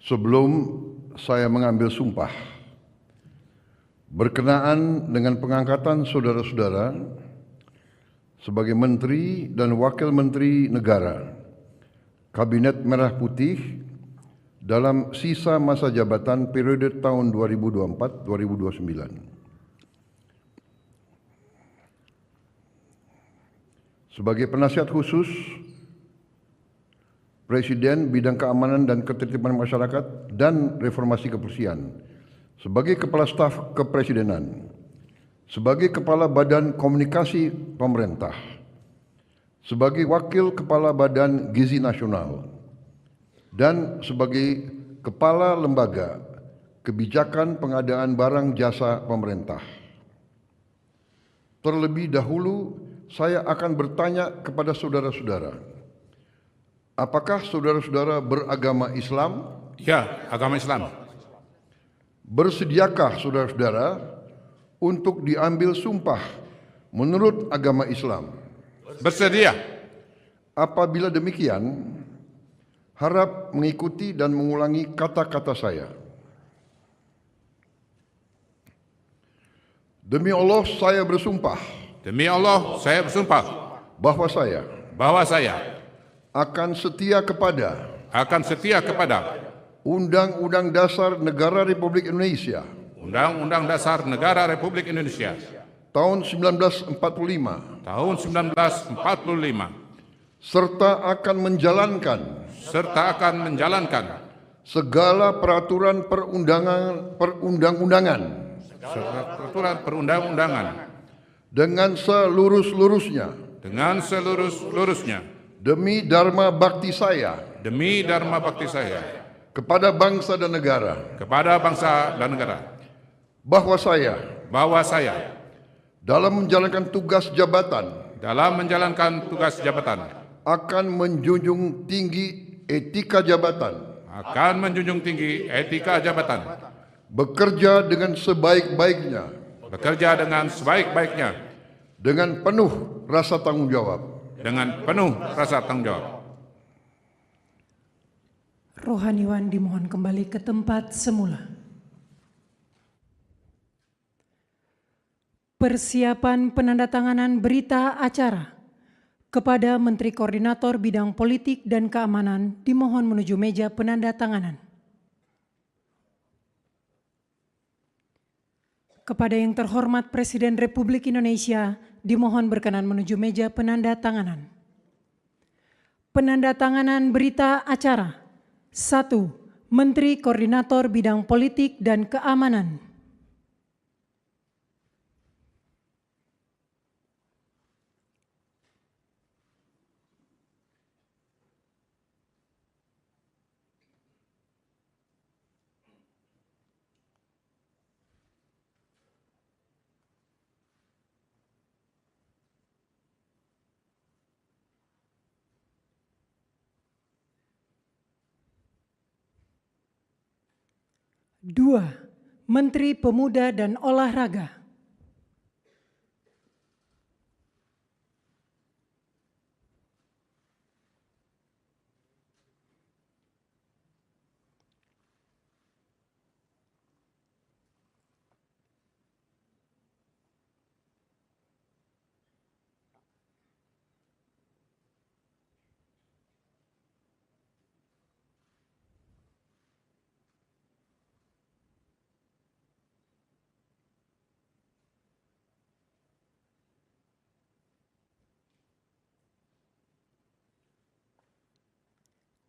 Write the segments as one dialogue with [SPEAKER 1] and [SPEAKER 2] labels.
[SPEAKER 1] Sebelum saya mengambil sumpah, berkenaan dengan pengangkatan saudara-saudara sebagai Menteri dan Wakil Menteri Negara Kabinet Merah Putih dalam sisa masa jabatan periode tahun 2024-2029. Sebagai penasihat khusus Presiden Bidang Keamanan dan Ketertiban Masyarakat dan Reformasi Kepolisian, sebagai Kepala Staf Kepresidenan, sebagai Kepala Badan Komunikasi Pemerintah, sebagai Wakil Kepala Badan Gizi Nasional, dan sebagai Kepala Lembaga Kebijakan Pengadaan Barang Jasa Pemerintah. Terlebih dahulu, saya akan bertanya kepada saudara-saudara, apakah saudara-saudara beragama Islam?
[SPEAKER 2] Ya, agama Islam.
[SPEAKER 1] Bersediakah saudara-saudara untuk diambil sumpah menurut agama Islam?
[SPEAKER 2] Bersedia.
[SPEAKER 1] Apabila demikian, harap mengikuti dan mengulangi kata-kata saya. Demi Allah saya bersumpah.
[SPEAKER 2] Demi Allah, saya bersumpah
[SPEAKER 1] Bahwa saya akan setia kepada Undang-Undang Dasar Negara Republik Indonesia
[SPEAKER 2] Undang-Undang Dasar Negara Republik Indonesia
[SPEAKER 1] tahun 1945
[SPEAKER 2] tahun 1945
[SPEAKER 1] serta akan menjalankan segala peraturan perundang-undangan dengan seluruh-luruhnya demi dharma bakti saya kepada bangsa dan negara, bahwa saya dalam menjalankan tugas jabatan akan menjunjung tinggi etika jabatan, bekerja dengan sebaik-baiknya dengan penuh rasa tanggung jawab.
[SPEAKER 3] Rohaniwan dimohon kembali ke tempat semula. Persiapan penandatanganan berita acara kepada Menteri Koordinator Bidang Politik dan Keamanan dimohon menuju meja penandatanganan. Kepada yang terhormat Presiden Republik Indonesia dimohon berkenan menuju meja penandatanganan. Penandatanganan berita acara. 1. Menteri Koordinator Bidang Politik dan Keamanan. Dua, Menteri Pemuda dan Olahraga.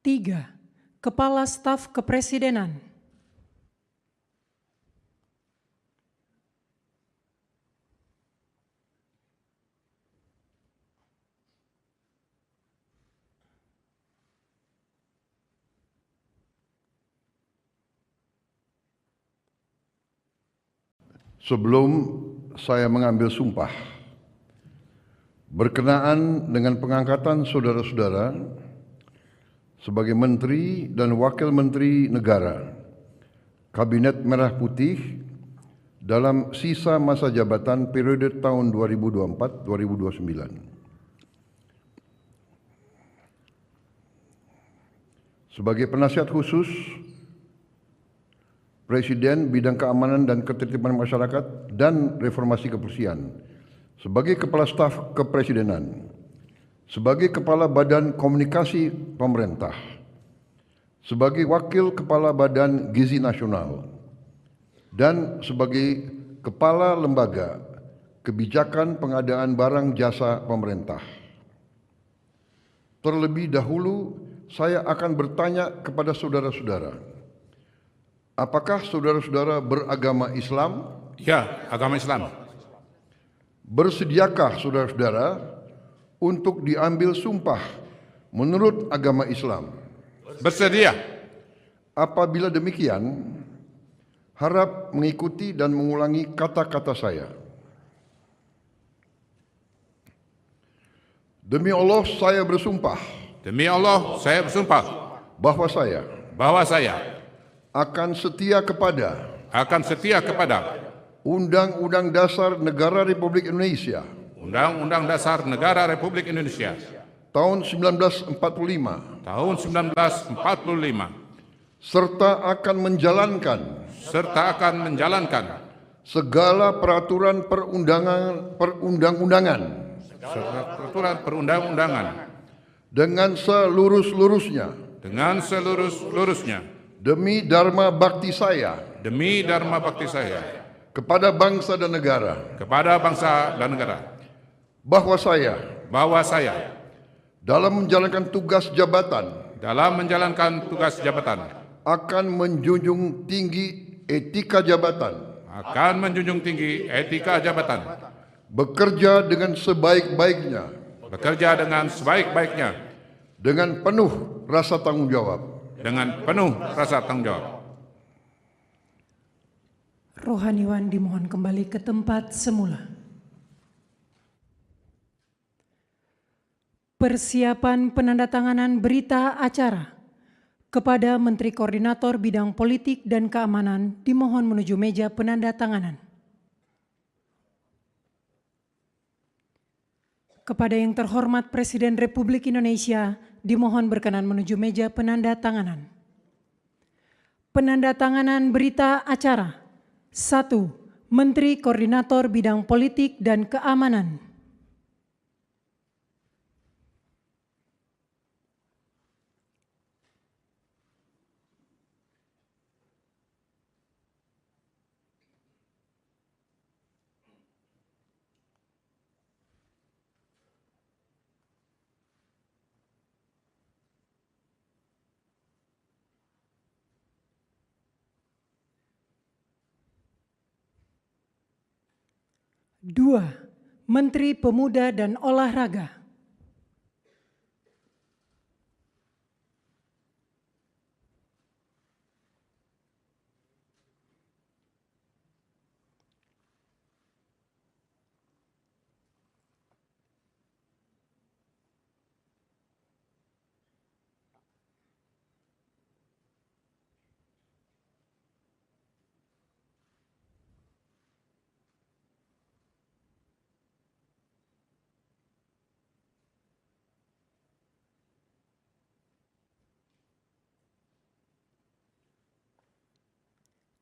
[SPEAKER 3] Tiga, Kepala Staf Kepresidenan.
[SPEAKER 1] Sebelum saya mengambil sumpah, berkenaan dengan pengangkatan saudara-saudara sebagai Menteri dan Wakil Menteri Negara Kabinet Merah Putih dalam sisa masa jabatan periode tahun 2024-2029. Sebagai penasihat khusus Presiden Bidang Keamanan dan Ketertiban Masyarakat dan Reformasi Kepolisian, sebagai Kepala Staf Kepresidenan, sebagai Kepala Badan Komunikasi Pemerintah, sebagai Wakil Kepala Badan Gizi Nasional, dan sebagai Kepala Lembaga Kebijakan Pengadaan Barang Jasa Pemerintah. Terlebih dahulu, saya akan bertanya kepada saudara-saudara, apakah saudara-saudara beragama Islam?
[SPEAKER 2] Ya, agama Islam.
[SPEAKER 1] Bersediakah saudara-saudara untuk diambil sumpah menurut agama Islam?
[SPEAKER 2] Bersedia.
[SPEAKER 1] Apabila demikian, harap mengikuti dan mengulangi kata-kata saya. Demi Allah saya bersumpah
[SPEAKER 2] Demi Allah, saya bersumpah
[SPEAKER 1] bahwa saya akan setia kepada Undang-Undang Dasar Negara Republik Indonesia
[SPEAKER 2] Undang-Undang Dasar Negara Republik Indonesia
[SPEAKER 1] tahun 1945
[SPEAKER 2] tahun 1945
[SPEAKER 1] serta akan menjalankan segala peraturan perundang-undangan
[SPEAKER 2] serta peraturan perundang-undangan
[SPEAKER 1] dengan seluruh-luruhnya demi dharma bakti saya kepada bangsa dan negara, bahwa saya dalam menjalankan tugas jabatan akan menjunjung tinggi etika jabatan, bekerja dengan sebaik-baiknya dengan penuh rasa tanggung jawab.
[SPEAKER 3] Rohaniwan dimohon kembali ke tempat semula. Persiapan penandatanganan berita acara kepada Menteri Koordinator Bidang Politik dan Keamanan dimohon menuju meja penandatanganan. Kepada yang terhormat Presiden Republik Indonesia dimohon berkenan menuju meja penandatanganan. Penandatanganan berita acara. 1. Menteri Koordinator Bidang Politik dan Keamanan. Dua, Menteri Pemuda dan Olahraga.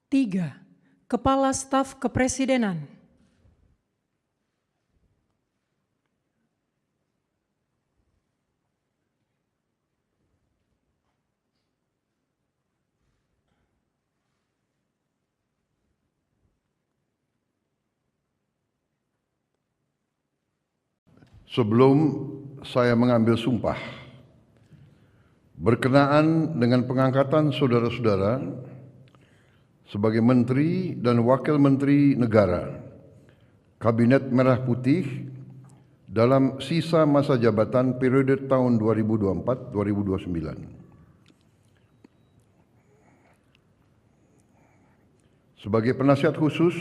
[SPEAKER 3] Tiga, Kepala Staf Kepresidenan.
[SPEAKER 1] Sebelum saya mengambil sumpah berkenaan dengan pengangkatan saudara-saudara sebagai Menteri dan Wakil Menteri Negara Kabinet Merah Putih dalam sisa masa jabatan periode tahun 2024-2029. Sebagai penasihat khusus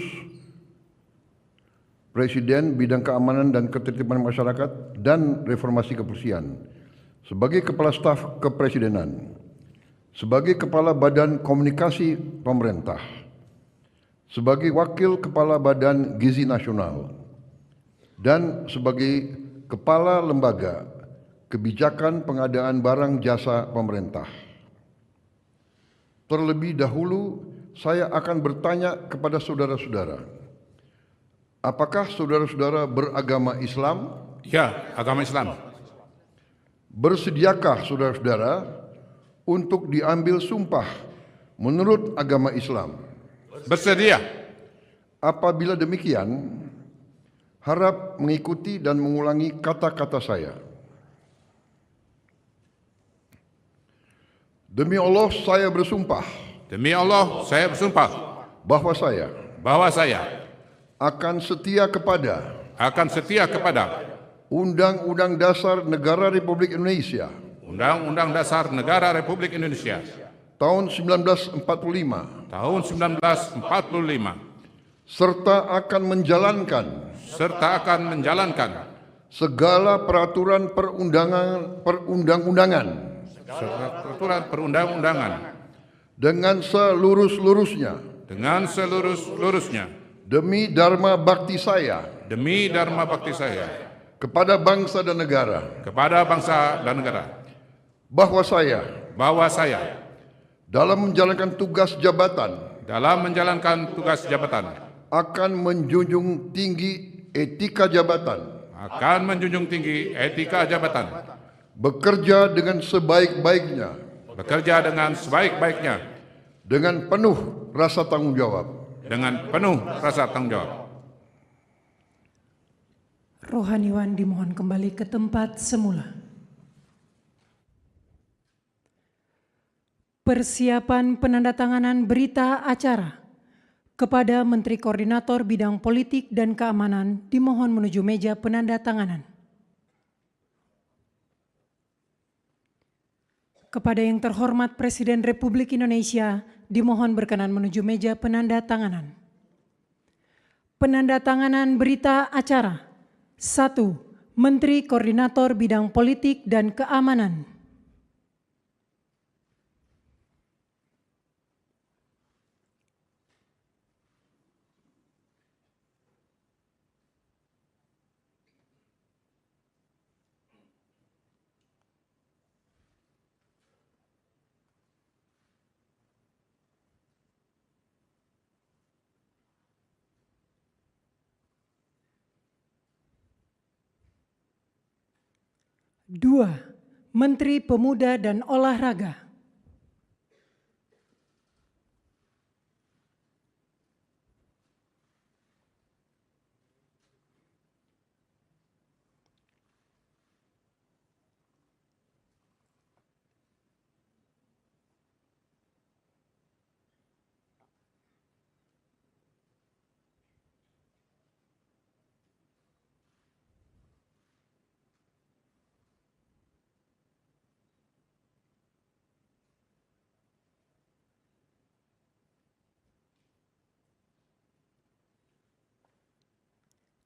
[SPEAKER 1] Presiden Bidang Keamanan dan Ketertiban Masyarakat dan Reformasi Kepolisian, sebagai Kepala Staf Kepresidenan, sebagai Kepala Badan Komunikasi Pemerintah, sebagai Wakil Kepala Badan Gizi Nasional, dan sebagai Kepala Lembaga Kebijakan Pengadaan Barang Jasa Pemerintah. Terlebih dahulu, saya akan bertanya kepada saudara-saudara, apakah saudara-saudara beragama Islam?
[SPEAKER 2] Ya, agama Islam.
[SPEAKER 1] Bersediakah saudara-saudara untuk diambil sumpah menurut agama Islam?
[SPEAKER 2] Bersedia.
[SPEAKER 1] Apabila demikian, harap mengikuti dan mengulangi kata-kata saya. Demi Allah saya bersumpah
[SPEAKER 2] Demi Allah, saya bersumpah
[SPEAKER 1] bahwa saya akan setia kepada Undang-Undang Dasar Negara Republik Indonesia
[SPEAKER 2] Undang-Undang Dasar Negara Republik Indonesia
[SPEAKER 1] tahun 1945
[SPEAKER 2] tahun 1945
[SPEAKER 1] serta akan menjalankan segala peraturan perundang-undangan
[SPEAKER 2] serta peraturan perundang-undangan
[SPEAKER 1] dengan seluruh-luruhnya demi dharma bakti saya kepada bangsa dan negara, bahwa saya dalam menjalankan tugas jabatan akan menjunjung tinggi etika jabatan, bekerja dengan sebaik-baiknya dengan penuh rasa tanggung jawab.
[SPEAKER 3] Rohaniwan dimohon kembali ke tempat semula. Persiapan penandatanganan berita acara kepada Menteri Koordinator Bidang Politik dan Keamanan dimohon menuju meja penandatanganan. Kepada yang terhormat Presiden Republik Indonesia dimohon berkenan menuju meja penandatanganan. Penandatanganan berita acara. 1. Menteri Koordinator Bidang Politik dan Keamanan. Dua, Menteri Pemuda dan Olahraga.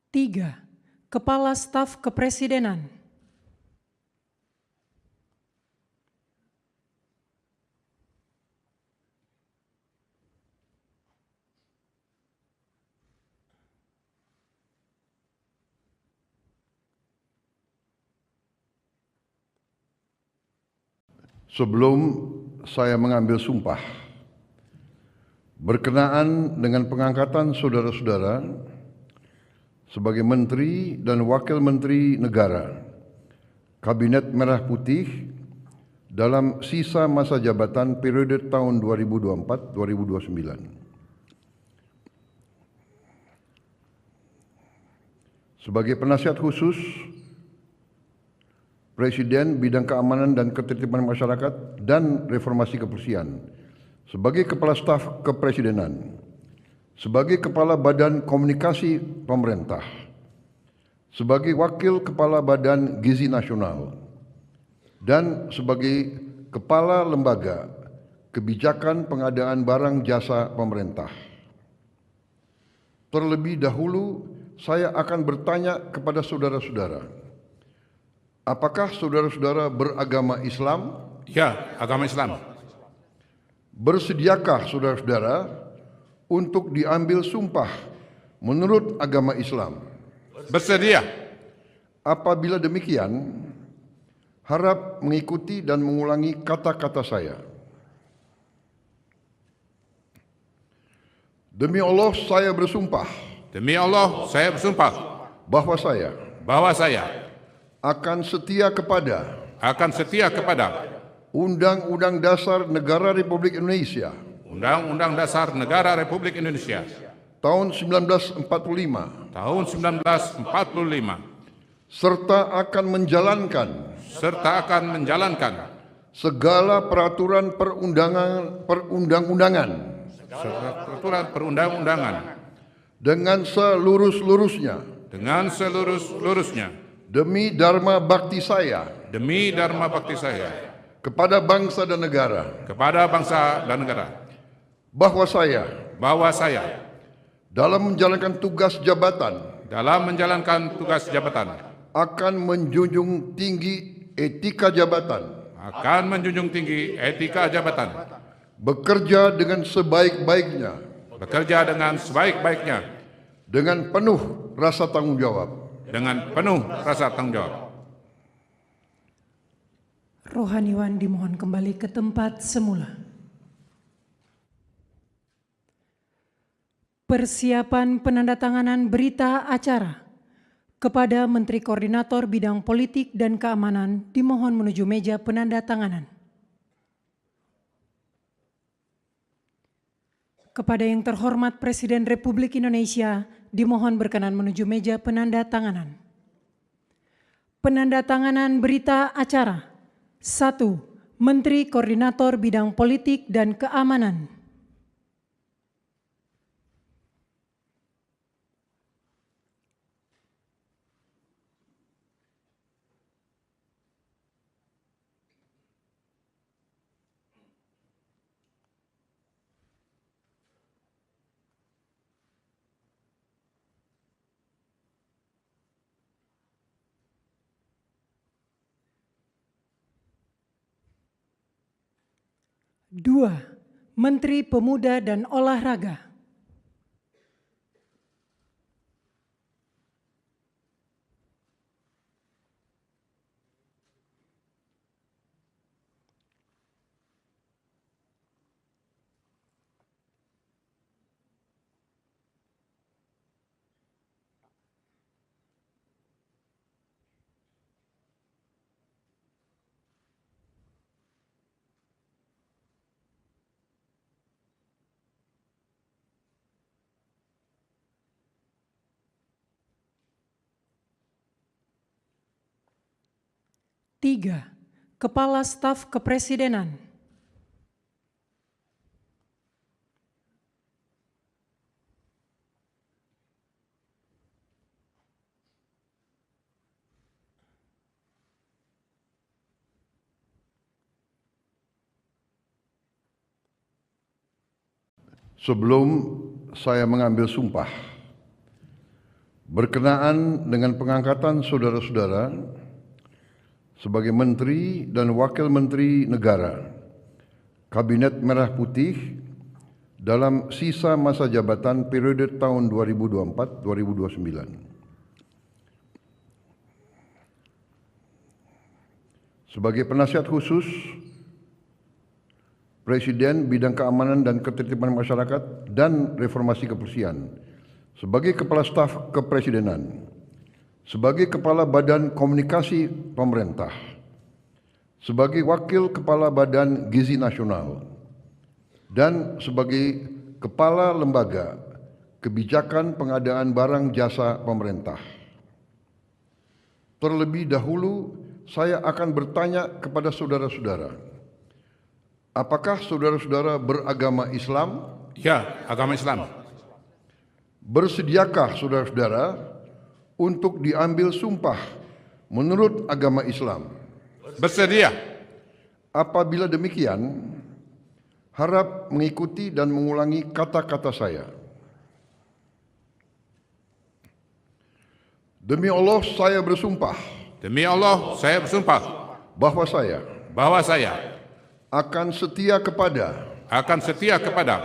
[SPEAKER 3] Tiga, Kepala Staf Kepresidenan.
[SPEAKER 1] Sebelum saya mengambil sumpah berkenaan dengan pengangkatan saudara-saudara sebagai Menteri dan Wakil Menteri Negara Kabinet Merah Putih dalam sisa masa jabatan periode tahun 2024-2029. Sebagai penasihat khusus Presiden Bidang Keamanan dan Ketertiban Masyarakat dan Reformasi Kepolisian, sebagai Kepala Staf Kepresidenan, sebagai Kepala Badan Komunikasi Pemerintah, sebagai Wakil Kepala Badan Gizi Nasional, dan sebagai Kepala Lembaga Kebijakan Pengadaan Barang Jasa Pemerintah. Terlebih dahulu, saya akan bertanya kepada saudara-saudara, apakah saudara-saudara beragama Islam?
[SPEAKER 2] Ya, agama Islam.
[SPEAKER 1] Bersediakah saudara-saudara untuk diambil sumpah menurut agama Islam?
[SPEAKER 2] Bersedia.
[SPEAKER 1] Apabila demikian, harap mengikuti dan mengulangi kata-kata saya. Demi Allah saya bersumpah
[SPEAKER 2] Demi Allah, saya bersumpah
[SPEAKER 1] bahwa saya
[SPEAKER 2] akan setia kepada
[SPEAKER 1] Undang-Undang Dasar Negara Republik Indonesia
[SPEAKER 2] Undang-Undang Dasar Negara Republik Indonesia
[SPEAKER 1] tahun 1945
[SPEAKER 2] tahun 1945
[SPEAKER 1] serta akan menjalankan segala peraturan perundang-undangan dengan seluruh-luruhnya demi dharma bakti saya kepada bangsa dan negara, bahwa saya dalam menjalankan tugas jabatan akan menjunjung tinggi etika jabatan, bekerja dengan sebaik-baiknya dengan penuh rasa tanggung jawab.
[SPEAKER 3] Rohaniwan dimohon kembali ke tempat semula. Persiapan penandatanganan berita acara kepada Menteri Koordinator Bidang Politik dan Keamanan dimohon menuju meja penandatanganan. Kepada yang terhormat Presiden Republik Indonesia dimohon berkenan menuju meja penandatanganan. Penandatanganan berita acara. 1. Menteri Koordinator Bidang Politik dan Keamanan. Dua, Menteri Pemuda dan Olahraga. Tiga, Kepala Staf Kepresidenan.
[SPEAKER 1] Sebelum saya mengambil sumpah berkenaan dengan pengangkatan saudara-saudara sebagai Menteri dan Wakil Menteri Negara Kabinet Merah Putih dalam sisa masa jabatan periode tahun 2024-2029. Sebagai penasihat khusus Presiden Bidang Keamanan dan Ketertiban Masyarakat dan Reformasi Kepolisian, sebagai Kepala Staf Kepresidenan, sebagai Kepala Badan Komunikasi Pemerintah, sebagai Wakil Kepala Badan Gizi Nasional, dan sebagai Kepala Lembaga Kebijakan Pengadaan Barang Jasa Pemerintah. Terlebih dahulu, saya akan bertanya kepada saudara-saudara, apakah saudara-saudara beragama Islam?
[SPEAKER 2] Ya, agama Islam.
[SPEAKER 1] Bersediakah saudara-saudara untuk diambil sumpah menurut agama Islam?
[SPEAKER 2] Bersedia.
[SPEAKER 1] Apabila demikian, harap mengikuti dan mengulangi kata-kata saya. Demi Allah saya bersumpah
[SPEAKER 2] Demi Allah, saya bersumpah
[SPEAKER 1] bahwa saya akan setia kepada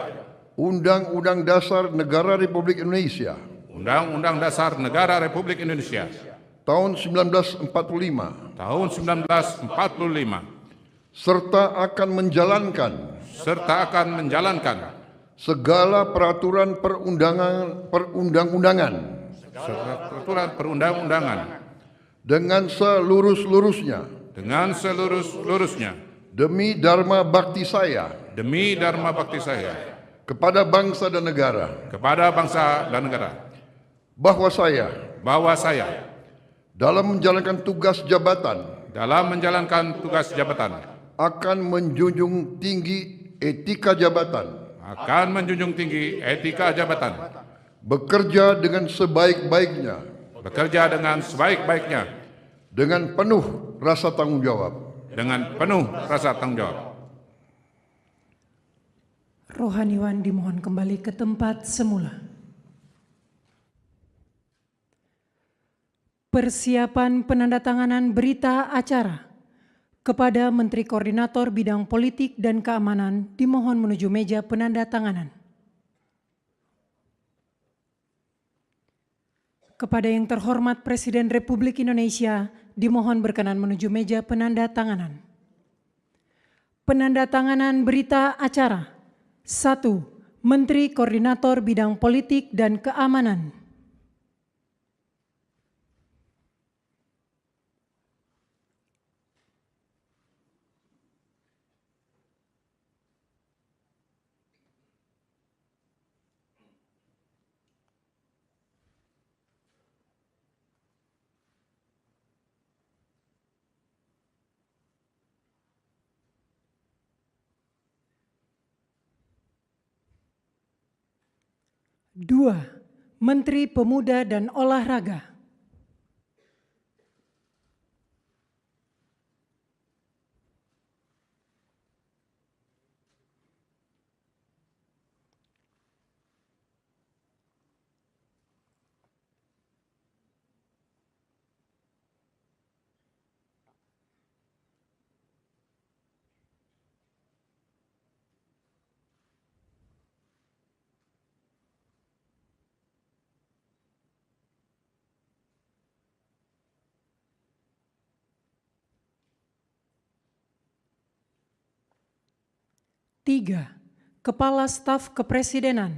[SPEAKER 1] Undang-Undang Dasar Negara Republik Indonesia
[SPEAKER 2] Undang-Undang Dasar Negara Republik Indonesia
[SPEAKER 1] tahun 1945 serta akan menjalankan segala peraturan perundang-undangan
[SPEAKER 2] serta peraturan perundang-undangan
[SPEAKER 1] dengan seluruh-luruhnya
[SPEAKER 2] dengan seluruh-luruhnya
[SPEAKER 1] demi dharma bakti saya
[SPEAKER 2] demi dharma bakti saya
[SPEAKER 1] kepada bangsa dan negara, bahwa saya dalam menjalankan tugas jabatan akan menjunjung tinggi etika jabatan, bekerja dengan sebaik-baiknya dengan penuh rasa tanggung jawab.
[SPEAKER 3] Rohaniwan dimohon kembali ke tempat semula. Persiapan penandatanganan berita acara kepada Menteri Koordinator Bidang Politik dan Keamanan dimohon menuju meja penandatanganan. Kepada yang terhormat Presiden Republik Indonesia dimohon berkenan menuju meja penandatanganan. Penandatanganan berita acara. 1. Menteri Koordinator Bidang Politik dan Keamanan. Dua, Menteri Pemuda dan Olahraga. Tiga, Kepala Staf Kepresidenan.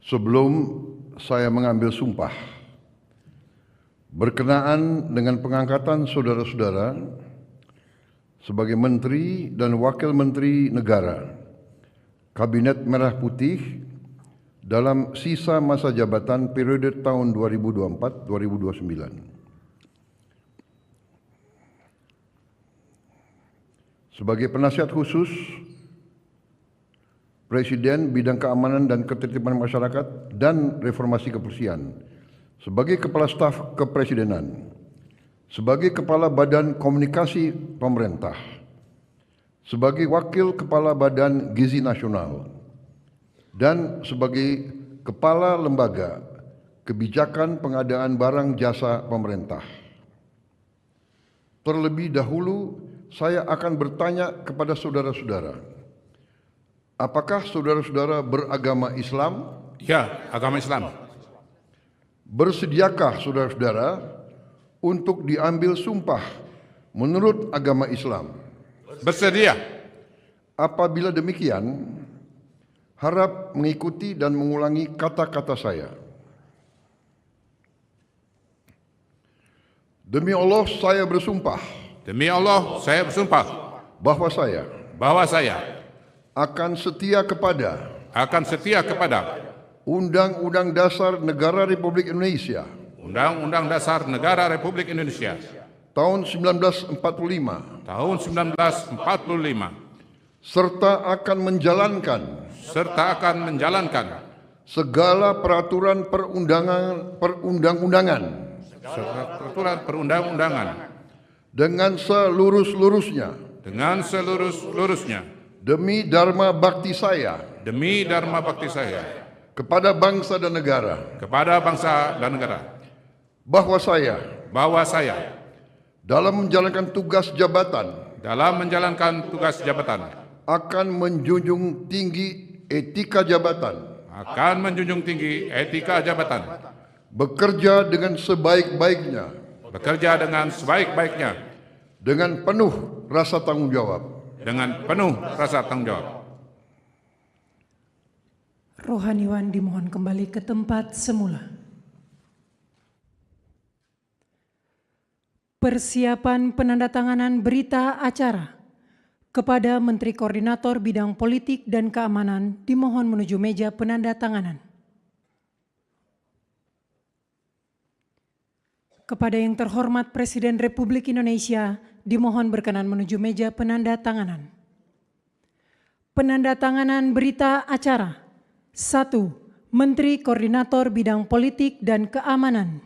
[SPEAKER 1] Sebelum saya mengambil sumpah, berkenaan dengan pengangkatan saudara-saudara sebagai Menteri dan Wakil Menteri Negara, Kabinet Merah Putih dalam sisa masa jabatan periode tahun 2024-2029. Sebagai penasihat khusus Presiden Bidang Keamanan dan Ketertiban Masyarakat dan Reformasi Kepolisian, sebagai Kepala Staf Kepresidenan, sebagai Kepala Badan Komunikasi Pemerintah, sebagai Wakil Kepala Badan Gizi Nasional, dan sebagai Kepala Lembaga Kebijakan Pengadaan Barang Jasa Pemerintah. Terlebih dahulu, saya akan bertanya kepada saudara-saudara, apakah saudara-saudara beragama Islam?
[SPEAKER 2] Ya, agama Islam.
[SPEAKER 1] Bersediakah saudara-saudara untuk diambil sumpah menurut agama Islam?
[SPEAKER 2] Bersedia.
[SPEAKER 1] Apabila demikian, harap mengikuti dan mengulangi kata-kata saya. Demi Allah saya bersumpah.
[SPEAKER 2] Demi Allah, saya bersumpah
[SPEAKER 1] Bahwa saya akan setia kepada Undang-Undang Dasar Negara Republik Indonesia
[SPEAKER 2] Undang-Undang Dasar Negara Republik Indonesia
[SPEAKER 1] tahun 1945 serta akan menjalankan segala peraturan perundang-undangan dengan seluruh-luruhnya demi dharma bakti saya kepada bangsa dan negara, bahwa saya dalam menjalankan tugas jabatan akan menjunjung tinggi etika jabatan,
[SPEAKER 2] akan menjunjung tinggi etika jabatan,
[SPEAKER 1] bekerja dengan sebaik-baiknya,
[SPEAKER 2] bekerja dengan sebaik-baiknya,
[SPEAKER 1] dengan penuh rasa tanggung jawab.
[SPEAKER 2] dengan penuh rasa tanggung jawab.
[SPEAKER 3] Rohaniwan dimohon kembali ke tempat semula. Persiapan penandatanganan berita acara kepada Menteri Koordinator Bidang Politik dan Keamanan dimohon menuju meja penandatanganan. Kepada yang terhormat Presiden Republik Indonesia dimohon berkenan menuju meja penandatanganan. Penandatanganan berita acara. 1. Menteri Koordinator Bidang Politik dan Keamanan.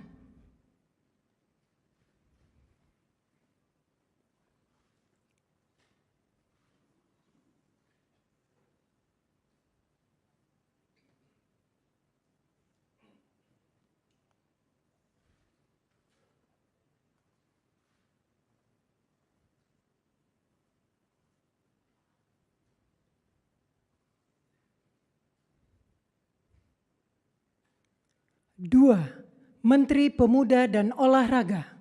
[SPEAKER 3] Dua, Menteri Pemuda dan Olahraga.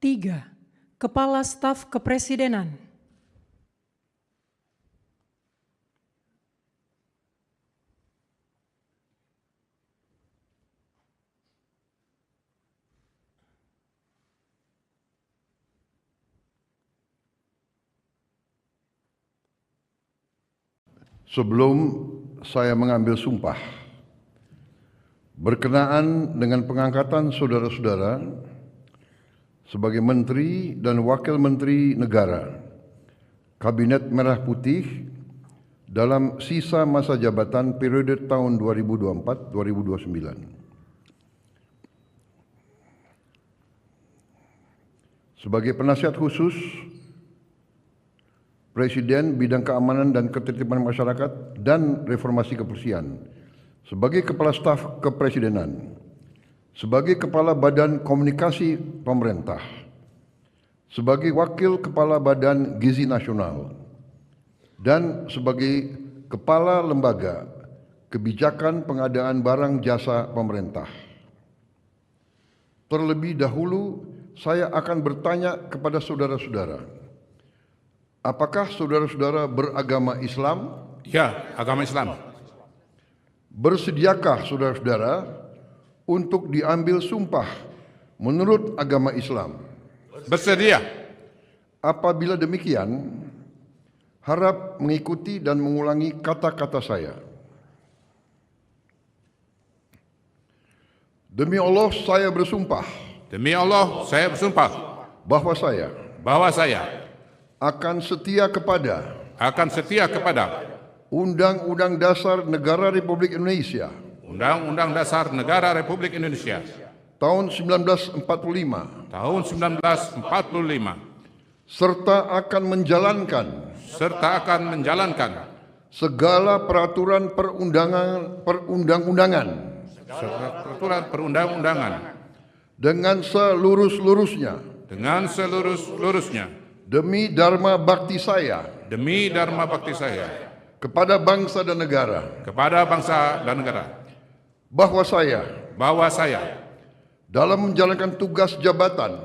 [SPEAKER 3] Tiga, Kepala Staf Kepresidenan.
[SPEAKER 1] Sebelum saya mengambil sumpah, berkenaan dengan pengangkatan saudara-saudara sebagai Menteri dan Wakil Menteri Negara Kabinet Merah Putih dalam sisa masa jabatan periode tahun 2024-2029. Sebagai penasihat khusus Presiden Bidang Keamanan dan Ketertiban Masyarakat dan Reformasi Kepolisian, sebagai Kepala Staf Kepresidenan, sebagai Kepala Badan Komunikasi Pemerintah, sebagai Wakil Kepala Badan Gizi Nasional, dan sebagai Kepala Lembaga Kebijakan Pengadaan Barang Jasa Pemerintah. Terlebih dahulu, saya akan bertanya kepada saudara-saudara, apakah saudara-saudara beragama Islam?
[SPEAKER 2] Ya, agama Islam.
[SPEAKER 1] Bersediakah saudara-saudara untuk diambil sumpah menurut agama Islam?
[SPEAKER 2] Bersedia.
[SPEAKER 1] Apabila demikian, harap mengikuti dan mengulangi kata-kata saya. Demi Allah, saya bersumpah
[SPEAKER 2] Demi Allah, saya bersumpah
[SPEAKER 1] bahwa saya akan setia kepada Undang-Undang Dasar Negara Republik Indonesia
[SPEAKER 2] Undang-Undang Dasar Negara Republik Indonesia
[SPEAKER 1] tahun 1945 serta akan menjalankan segala peraturan perundang-undangan dengan seluruh-luruhnya demi dharma bakti saya kepada bangsa dan negara, bahwa saya dalam menjalankan tugas jabatan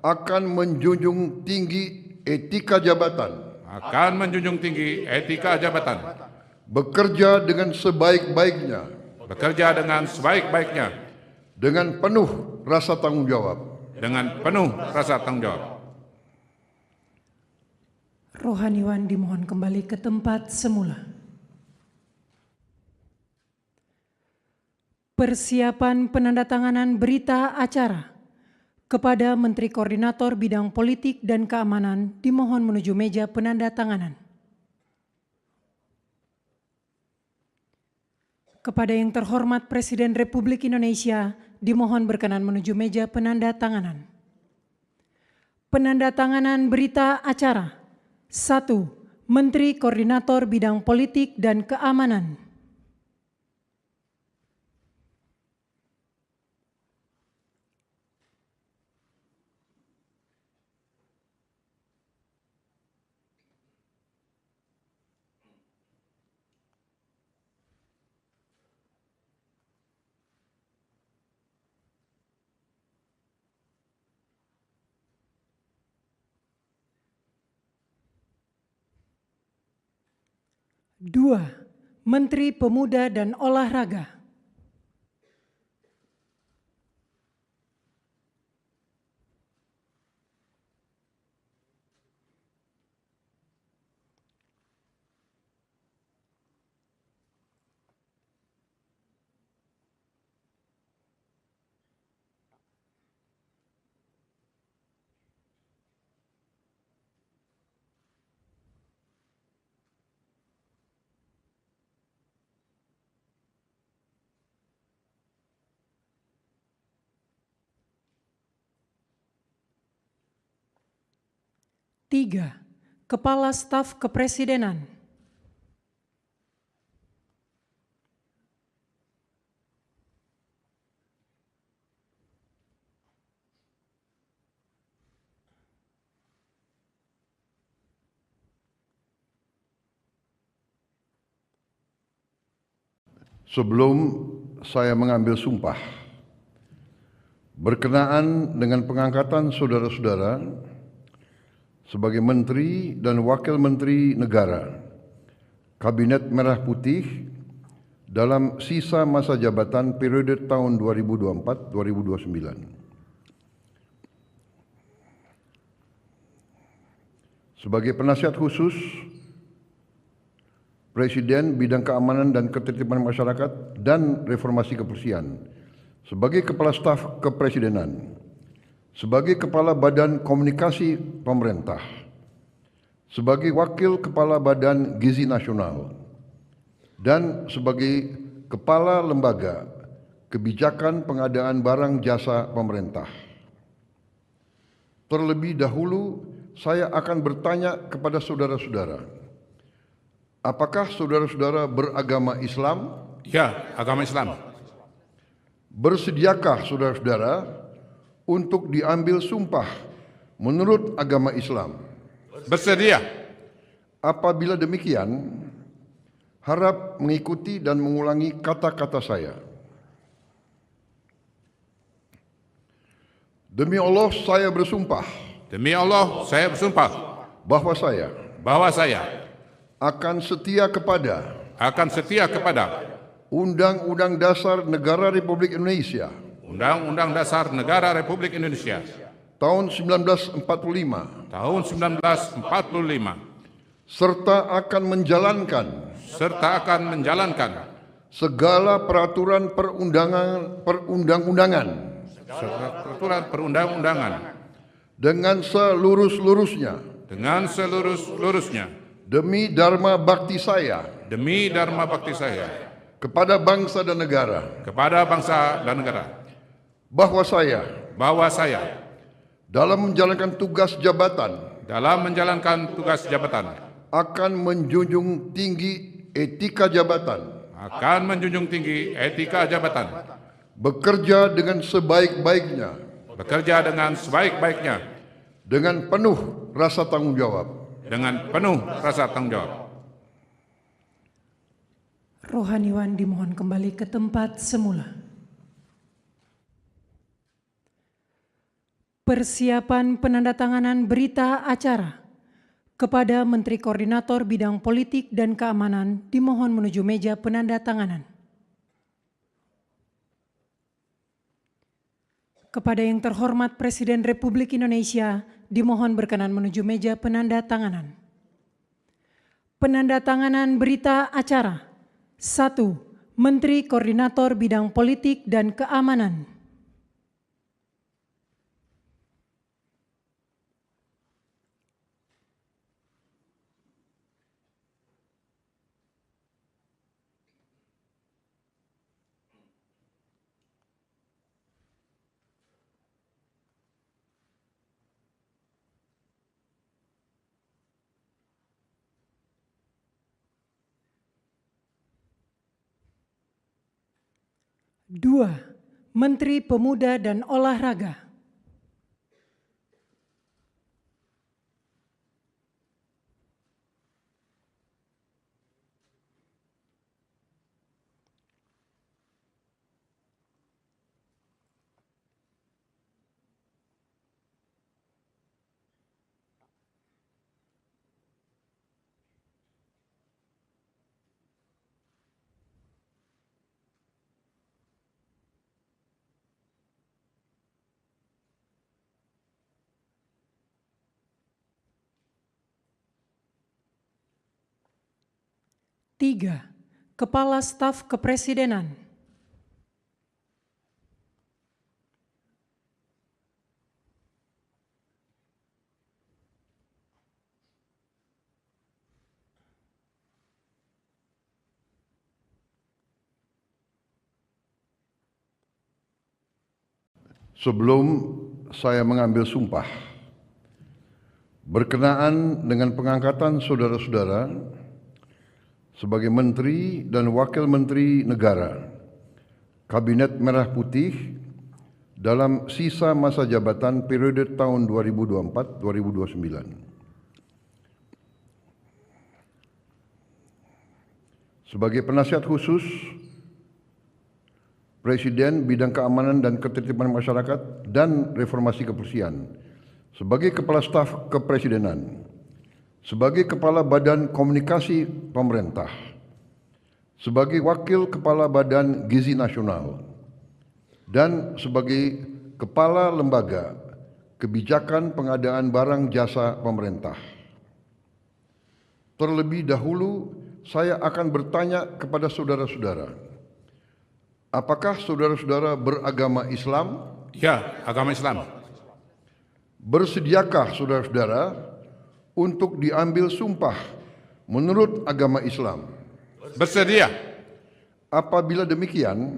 [SPEAKER 1] akan menjunjung tinggi etika jabatan, bekerja dengan sebaik-baiknya, dengan penuh rasa tanggung jawab.
[SPEAKER 3] Rohaniwan dimohon kembali ke tempat semula. Persiapan penandatanganan berita acara kepada Menteri Koordinator Bidang Politik dan Keamanan dimohon menuju meja penandatanganan. Kepada yang terhormat Presiden Republik Indonesia dimohon berkenan menuju meja penandatanganan. Penandatanganan berita acara. 1. Menteri Koordinator Bidang Politik dan Keamanan. Dua, Menteri Pemuda dan Olahraga. Tiga, Kepala Staf Kepresidenan.
[SPEAKER 1] Sebelum saya mengambil sumpah, berkenaan dengan pengangkatan saudara-saudara sebagai Menteri dan Wakil Menteri Negara Kabinet Merah Putih dalam sisa masa jabatan periode tahun 2024-2029. Sebagai penasihat khusus Presiden Bidang Keamanan dan Ketertiban Masyarakat dan Reformasi Kepolisian, sebagai Kepala Staf Kepresidenan, sebagai Kepala Badan Komunikasi Pemerintah, sebagai Wakil Kepala Badan Gizi Nasional, dan sebagai Kepala Lembaga Kebijakan Pengadaan Barang Jasa Pemerintah. Terlebih dahulu, saya akan bertanya kepada saudara-saudara, apakah saudara-saudara beragama Islam?
[SPEAKER 2] Ya, agama Islam.
[SPEAKER 1] Bersediakah saudara-saudara untuk diambil sumpah menurut agama Islam?
[SPEAKER 2] Bersedia.
[SPEAKER 1] Apabila demikian, harap mengikuti dan mengulangi kata-kata saya. Demi Allah saya bersumpah.
[SPEAKER 2] Demi Allah, saya bersumpah
[SPEAKER 1] Bahwa saya
[SPEAKER 2] akan setia kepada
[SPEAKER 1] Undang-Undang Dasar Negara Republik Indonesia
[SPEAKER 2] Undang-Undang Dasar Negara Republik Indonesia
[SPEAKER 1] tahun 1945 serta akan menjalankan segala peraturan perundang-undangan dengan seluruh-luruhnya demi dharma bakti saya kepada bangsa dan negara, bahwa saya dalam menjalankan tugas jabatan akan menjunjung tinggi etika jabatan, bekerja dengan sebaik-baiknya dengan penuh rasa tanggung jawab.
[SPEAKER 3] Rohaniwan dimohon kembali ke tempat semula. Persiapan penandatanganan berita acara kepada Menteri Koordinator Bidang Politik dan Keamanan dimohon menuju meja penandatanganan. Kepada yang terhormat Presiden Republik Indonesia dimohon berkenan menuju meja penandatanganan. Penandatanganan berita acara. 1. Menteri Koordinator Bidang Politik dan Keamanan. Dua, Menteri Pemuda dan Olahraga. Tiga, Kepala Staf Kepresidenan.
[SPEAKER 1] Sebelum saya mengambil sumpah, berkenaan dengan pengangkatan saudara-saudara sebagai Menteri dan Wakil Menteri Negara, Kabinet Merah Putih dalam sisa masa jabatan periode tahun 2024-2029. Sebagai penasihat khusus Presiden Bidang Keamanan dan Ketertiban Masyarakat dan Reformasi Kepolisian, sebagai Kepala Staf Kepresidenan, sebagai Kepala Badan Komunikasi Pemerintah, sebagai Wakil Kepala Badan Gizi Nasional, dan sebagai Kepala Lembaga Kebijakan Pengadaan Barang Jasa Pemerintah. Terlebih dahulu, saya akan bertanya kepada saudara-saudara, apakah saudara-saudara beragama Islam?
[SPEAKER 2] Ya, agama Islam.
[SPEAKER 1] Bersediakah saudara-saudara untuk diambil sumpah menurut agama Islam?
[SPEAKER 2] Bersedia.
[SPEAKER 1] Apabila demikian,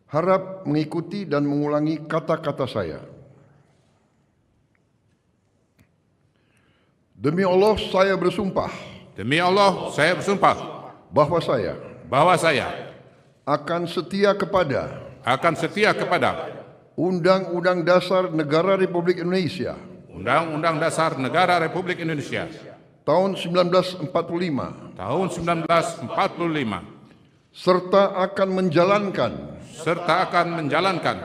[SPEAKER 1] harap mengikuti dan mengulangi kata-kata saya. Demi Allah saya bersumpah
[SPEAKER 2] Demi Allah, saya bersumpah
[SPEAKER 1] bahwa saya akan setia kepada Undang-Undang Dasar Negara Republik Indonesia
[SPEAKER 2] Undang-Undang Dasar Negara Republik Indonesia
[SPEAKER 1] tahun 1945
[SPEAKER 2] tahun 1945
[SPEAKER 1] serta akan menjalankan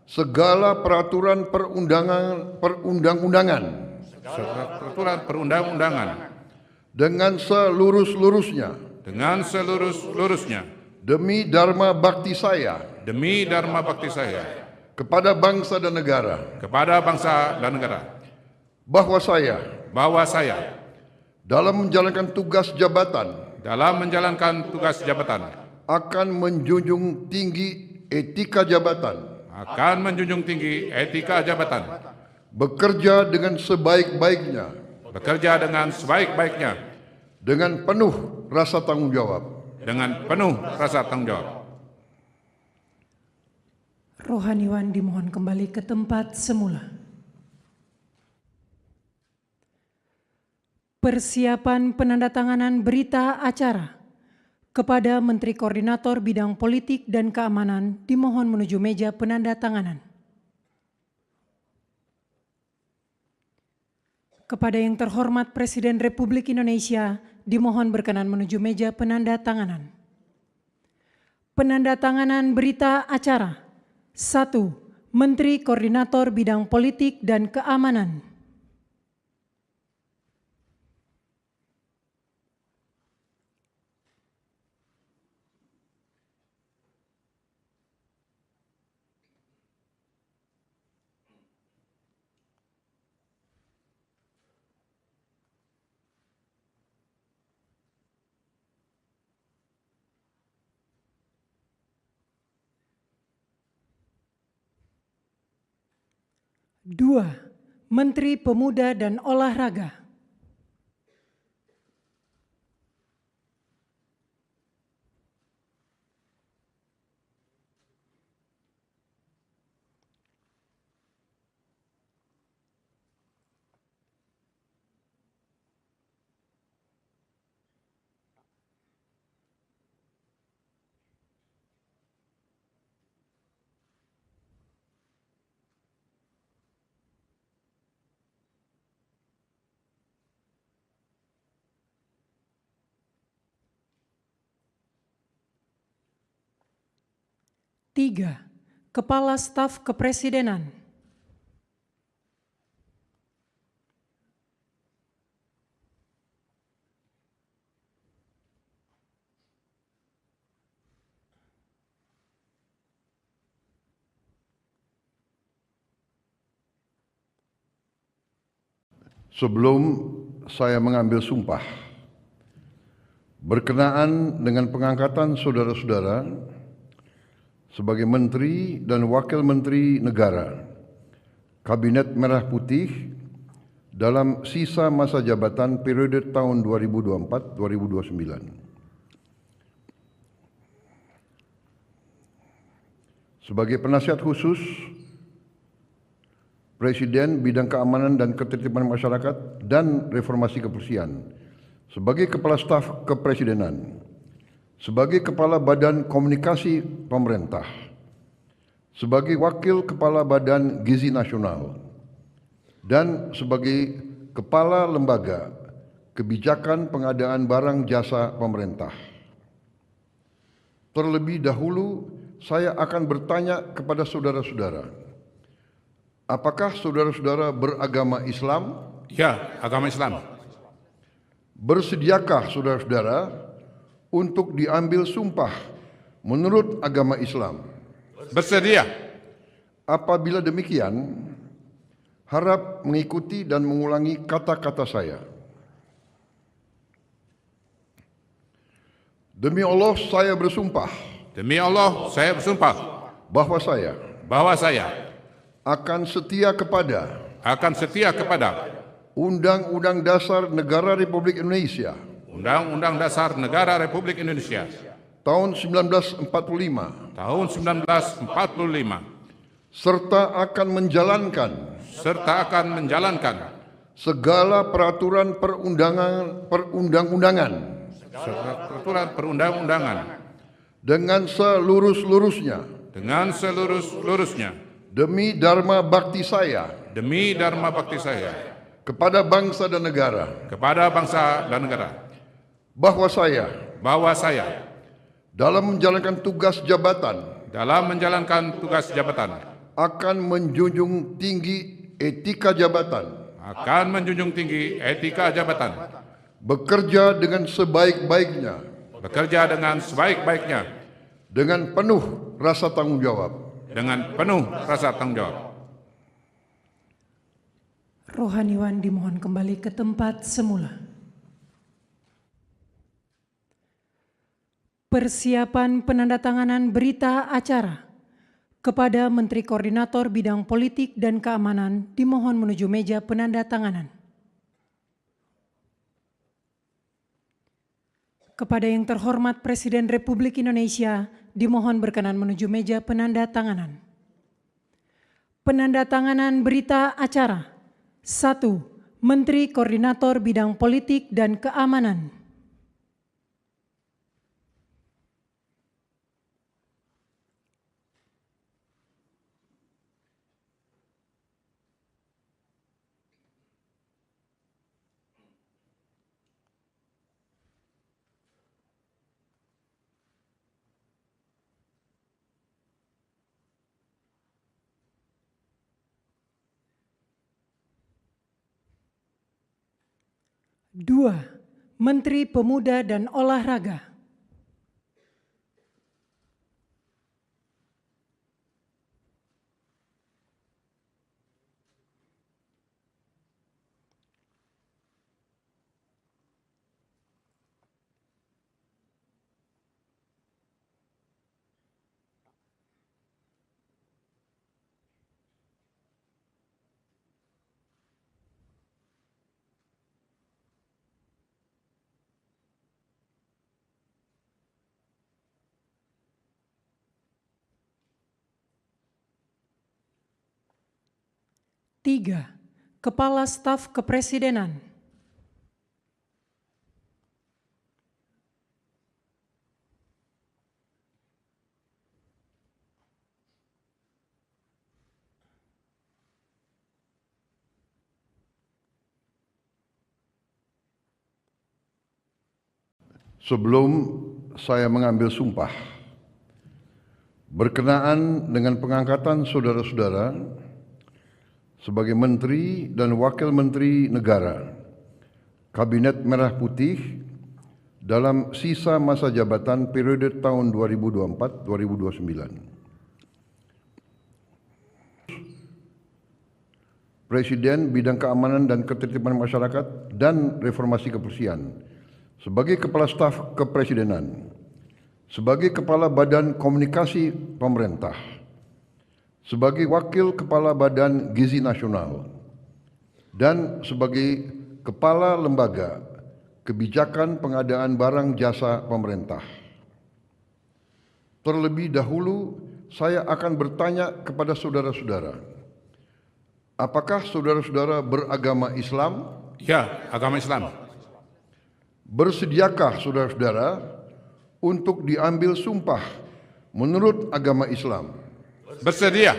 [SPEAKER 1] segala peraturan perundang-undangan dengan seluruh-luruhnya demi dharma bakti saya kepada bangsa dan negara, bahwa saya dalam menjalankan tugas jabatan akan menjunjung tinggi etika jabatan, bekerja dengan sebaik-baiknya dengan penuh rasa tanggung jawab.
[SPEAKER 3] Rohaniwan dimohon kembali ke tempat semula. Persiapan penandatanganan berita acara kepada Menteri Koordinator Bidang Politik dan Keamanan dimohon menuju meja penandatanganan. Kepada yang terhormat Presiden Republik Indonesia dimohon berkenan menuju meja penandatanganan. Penandatanganan berita acara. 1. Menteri Koordinator Bidang Politik dan Keamanan. 2. Menteri Pemuda dan Olahraga. Tiga, Kepala Staf Kepresidenan.
[SPEAKER 1] Sebelum saya mengambil sumpah, berkenaan dengan pengangkatan saudara-saudara sebagai Menteri dan Wakil Menteri Negara, Kabinet Merah Putih dalam sisa masa jabatan periode tahun 2024-2029. Sebagai penasihat khusus Presiden Bidang Keamanan dan Ketertiban Masyarakat dan Reformasi Kepolisian, sebagai Kepala Staf Kepresidenan, sebagai Kepala Badan Komunikasi Pemerintah, sebagai Wakil Kepala Badan Gizi Nasional, dan sebagai Kepala Lembaga Kebijakan Pengadaan Barang Jasa Pemerintah. Terlebih dahulu, saya akan bertanya kepada saudara-saudara, apakah saudara-saudara beragama Islam?
[SPEAKER 2] Ya, agama Islam.
[SPEAKER 1] Bersediakah saudara-saudara untuk diambil sumpah menurut agama Islam?
[SPEAKER 2] Bersedia.
[SPEAKER 1] Apabila demikian, harap mengikuti dan mengulangi kata-kata saya. Demi Allah saya bersumpah
[SPEAKER 2] Demi Allah, saya bersumpah
[SPEAKER 1] bahwa saya
[SPEAKER 2] bahwa saya
[SPEAKER 1] akan setia kepada Undang-Undang Dasar Negara Republik Indonesia
[SPEAKER 2] Undang-Undang Dasar Negara Republik Indonesia
[SPEAKER 1] tahun 1945
[SPEAKER 2] tahun 1945
[SPEAKER 1] serta akan menjalankan segala peraturan perundang-undangan
[SPEAKER 2] serta peraturan perundang-undangan
[SPEAKER 1] dengan seluruh-luruhnya demi dharma bakti saya kepada bangsa dan negara, bahwa saya dalam menjalankan tugas jabatan akan menjunjung tinggi etika jabatan, bekerja dengan sebaik-baiknya dengan penuh rasa tanggung jawab.
[SPEAKER 3] Rohaniwan dimohon kembali ke tempat semula. Persiapan penandatanganan berita acara kepada Menteri Koordinator Bidang Politik dan Keamanan dimohon menuju meja penandatanganan. Kepada yang terhormat Presiden Republik Indonesia dimohon berkenan menuju meja penandatanganan. Penandatanganan berita acara. 1. Menteri Koordinator Bidang Politik dan Keamanan. Dua, Menteri Pemuda dan Olahraga. 3. Kepala Staf Kepresidenan.
[SPEAKER 1] Sebelum saya mengambil sumpah, berkenaan dengan pengangkatan saudara-saudara sebagai Menteri dan Wakil Menteri Negara Kabinet Merah Putih dalam sisa masa jabatan periode tahun 2024-2029. Presiden Bidang Keamanan dan Ketertiban Masyarakat dan Reformasi Kepolisian sebagai Kepala Staf Kepresidenan, sebagai Kepala Badan Komunikasi Pemerintah, sebagai Wakil Kepala Badan Gizi Nasional, dan sebagai Kepala Lembaga Kebijakan Pengadaan Barang Jasa Pemerintah. Terlebih dahulu, saya akan bertanya kepada saudara-saudara, apakah saudara-saudara beragama Islam?
[SPEAKER 2] Ya, agama Islam.
[SPEAKER 1] Bersediakah saudara-saudara untuk diambil sumpah menurut agama Islam?
[SPEAKER 2] Bersedia.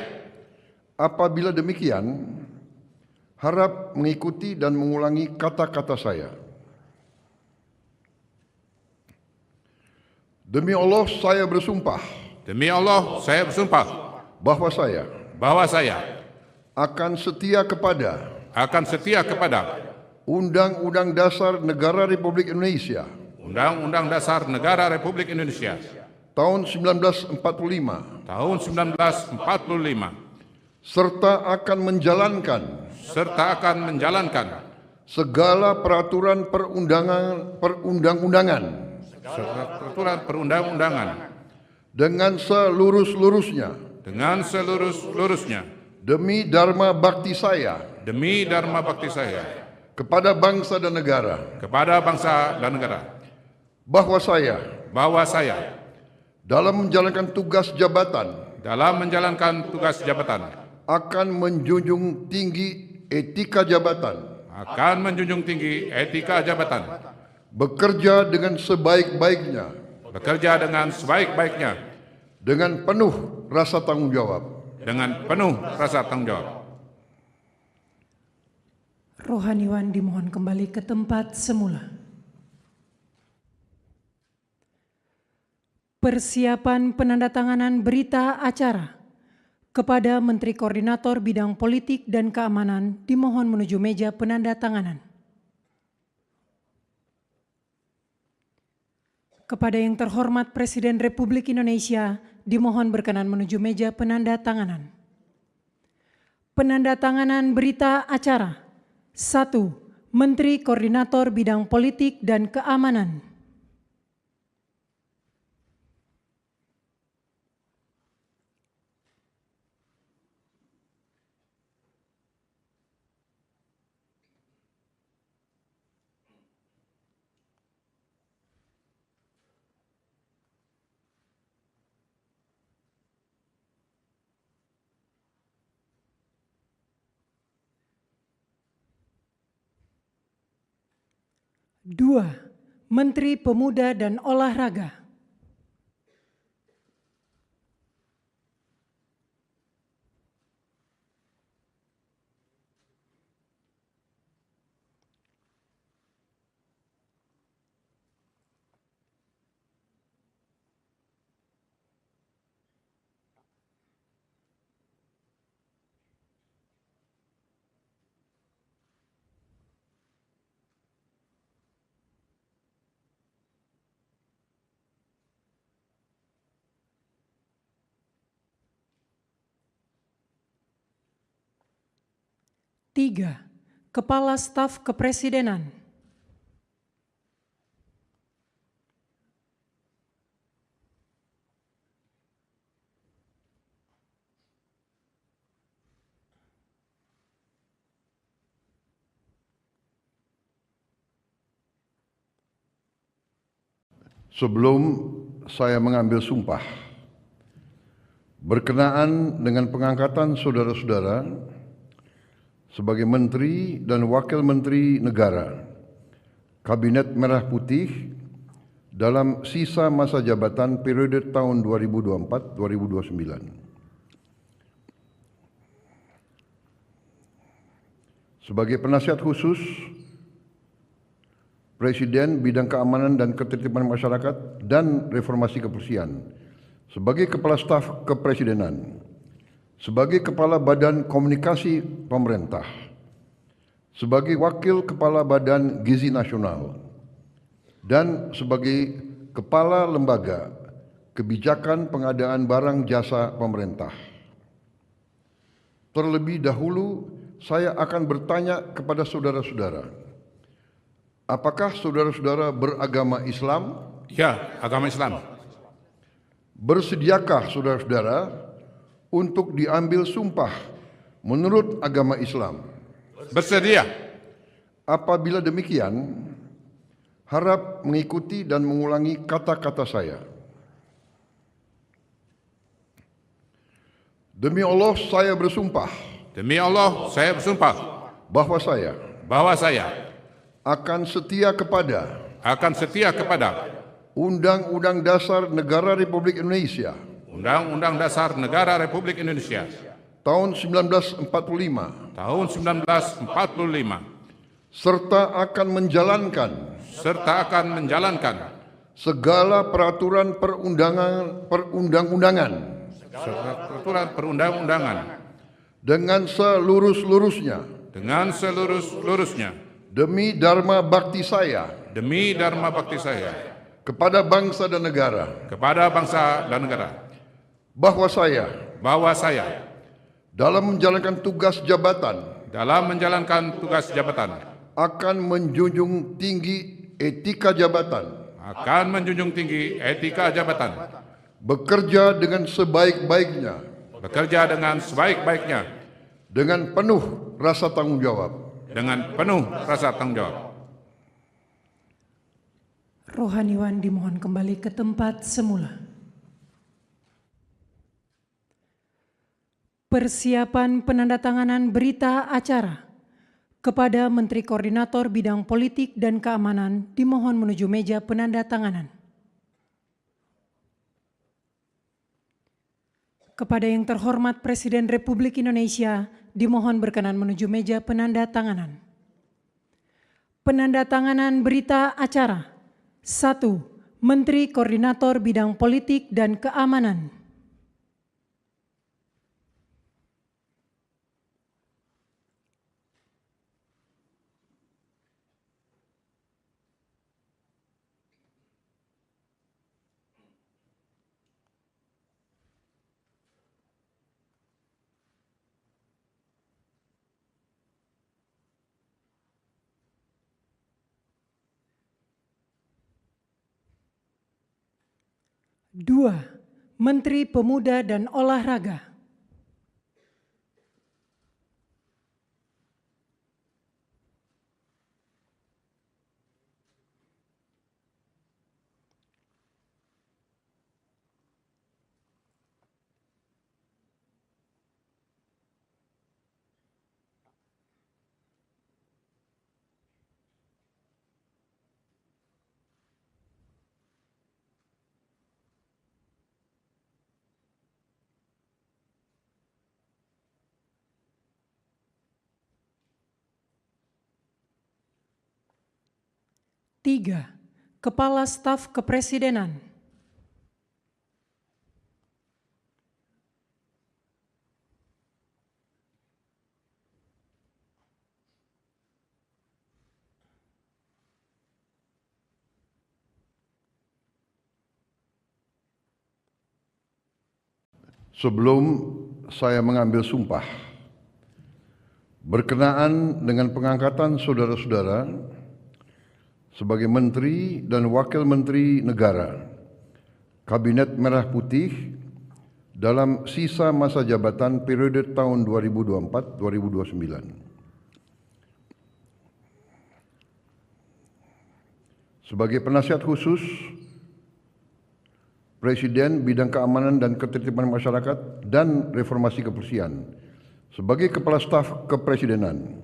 [SPEAKER 1] Apabila demikian, harap mengikuti dan mengulangi kata-kata saya. Demi Allah saya bersumpah
[SPEAKER 2] Demi Allah, saya bersumpah
[SPEAKER 1] bahwa saya akan setia kepada Undang-Undang Dasar Negara Republik Indonesia
[SPEAKER 2] Undang-Undang Dasar Negara Republik Indonesia
[SPEAKER 1] tahun 1945
[SPEAKER 2] tahun 1945
[SPEAKER 1] serta akan menjalankan segala peraturan perundang-undangan dengan seluruh-luruhnya demi dharma bakti saya kepada bangsa dan negara, bahwa saya dalam menjalankan tugas jabatan akan menjunjung tinggi etika jabatan, bekerja dengan sebaik-baiknya, dengan penuh rasa tanggung jawab.
[SPEAKER 3] Rohaniwan dimohon kembali ke tempat semula. Persiapan penandatanganan berita acara kepada Menteri Koordinator Bidang Politik dan Keamanan dimohon menuju meja penandatanganan. Kepada yang terhormat Presiden Republik Indonesia dimohon berkenan menuju meja penandatanganan. Penandatanganan berita acara. 1. Menteri Koordinator Bidang Politik dan Keamanan. Dua, Menteri Pemuda dan Olahraga. Tiga, Kepala Staf Kepresidenan.
[SPEAKER 1] Sebelum saya mengambil sumpah, berkenaan dengan pengangkatan saudara-saudara sebagai Menteri dan Wakil Menteri Negara Kabinet Merah Putih dalam sisa masa jabatan periode tahun 2024-2029. Sebagai penasihat khusus Presiden Bidang Keamanan dan Ketertiban Masyarakat dan Reformasi Kepolisian, sebagai Kepala Staf Kepresidenan, sebagai Kepala Badan Komunikasi Pemerintah, sebagai Wakil Kepala Badan Gizi Nasional, dan sebagai Kepala Lembaga Kebijakan Pengadaan Barang Jasa Pemerintah. Terlebih dahulu, saya akan bertanya kepada saudara-saudara, apakah saudara-saudara beragama Islam?
[SPEAKER 2] Ya, agama Islam.
[SPEAKER 1] Bersediakah saudara-saudara untuk diambil sumpah menurut agama Islam?
[SPEAKER 2] Bersedia.
[SPEAKER 1] Apabila demikian, harap mengikuti dan mengulangi kata-kata saya. Demi Allah saya bersumpah
[SPEAKER 2] Demi Allah, saya bersumpah
[SPEAKER 1] bahwa saya
[SPEAKER 2] bahwa saya
[SPEAKER 1] akan setia kepada Undang-Undang Dasar Negara Republik Indonesia
[SPEAKER 2] Undang-Undang Dasar Negara Republik Indonesia
[SPEAKER 1] tahun 1945
[SPEAKER 2] tahun 1945
[SPEAKER 1] serta akan menjalankan segala peraturan perundang-undangan dengan seluruh-luruhnya demi dharma bakti saya kepada bangsa dan negara, bahwa saya dalam menjalankan tugas jabatan akan menjunjung tinggi etika jabatan, bekerja dengan sebaik-baiknya dengan penuh rasa tanggung jawab.
[SPEAKER 3] Rohaniwan dimohon kembali ke tempat semula. Persiapan penandatanganan berita acara kepada Menteri Koordinator Bidang Politik dan Keamanan dimohon menuju meja penandatanganan. Kepada yang terhormat Presiden Republik Indonesia dimohon berkenan menuju meja penandatanganan. Penandatanganan berita acara. 1. Menteri Koordinator Bidang Politik dan Keamanan. Dua, Menteri Pemuda dan Olahraga. Tiga, Kepala Staf Kepresidenan.
[SPEAKER 1] Sebelum saya mengambil sumpah berkenaan dengan pengangkatan saudara-saudara sebagai Menteri dan Wakil Menteri Negara Kabinet Merah Putih dalam sisa masa jabatan periode tahun 2024-2029. Sebagai penasihat khusus Presiden Bidang Keamanan dan Ketertiban Masyarakat dan Reformasi Kepolisian, sebagai Kepala Staf Kepresidenan,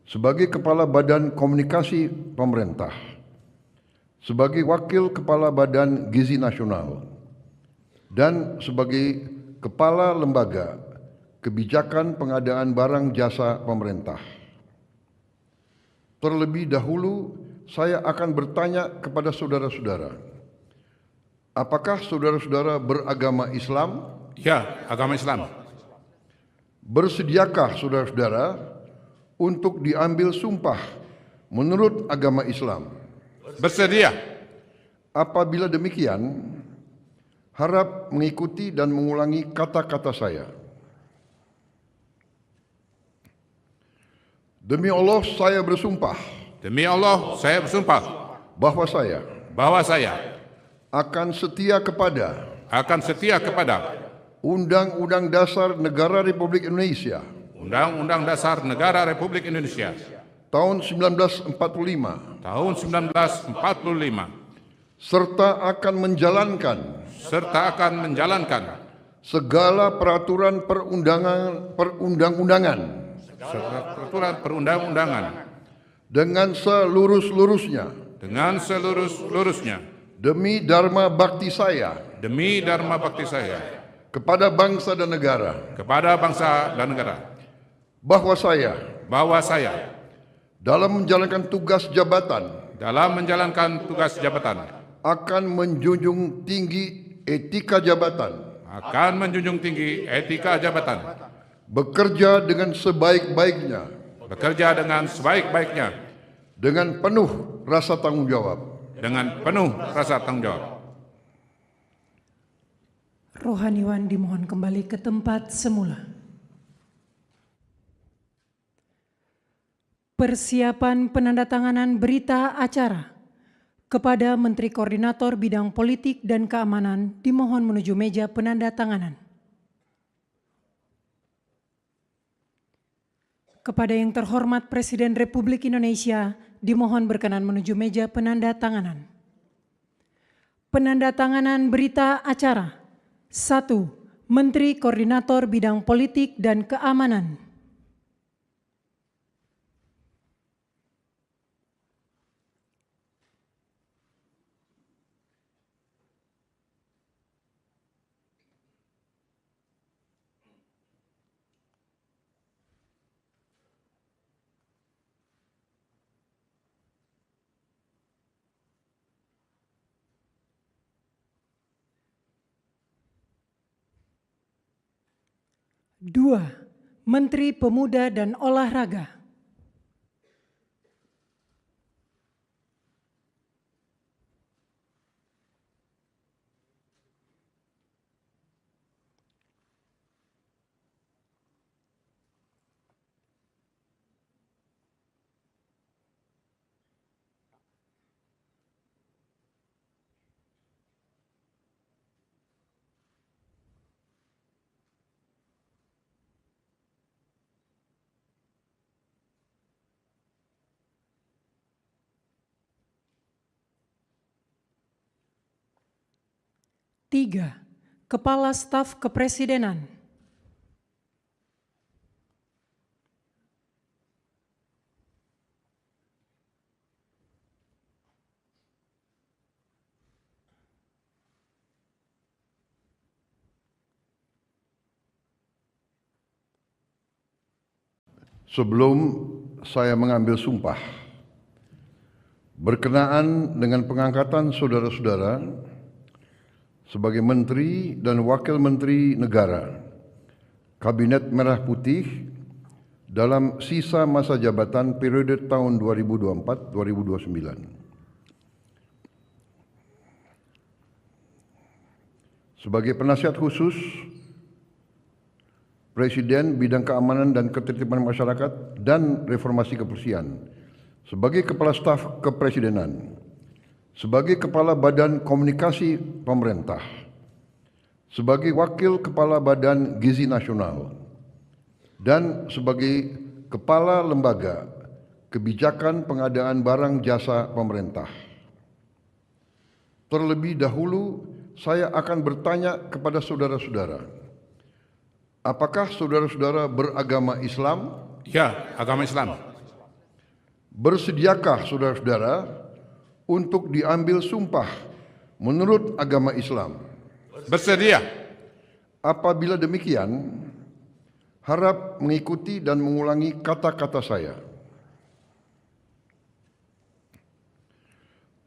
[SPEAKER 1] sebagai Kepala Badan Komunikasi Pemerintah, sebagai Wakil Kepala Badan Gizi Nasional, dan sebagai Kepala Lembaga Kebijakan Pengadaan Barang Jasa Pemerintah. Terlebih dahulu, saya akan bertanya kepada saudara-saudara, apakah saudara-saudara beragama Islam?
[SPEAKER 2] Ya, agama Islam.
[SPEAKER 1] Bersediakah saudara-saudara untuk diambil sumpah menurut agama Islam?
[SPEAKER 2] Bersedia.
[SPEAKER 1] Apabila demikian, harap mengikuti dan mengulangi kata-kata saya. Demi Allah saya bersumpah
[SPEAKER 2] Demi Allah, saya bersumpah
[SPEAKER 1] bahwa saya akan setia kepada Undang-Undang Dasar Negara Republik Indonesia
[SPEAKER 2] Undang-Undang Dasar Negara Republik Indonesia
[SPEAKER 1] tahun 1945
[SPEAKER 2] tahun 1945
[SPEAKER 1] serta akan menjalankan segala peraturan perundang-undangan dengan seluruh-luruhnya demi dharma bakti saya kepada bangsa dan negara, bahwa saya dalam menjalankan tugas jabatan akan menjunjung tinggi etika jabatan, bekerja dengan sebaik-baiknya dengan penuh rasa tanggung jawab.
[SPEAKER 3] Rohaniwan dimohon kembali ke tempat semula. Persiapan penandatanganan berita acara kepada Menteri Koordinator Bidang Politik dan Keamanan dimohon menuju meja penandatanganan. Kepada yang terhormat Presiden Republik Indonesia dimohon berkenan menuju meja penandatanganan. Penandatanganan berita acara. 1. Menteri Koordinator Bidang Politik dan Keamanan. Dua, Menteri Pemuda dan Olahraga. Tiga, Kepala Staf Kepresidenan.
[SPEAKER 1] Sebelum saya mengambil sumpah berkenaan dengan pengangkatan saudara-saudara sebagai Menteri dan Wakil Menteri Negara Kabinet Merah Putih dalam sisa masa jabatan periode tahun 2024-2029. Sebagai penasihat khusus Presiden Bidang Keamanan dan Ketertiban Masyarakat dan Reformasi Kepolisian, sebagai Kepala Staf Kepresidenan, sebagai Kepala Badan Komunikasi Pemerintah, sebagai Wakil Kepala Badan Gizi Nasional, dan sebagai Kepala Lembaga Kebijakan Pengadaan Barang Jasa Pemerintah. Terlebih dahulu, saya akan bertanya kepada saudara-saudara, Apakah saudara-saudara beragama Islam?
[SPEAKER 2] Ya, agama Islam.
[SPEAKER 1] Bersediakah saudara-saudara untuk diambil sumpah menurut agama Islam?
[SPEAKER 2] Bersedia.
[SPEAKER 1] Apabila demikian, harap mengikuti dan mengulangi kata-kata saya.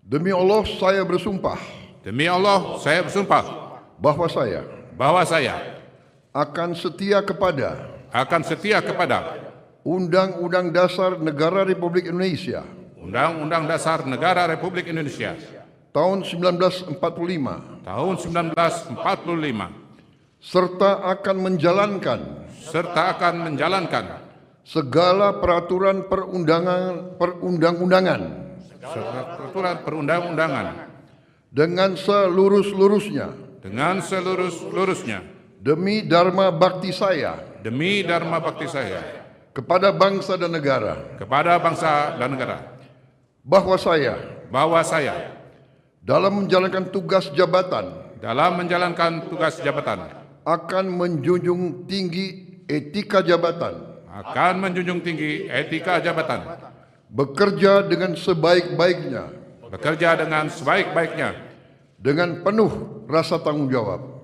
[SPEAKER 1] Demi Allah saya bersumpah
[SPEAKER 2] Demi Allah, saya bersumpah
[SPEAKER 1] bahwa saya
[SPEAKER 2] bahwa saya
[SPEAKER 1] akan setia kepada Undang-Undang Dasar Negara Republik Indonesia
[SPEAKER 2] Undang-Undang Dasar Negara Republik Indonesia
[SPEAKER 1] tahun 1945
[SPEAKER 2] tahun 1945
[SPEAKER 1] serta akan menjalankan segala peraturan perundang-undangan
[SPEAKER 2] serta peraturan perundang-undangan
[SPEAKER 1] dengan seluruh-luruhnya demi dharma bakti saya kepada bangsa dan negara, bahwa saya dalam menjalankan tugas jabatan akan menjunjung tinggi etika jabatan, bekerja dengan sebaik-baiknya dengan penuh rasa tanggung jawab.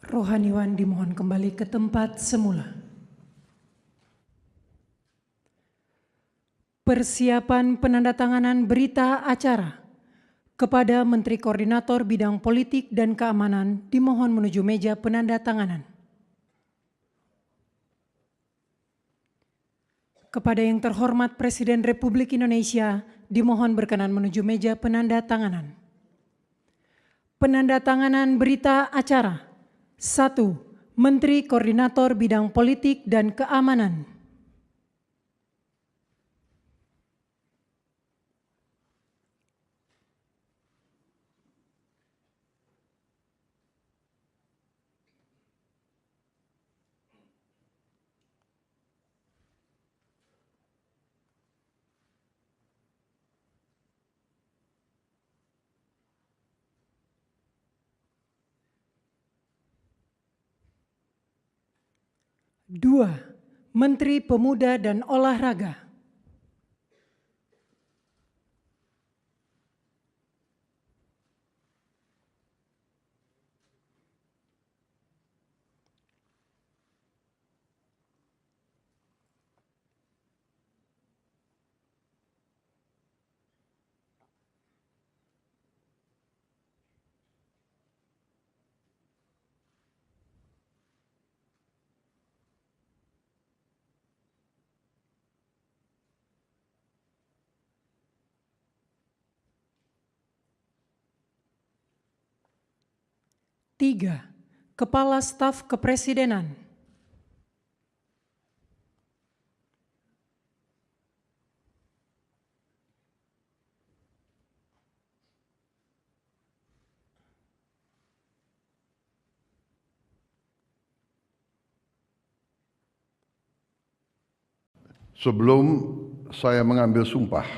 [SPEAKER 3] Rohaniwan dimohon kembali ke tempat semula. Persiapan penandatanganan berita acara kepada Menteri Koordinator Bidang Politik dan Keamanan dimohon menuju meja penandatanganan. Kepada yang terhormat Presiden Republik Indonesia dimohon berkenan menuju meja penandatanganan. Penandatanganan berita acara. 1. Menteri Koordinator Bidang Politik dan Keamanan. Dua, Menteri Pemuda dan Olahraga. Tiga, Kepala Staf Kepresidenan.
[SPEAKER 1] Sebelum saya mengambil sumpah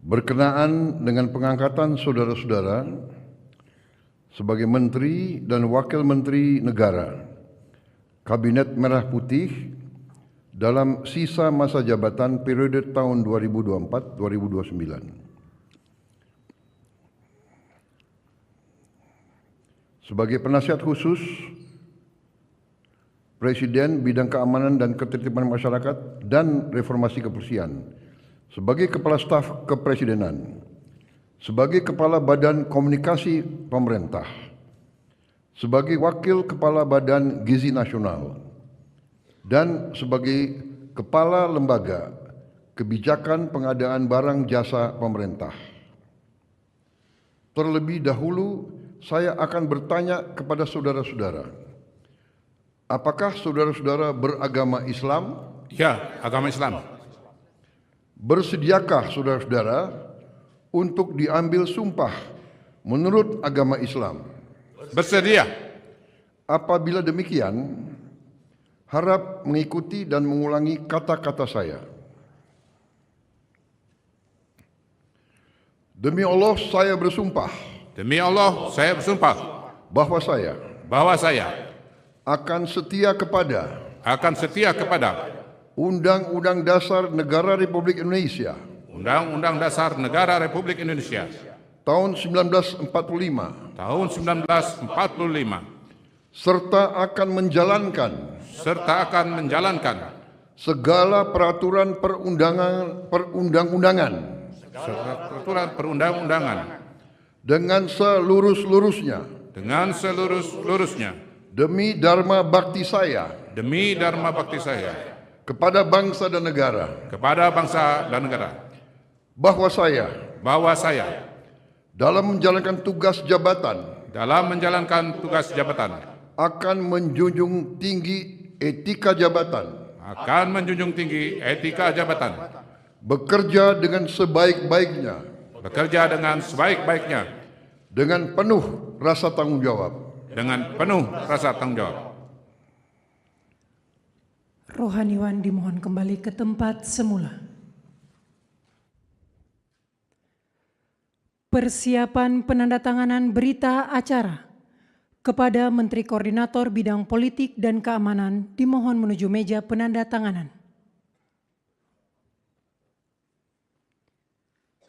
[SPEAKER 1] berkenaan dengan pengangkatan saudara-saudara sebagai Menteri dan Wakil Menteri Negara Kabinet Merah Putih dalam sisa masa jabatan periode tahun 2024-2029. Sebagai penasihat khusus Presiden Bidang Keamanan dan Ketertiban Masyarakat dan Reformasi Kepolisian, sebagai Kepala Staf Kepresidenan, sebagai Kepala Badan Komunikasi Pemerintah, sebagai Wakil Kepala Badan Gizi Nasional, dan sebagai Kepala Lembaga Kebijakan Pengadaan Barang Jasa Pemerintah. Terlebih dahulu, saya akan bertanya kepada saudara-saudara, apakah saudara-saudara beragama Islam?
[SPEAKER 2] Ya, agama Islam.
[SPEAKER 1] Bersediakah saudara-saudara untuk diambil sumpah menurut agama Islam?
[SPEAKER 2] Bersedia.
[SPEAKER 1] Apabila demikian, harap mengikuti dan mengulangi kata-kata saya. Demi Allah saya bersumpah
[SPEAKER 2] Demi Allah, saya bersumpah
[SPEAKER 1] bahwa saya
[SPEAKER 2] akan setia kepada
[SPEAKER 1] Undang-Undang Dasar Negara Republik Indonesia
[SPEAKER 2] Undang-Undang Dasar Negara Republik Indonesia
[SPEAKER 1] tahun 1945
[SPEAKER 2] tahun 1945
[SPEAKER 1] serta akan menjalankan segala peraturan perundang-undangan
[SPEAKER 2] serta peraturan perundang-undangan
[SPEAKER 1] dengan seluruh-luruhnya demi dharma bakti saya kepada bangsa dan negara, bahwa saya dalam menjalankan tugas jabatan akan menjunjung tinggi etika jabatan, bekerja dengan sebaik-baiknya dengan penuh rasa tanggung jawab.
[SPEAKER 3] Rohaniwan dimohon kembali ke tempat semula. Persiapan penandatanganan berita acara kepada Menteri Koordinator Bidang Politik dan Keamanan dimohon menuju meja penandatanganan.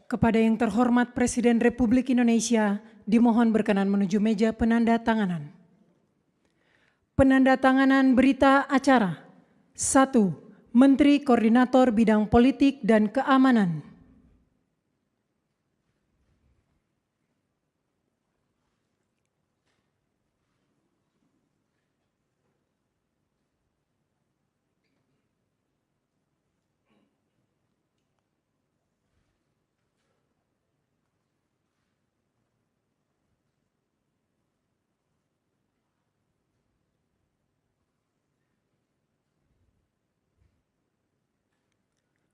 [SPEAKER 3] Kepada yang terhormat Presiden Republik Indonesia dimohon berkenan menuju meja penandatanganan. Penandatanganan berita acara. 1. Menteri Koordinator Bidang Politik dan Keamanan.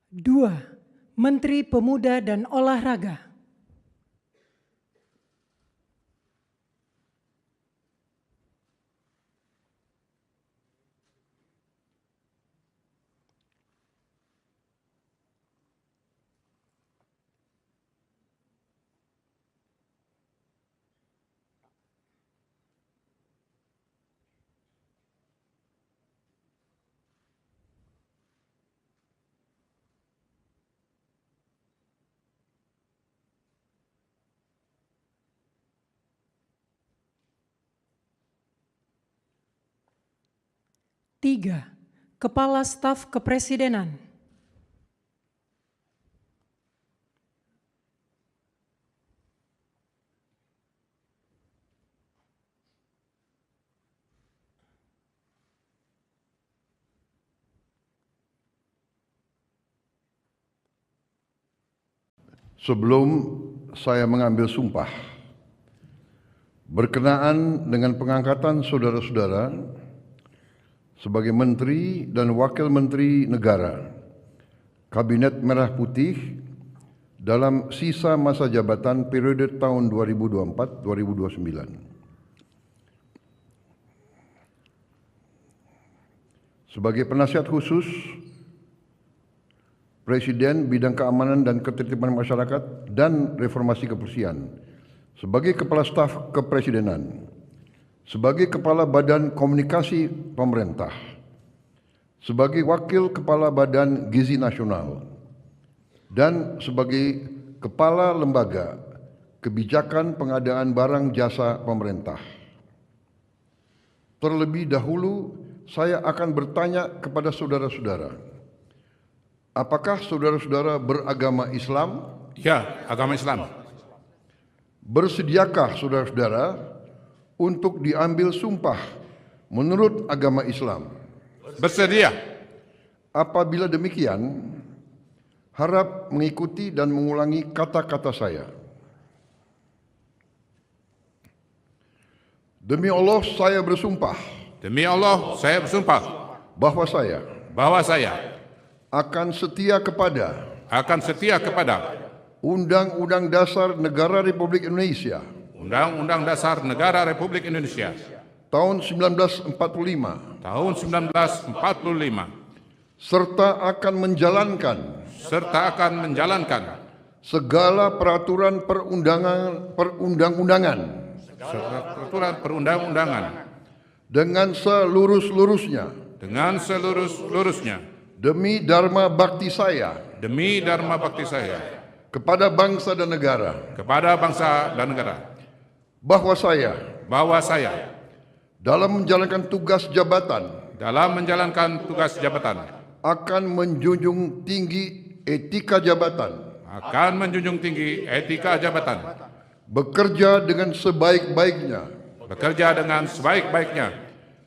[SPEAKER 3] Dua, Menteri Pemuda dan Olahraga. Tiga, Kepala Staf Kepresidenan.
[SPEAKER 1] Sebelum saya mengambil sumpah berkenaan dengan pengangkatan saudara-saudara sebagai Menteri dan Wakil Menteri Negara Kabinet Merah Putih dalam sisa masa jabatan periode tahun 2024-2029. Sebagai penasihat khusus Presiden Bidang Keamanan dan Ketertiban Masyarakat dan Reformasi Kepolisian, sebagai Kepala Staf Kepresidenan, sebagai Kepala Badan Komunikasi Pemerintah, sebagai Wakil Kepala Badan Gizi Nasional, dan sebagai Kepala Lembaga Kebijakan Pengadaan Barang Jasa Pemerintah. Terlebih dahulu, saya akan bertanya kepada saudara-saudara, apakah saudara-saudara beragama Islam?
[SPEAKER 2] Ya, agama Islam.
[SPEAKER 1] Bersediakah saudara-saudara untuk diambil sumpah menurut agama Islam?
[SPEAKER 2] Bersedia.
[SPEAKER 1] Apabila demikian, harap mengikuti dan mengulangi kata-kata saya. Demi Allah saya bersumpah.
[SPEAKER 2] Demi Allah, saya bersumpah
[SPEAKER 1] Bahwa saya
[SPEAKER 2] akan setia kepada
[SPEAKER 1] Undang-Undang Dasar Negara Republik Indonesia
[SPEAKER 2] Undang-Undang Dasar Negara Republik Indonesia
[SPEAKER 1] tahun 1945
[SPEAKER 2] serta akan menjalankan
[SPEAKER 1] segala peraturan perundang-undangan
[SPEAKER 2] peraturan perundang-undangan
[SPEAKER 1] dengan seluruh-luruhnya
[SPEAKER 2] dengan seluruh-luruhnya
[SPEAKER 1] demi dharma bakti saya
[SPEAKER 2] demi dharma bakti saya
[SPEAKER 1] kepada bangsa dan negara, bahwa saya dalam menjalankan tugas jabatan akan menjunjung tinggi etika jabatan, bekerja dengan sebaik-baiknya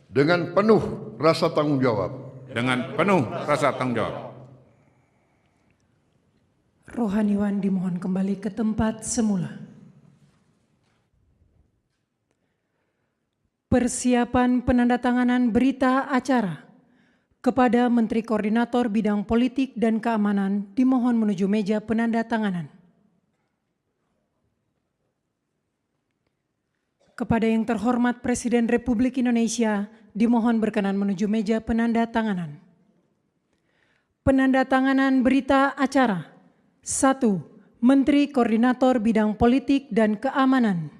[SPEAKER 1] dengan penuh rasa tanggung jawab.
[SPEAKER 3] Rohaniwan dimohon kembali ke tempat semula. Persiapan penandatanganan berita acara kepada Menteri Koordinator Bidang Politik dan Keamanan dimohon menuju meja penandatanganan. Kepada yang terhormat Presiden Republik Indonesia dimohon berkenan menuju meja penandatanganan. Penandatanganan berita acara. 1. Menteri Koordinator Bidang Politik dan Keamanan.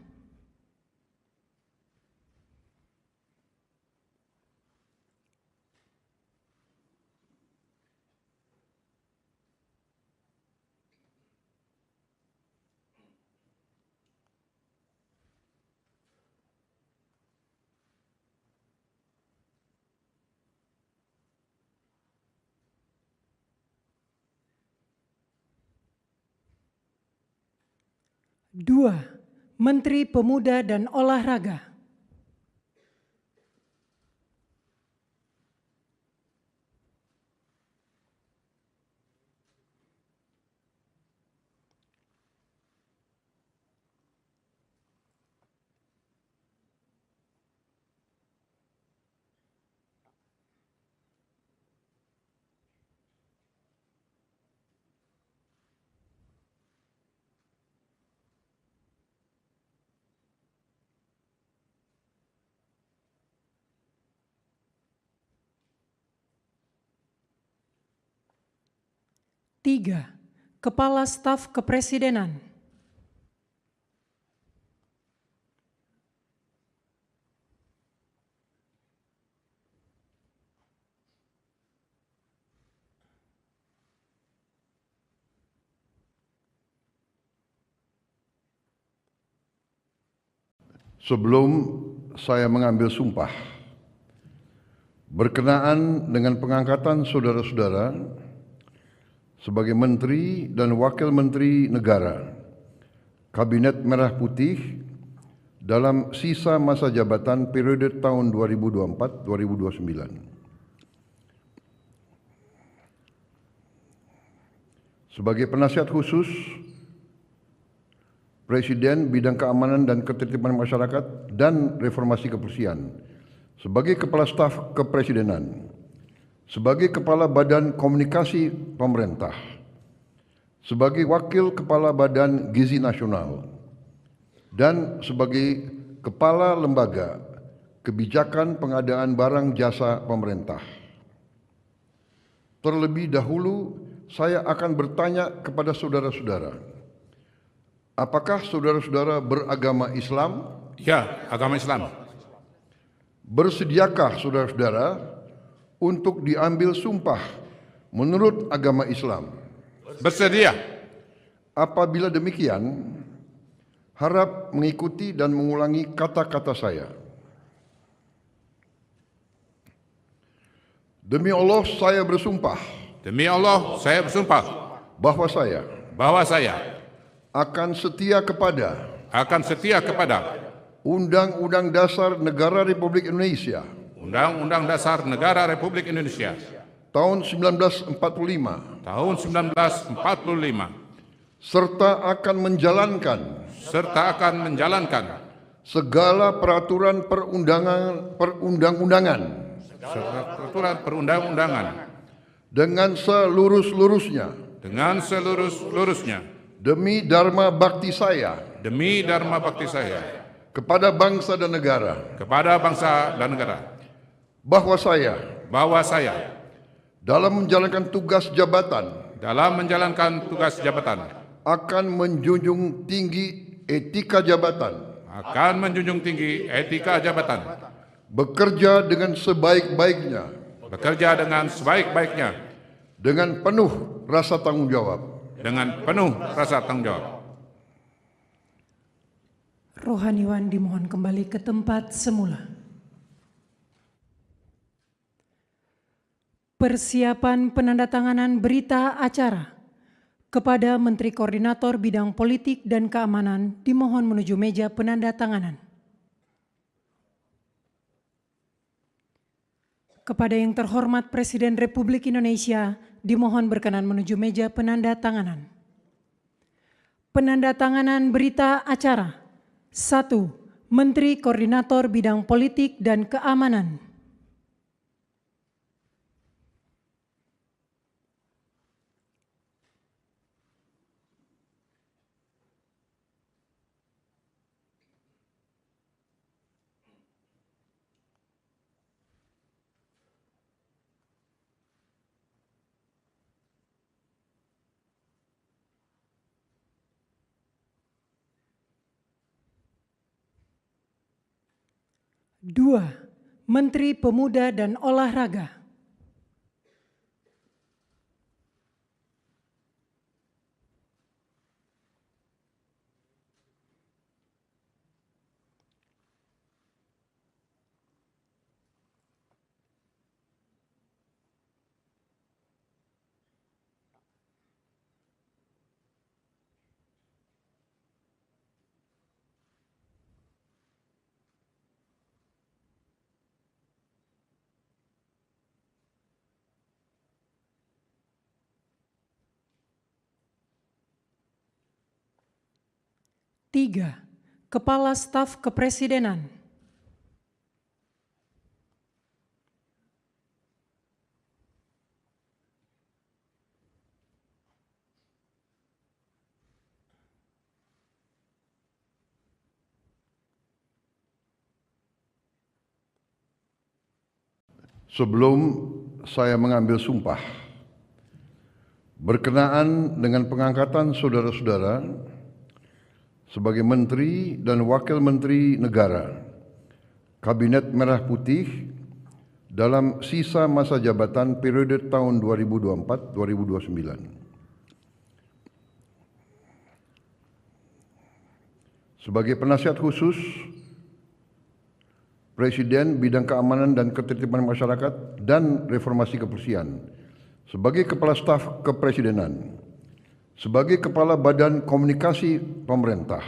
[SPEAKER 3] Dua, Menteri Pemuda dan Olahraga. Tiga, Kepala Staf Kepresidenan.
[SPEAKER 1] Sebelum saya mengambil sumpah, berkenaan dengan pengangkatan saudara-saudara sebagai Menteri dan Wakil Menteri Negara, Kabinet Merah Putih dalam sisa masa jabatan periode tahun 2024-2029. Sebagai penasihat khusus Presiden Bidang Keamanan dan Ketertiban Masyarakat dan Reformasi Kepolisian, sebagai Kepala Staf Kepresidenan, sebagai Kepala Badan Komunikasi Pemerintah, sebagai Wakil Kepala Badan Gizi Nasional, dan sebagai Kepala Lembaga Kebijakan Pengadaan Barang Jasa Pemerintah. Terlebih dahulu, saya akan bertanya kepada saudara-saudara, apakah saudara-saudara beragama Islam?
[SPEAKER 2] Ya, agama Islam.
[SPEAKER 1] Bersediakah saudara-saudara untuk diambil sumpah menurut agama Islam?
[SPEAKER 2] Bersedia.
[SPEAKER 1] Apabila demikian, harap mengikuti dan mengulangi kata-kata saya. Demi Allah saya bersumpah.
[SPEAKER 2] Demi Allah saya bersumpah.
[SPEAKER 1] Bahwa saya akan setia kepada Undang-Undang Dasar Negara Republik Indonesia
[SPEAKER 2] Undang-Undang Dasar Negara Republik Indonesia
[SPEAKER 1] tahun 1945 serta akan menjalankan segala peraturan perundang-undangan dengan seluruh-luruhnya demi dharma bakti saya kepada bangsa dan negara, bahwa saya dalam menjalankan tugas jabatan akan menjunjung tinggi etika jabatan,
[SPEAKER 2] akan menjunjung tinggi etika jabatan,
[SPEAKER 1] bekerja dengan sebaik-baiknya,
[SPEAKER 2] bekerja dengan sebaik-baiknya,
[SPEAKER 1] dengan penuh rasa tanggung jawab.
[SPEAKER 2] dengan penuh rasa tanggung jawab.
[SPEAKER 3] Rohaniwan dimohon kembali ke tempat semula. Persiapan penandatanganan berita acara kepada Menteri Koordinator Bidang Politik dan Keamanan dimohon menuju meja penandatanganan. Kepada yang terhormat Presiden Republik Indonesia dimohon berkenan menuju meja penandatanganan. Penandatanganan berita acara. 1. Menteri Koordinator Bidang Politik dan Keamanan. Dua, Menteri Pemuda dan Olahraga. Tiga, Kepala Staf Kepresidenan.
[SPEAKER 1] Sebelum saya mengambil sumpah, berkenaan dengan pengangkatan saudara-saudara sebagai Menteri dan Wakil Menteri Negara, Kabinet Merah Putih dalam sisa masa jabatan periode tahun 2024-2029. Sebagai penasihat khusus Presiden Bidang Keamanan dan Ketertiban Masyarakat dan Reformasi Kepolisian, sebagai Kepala Staf Kepresidenan, sebagai Kepala Badan Komunikasi Pemerintah,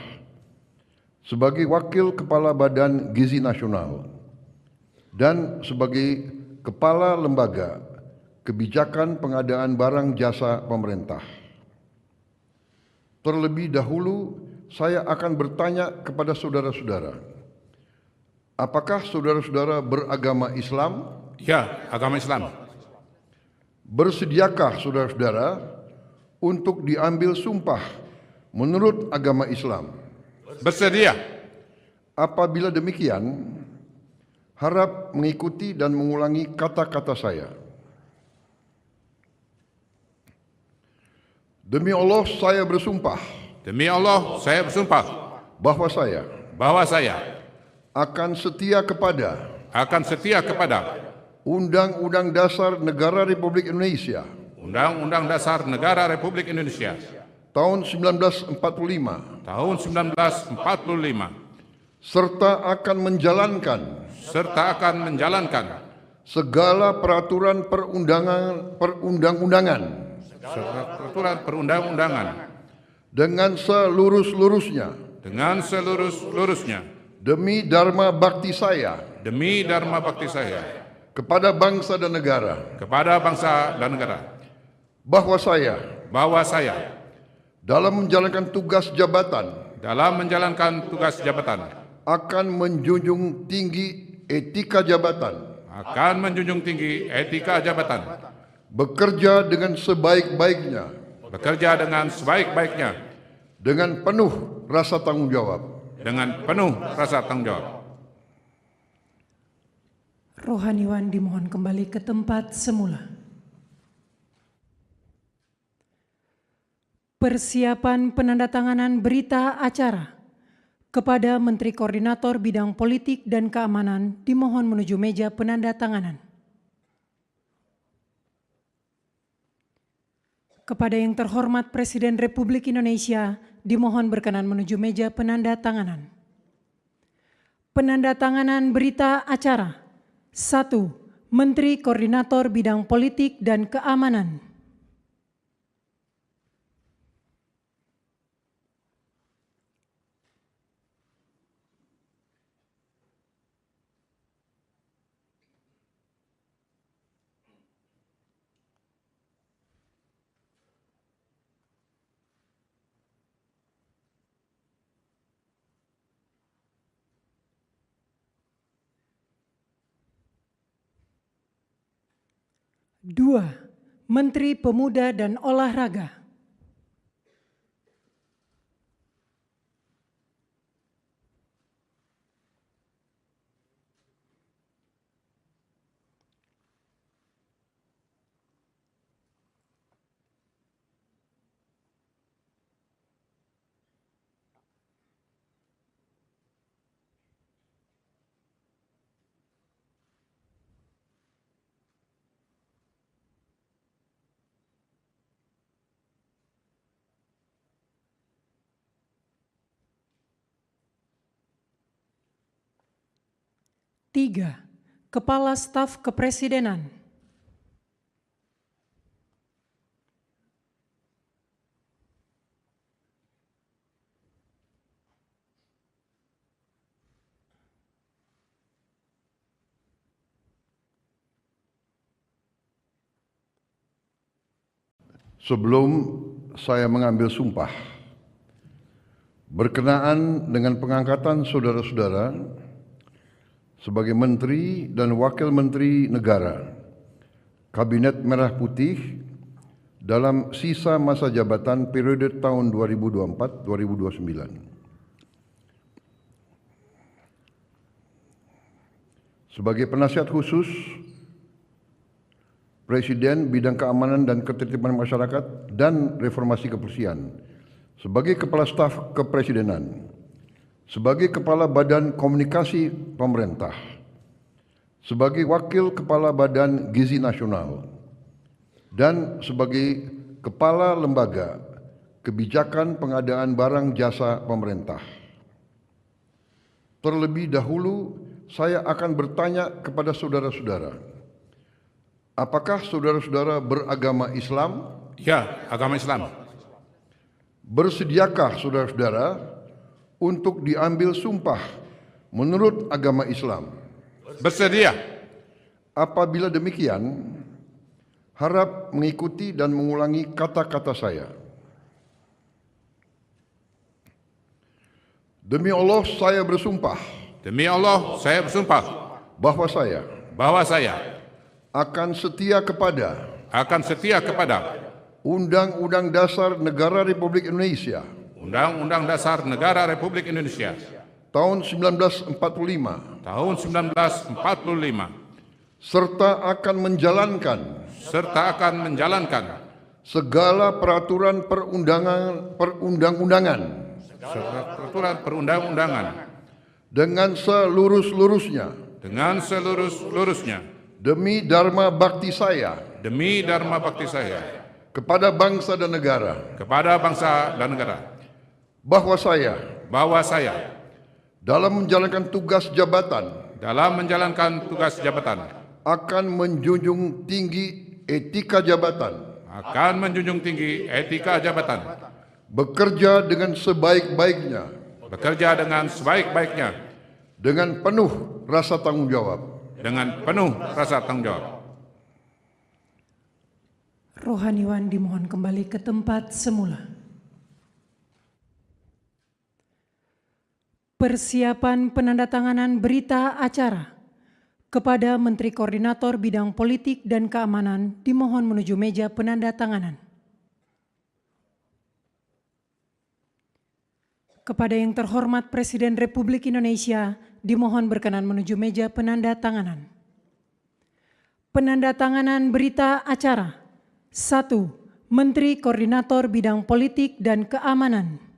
[SPEAKER 1] sebagai Wakil Kepala Badan Gizi Nasional, dan sebagai Kepala Lembaga Kebijakan Pengadaan Barang Jasa Pemerintah. Terlebih dahulu, saya akan bertanya kepada saudara-saudara, apakah saudara-saudara beragama Islam?
[SPEAKER 2] Ya, agama Islam.
[SPEAKER 1] Bersediakah saudara-saudara untuk diambil sumpah menurut agama Islam?
[SPEAKER 2] Bersedia.
[SPEAKER 1] Apabila demikian, harap mengikuti dan mengulangi kata-kata saya. Demi Allah saya bersumpah
[SPEAKER 2] Demi Allah, saya bersumpah
[SPEAKER 1] bahwa saya akan setia kepada Undang-Undang Dasar Negara Republik Indonesia
[SPEAKER 2] Undang-Undang Dasar Negara Republik Indonesia
[SPEAKER 1] tahun 1945
[SPEAKER 2] tahun 1945
[SPEAKER 1] serta akan menjalankan segala peraturan perundang-undangan dengan seluruh-luruhnya demi dharma bakti saya kepada bangsa dan negara, bahwa saya dalam menjalankan tugas jabatan akan menjunjung tinggi etika jabatan, bekerja dengan sebaik-baiknya, dengan penuh rasa tanggung jawab.
[SPEAKER 3] Rohaniwan dimohon kembali ke tempat semula. Persiapan penandatanganan berita acara kepada Menteri Koordinator Bidang Politik dan Keamanan dimohon menuju meja penandatanganan. Kepada yang terhormat Presiden Republik Indonesia dimohon berkenan menuju meja penandatanganan. Penandatanganan berita acara. 1. Menteri Koordinator Bidang Politik dan Keamanan. Dua, Menteri Pemuda dan Olahraga. Tiga, Kepala Staf Kepresidenan.
[SPEAKER 1] Sebelum saya mengambil sumpah, berkenaan dengan pengangkatan saudara-saudara sebagai Menteri dan Wakil Menteri Negara, Kabinet Merah Putih dalam sisa masa jabatan periode tahun 2024-2029. Sebagai penasihat khusus Presiden Bidang Keamanan dan Ketertiban Masyarakat dan Reformasi Kepolisian, sebagai Kepala Staf Kepresidenan, sebagai Kepala Badan Komunikasi Pemerintah, sebagai Wakil Kepala Badan Gizi Nasional, dan sebagai Kepala Lembaga Kebijakan Pengadaan Barang Jasa Pemerintah. Terlebih dahulu, saya akan bertanya kepada saudara-saudara, apakah saudara-saudara beragama Islam?
[SPEAKER 2] Ya, agama Islam.
[SPEAKER 1] Bersediakah saudara-saudara untuk diambil sumpah menurut agama Islam?
[SPEAKER 2] Bersedia.
[SPEAKER 1] Apabila demikian, harap mengikuti dan mengulangi kata-kata saya. Demi Allah saya bersumpah.
[SPEAKER 2] Demi Allah, saya bersumpah
[SPEAKER 1] Bahwa saya akan setia kepada Undang-Undang Dasar Negara Republik Indonesia
[SPEAKER 2] Undang-Undang Dasar Negara Republik Indonesia
[SPEAKER 1] tahun 1945 serta akan menjalankan segala peraturan perundang-undangan dengan seluruh-luruhnya demi dharma bakti saya kepada bangsa dan negara, bahwa saya dalam menjalankan tugas jabatan akan menjunjung tinggi etika jabatan, bekerja dengan sebaik-baiknya, dengan penuh rasa tanggung jawab.
[SPEAKER 3] Rohaniwan dimohon kembali ke tempat semula. Persiapan penandatanganan berita acara kepada Menteri Koordinator Bidang Politik dan Keamanan dimohon menuju meja penandatanganan. Kepada yang terhormat Presiden Republik Indonesia dimohon berkenan menuju meja penandatanganan. Penandatanganan berita acara. 1. Menteri Koordinator Bidang Politik dan Keamanan.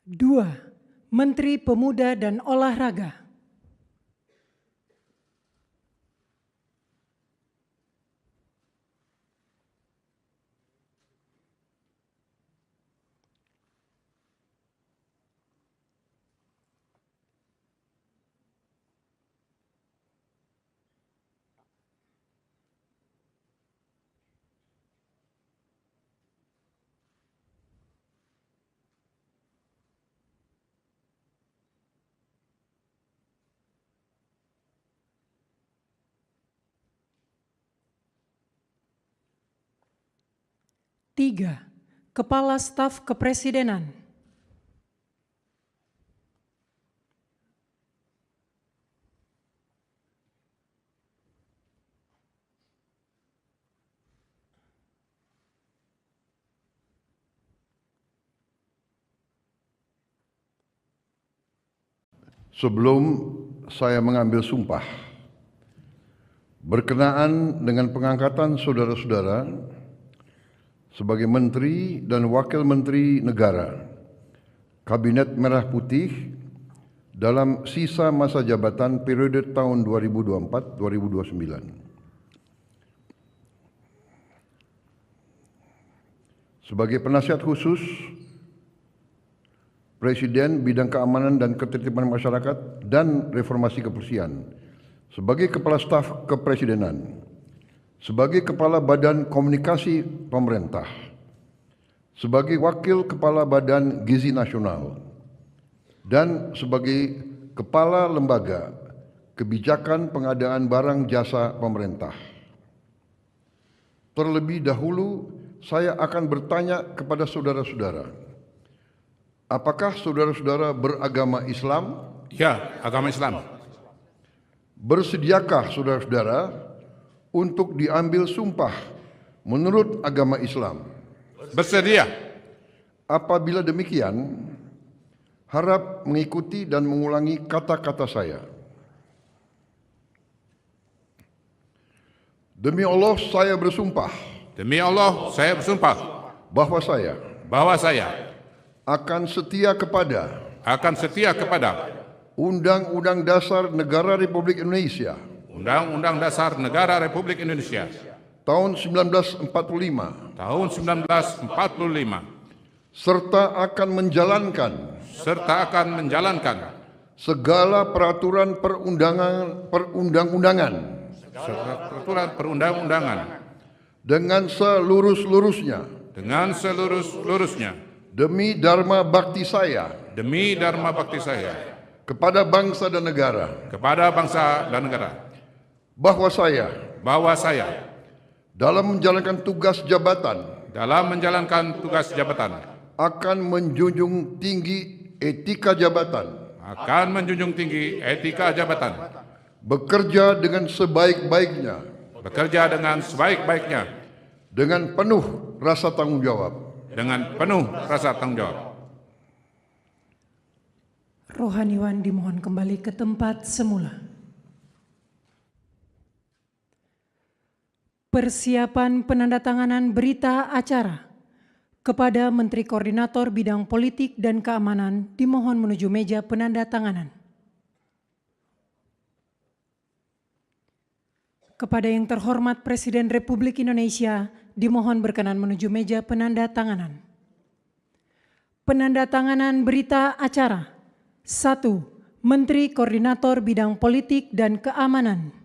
[SPEAKER 3] Dua, Menteri Pemuda dan Olahraga. Tiga, Kepala Staf Kepresidenan.
[SPEAKER 1] Sebelum saya mengambil sumpah, berkenaan dengan pengangkatan saudara-saudara sebagai Menteri dan Wakil Menteri Negara Kabinet Merah Putih dalam sisa masa jabatan periode tahun 2024-2029. Sebagai penasihat khusus Presiden Bidang Keamanan dan Ketertiban Masyarakat dan Reformasi Kepolisian, sebagai Kepala Staf Kepresidenan, sebagai Kepala Badan Komunikasi Pemerintah, sebagai Wakil Kepala Badan Gizi Nasional, dan sebagai Kepala Lembaga Kebijakan Pengadaan Barang Jasa Pemerintah. Terlebih dahulu, saya akan bertanya kepada saudara-saudara, apakah saudara-saudara beragama Islam?
[SPEAKER 2] Ya, agama Islam.
[SPEAKER 1] Bersediakah saudara-saudara untuk diambil sumpah menurut agama Islam?
[SPEAKER 2] Bersedia.
[SPEAKER 1] Apabila demikian, harap mengikuti dan mengulangi kata-kata saya. Demi Allah saya bersumpah
[SPEAKER 2] Demi Allah, saya bersumpah
[SPEAKER 1] bahwa saya akan setia kepada Undang-Undang Dasar Negara Republik Indonesia
[SPEAKER 2] Undang-Undang Dasar Negara Republik Indonesia
[SPEAKER 1] tahun 1945
[SPEAKER 2] tahun 1945
[SPEAKER 1] serta akan menjalankan segala peraturan perundang-undangan dengan seluruh-luruhnya demi dharma bakti saya kepada bangsa dan negara, bahwa saya dalam menjalankan tugas jabatan akan menjunjung tinggi etika jabatan, bekerja dengan sebaik-baiknya dengan penuh rasa tanggung jawab.
[SPEAKER 3] Rohaniwan dimohon kembali ke tempat semula. Persiapan penandatanganan berita acara kepada Menteri Koordinator Bidang Politik dan Keamanan dimohon menuju meja penandatanganan. Kepada yang terhormat Presiden Republik Indonesia dimohon berkenan menuju meja penandatanganan. Penandatanganan berita acara. 1. Menteri Koordinator Bidang Politik dan Keamanan.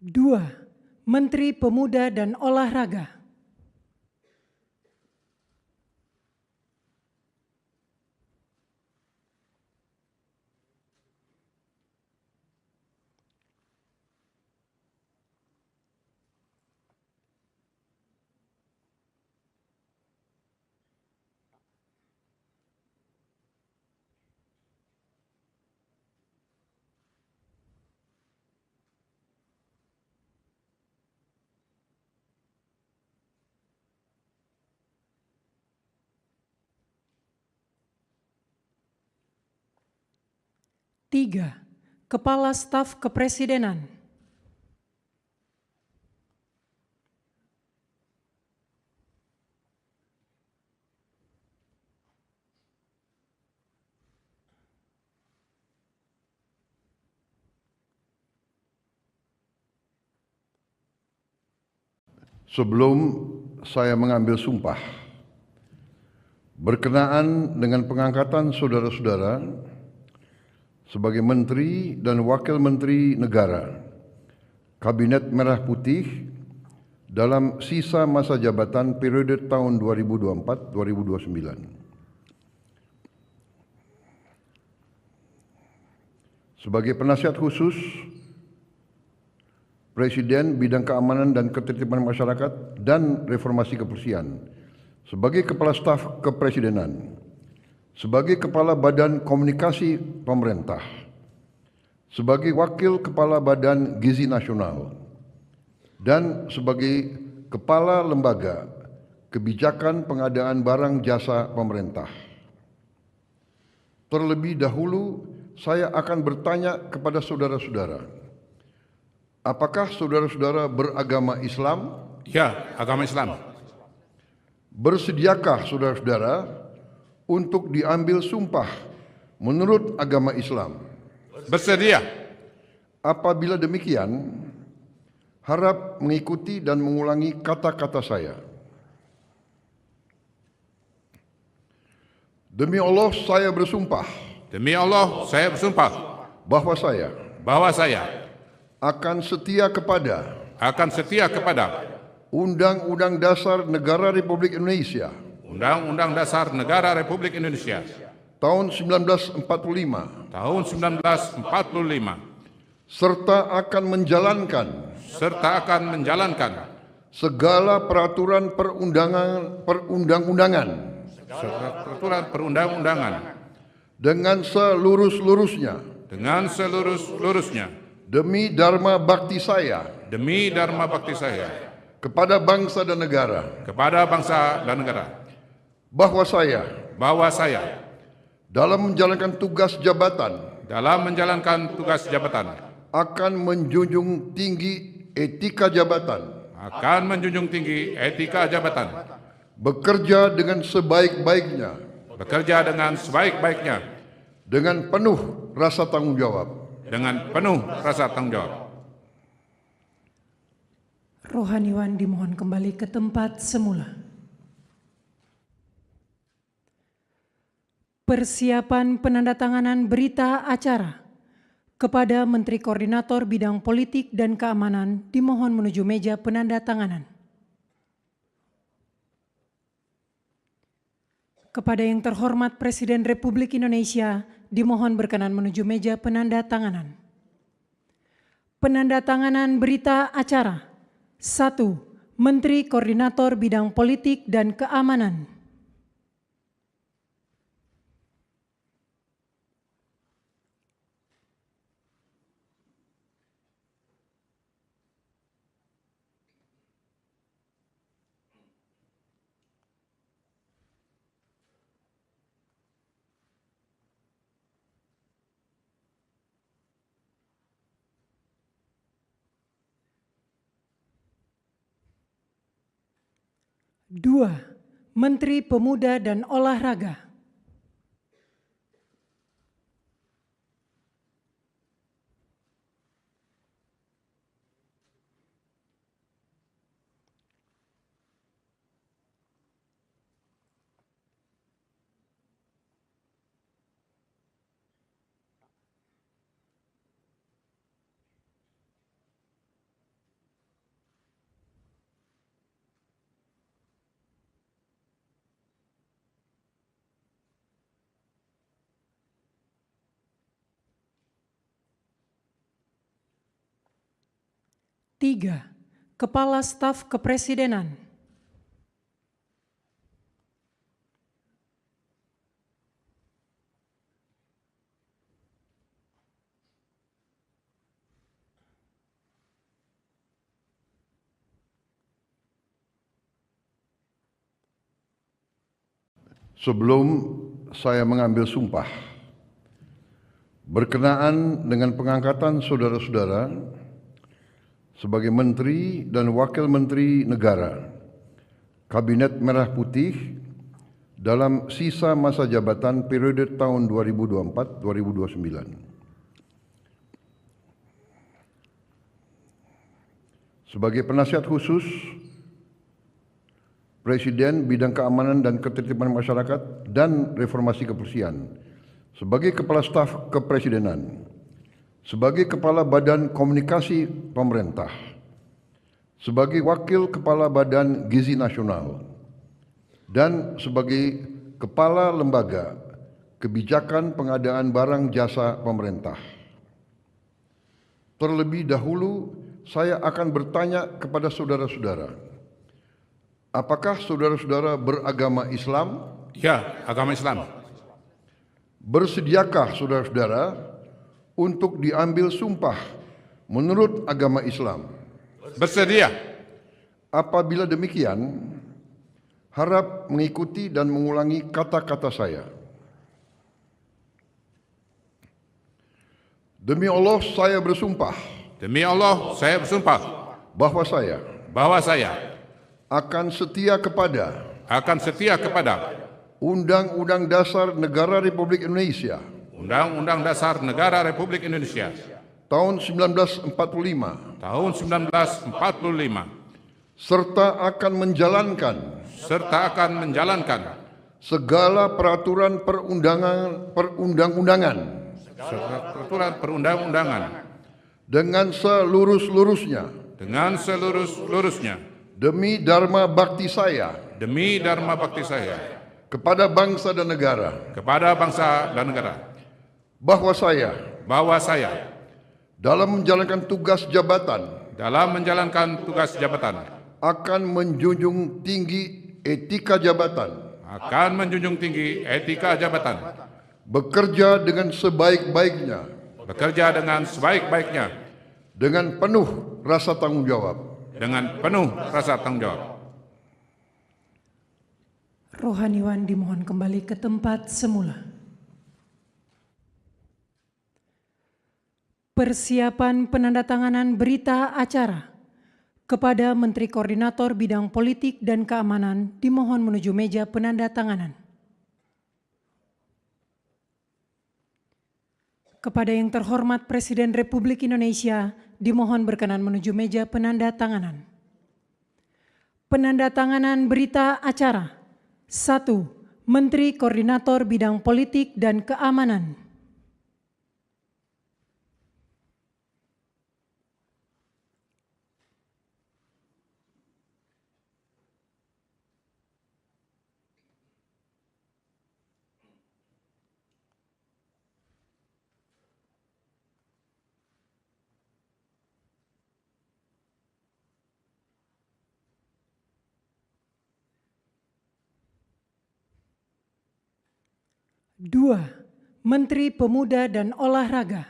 [SPEAKER 3] 2. Menteri Pemuda dan Olahraga. Tiga, Kepala Staf Kepresidenan.
[SPEAKER 1] Sebelum saya mengambil sumpah, berkenaan dengan pengangkatan saudara-saudara sebagai Menteri dan Wakil Menteri Negara, Kabinet Merah Putih dalam sisa masa jabatan periode tahun 2024-2029. Sebagai penasihat khusus Presiden Bidang Keamanan dan Ketertiban Masyarakat dan Reformasi Kepolisian, sebagai Kepala Staf Kepresidenan, sebagai Kepala Badan Komunikasi Pemerintah, sebagai Wakil Kepala Badan Gizi Nasional, dan sebagai Kepala Lembaga Kebijakan Pengadaan Barang Jasa Pemerintah. Terlebih dahulu, saya akan bertanya kepada saudara-saudara, apakah saudara-saudara beragama Islam?
[SPEAKER 2] Ya, agama Islam.
[SPEAKER 1] Bersediakah saudara-saudara untuk diambil sumpah menurut agama Islam?
[SPEAKER 2] Bersedia.
[SPEAKER 1] Apabila demikian, harap mengikuti dan mengulangi kata-kata saya. Demi Allah, saya bersumpah
[SPEAKER 2] Demi Allah, saya bersumpah
[SPEAKER 1] bahwa saya akan setia kepada Undang-Undang Dasar Negara Republik Indonesia
[SPEAKER 2] Undang-Undang Dasar Negara Republik Indonesia
[SPEAKER 1] tahun 1945
[SPEAKER 2] tahun 1945
[SPEAKER 1] serta akan menjalankan segala peraturan perundang-undangan dengan seluruh-luruhnya demi dharma bakti saya kepada bangsa dan negara, bahwa saya dalam menjalankan tugas jabatan akan menjunjung tinggi etika jabatan, bekerja dengan sebaik-baiknya dengan penuh rasa tanggung jawab.
[SPEAKER 3] Rohaniwan dimohon kembali ke tempat semula. Persiapan penandatanganan berita acara kepada Menteri Koordinator Bidang Politik dan Keamanan dimohon menuju meja penandatanganan. Kepada yang terhormat Presiden Republik Indonesia dimohon berkenan menuju meja penandatanganan. Penandatanganan berita acara. 1. Menteri Koordinator Bidang Politik dan Keamanan. Dua, Menteri Pemuda dan Olahraga. 3. Kepala Staf Kepresidenan.
[SPEAKER 1] Sebelum saya mengambil sumpah, berkenaan dengan pengangkatan saudara-saudara sebagai Menteri dan Wakil Menteri Negara Kabinet Merah Putih dalam sisa masa jabatan periode tahun 2024-2029. Sebagai penasihat khusus Presiden Bidang Keamanan dan Ketertiban Masyarakat dan Reformasi Kepolisian, sebagai Kepala Staf Kepresidenan, sebagai Kepala Badan Komunikasi Pemerintah, sebagai Wakil Kepala Badan Gizi Nasional, dan sebagai Kepala Lembaga Kebijakan Pengadaan Barang Jasa Pemerintah. Terlebih dahulu, saya akan bertanya kepada saudara-saudara, apakah saudara-saudara beragama Islam?
[SPEAKER 2] Ya, agama Islam.
[SPEAKER 1] Bersediakah saudara-saudara untuk diambil sumpah menurut agama Islam?
[SPEAKER 2] Bersedia.
[SPEAKER 1] Apabila demikian, harap mengikuti dan mengulangi kata-kata saya. Demi Allah saya bersumpah
[SPEAKER 2] Demi Allah, saya bersumpah
[SPEAKER 1] bahwa saya akan setia kepada Undang-Undang Dasar Negara Republik Indonesia
[SPEAKER 2] Undang-Undang Dasar Negara Republik Indonesia
[SPEAKER 1] tahun 1945 serta akan menjalankan segala peraturan perundang-undangan dengan seluruh-luruhnya demi dharma bakti saya kepada bangsa dan negara, bahwa saya dalam menjalankan tugas jabatan akan menjunjung tinggi etika jabatan, bekerja dengan sebaik-baiknya dengan penuh rasa tanggung jawab.
[SPEAKER 3] Rohaniwan dimohon kembali ke tempat semula. Persiapan penandatanganan berita acara kepada Menteri Koordinator Bidang Politik dan Keamanan dimohon menuju meja penandatanganan. Kepada yang terhormat Presiden Republik Indonesia dimohon berkenan menuju meja penandatanganan. Penandatanganan berita acara. 1. Menteri Koordinator Bidang Politik dan Keamanan. Dua, Menteri Pemuda dan Olahraga.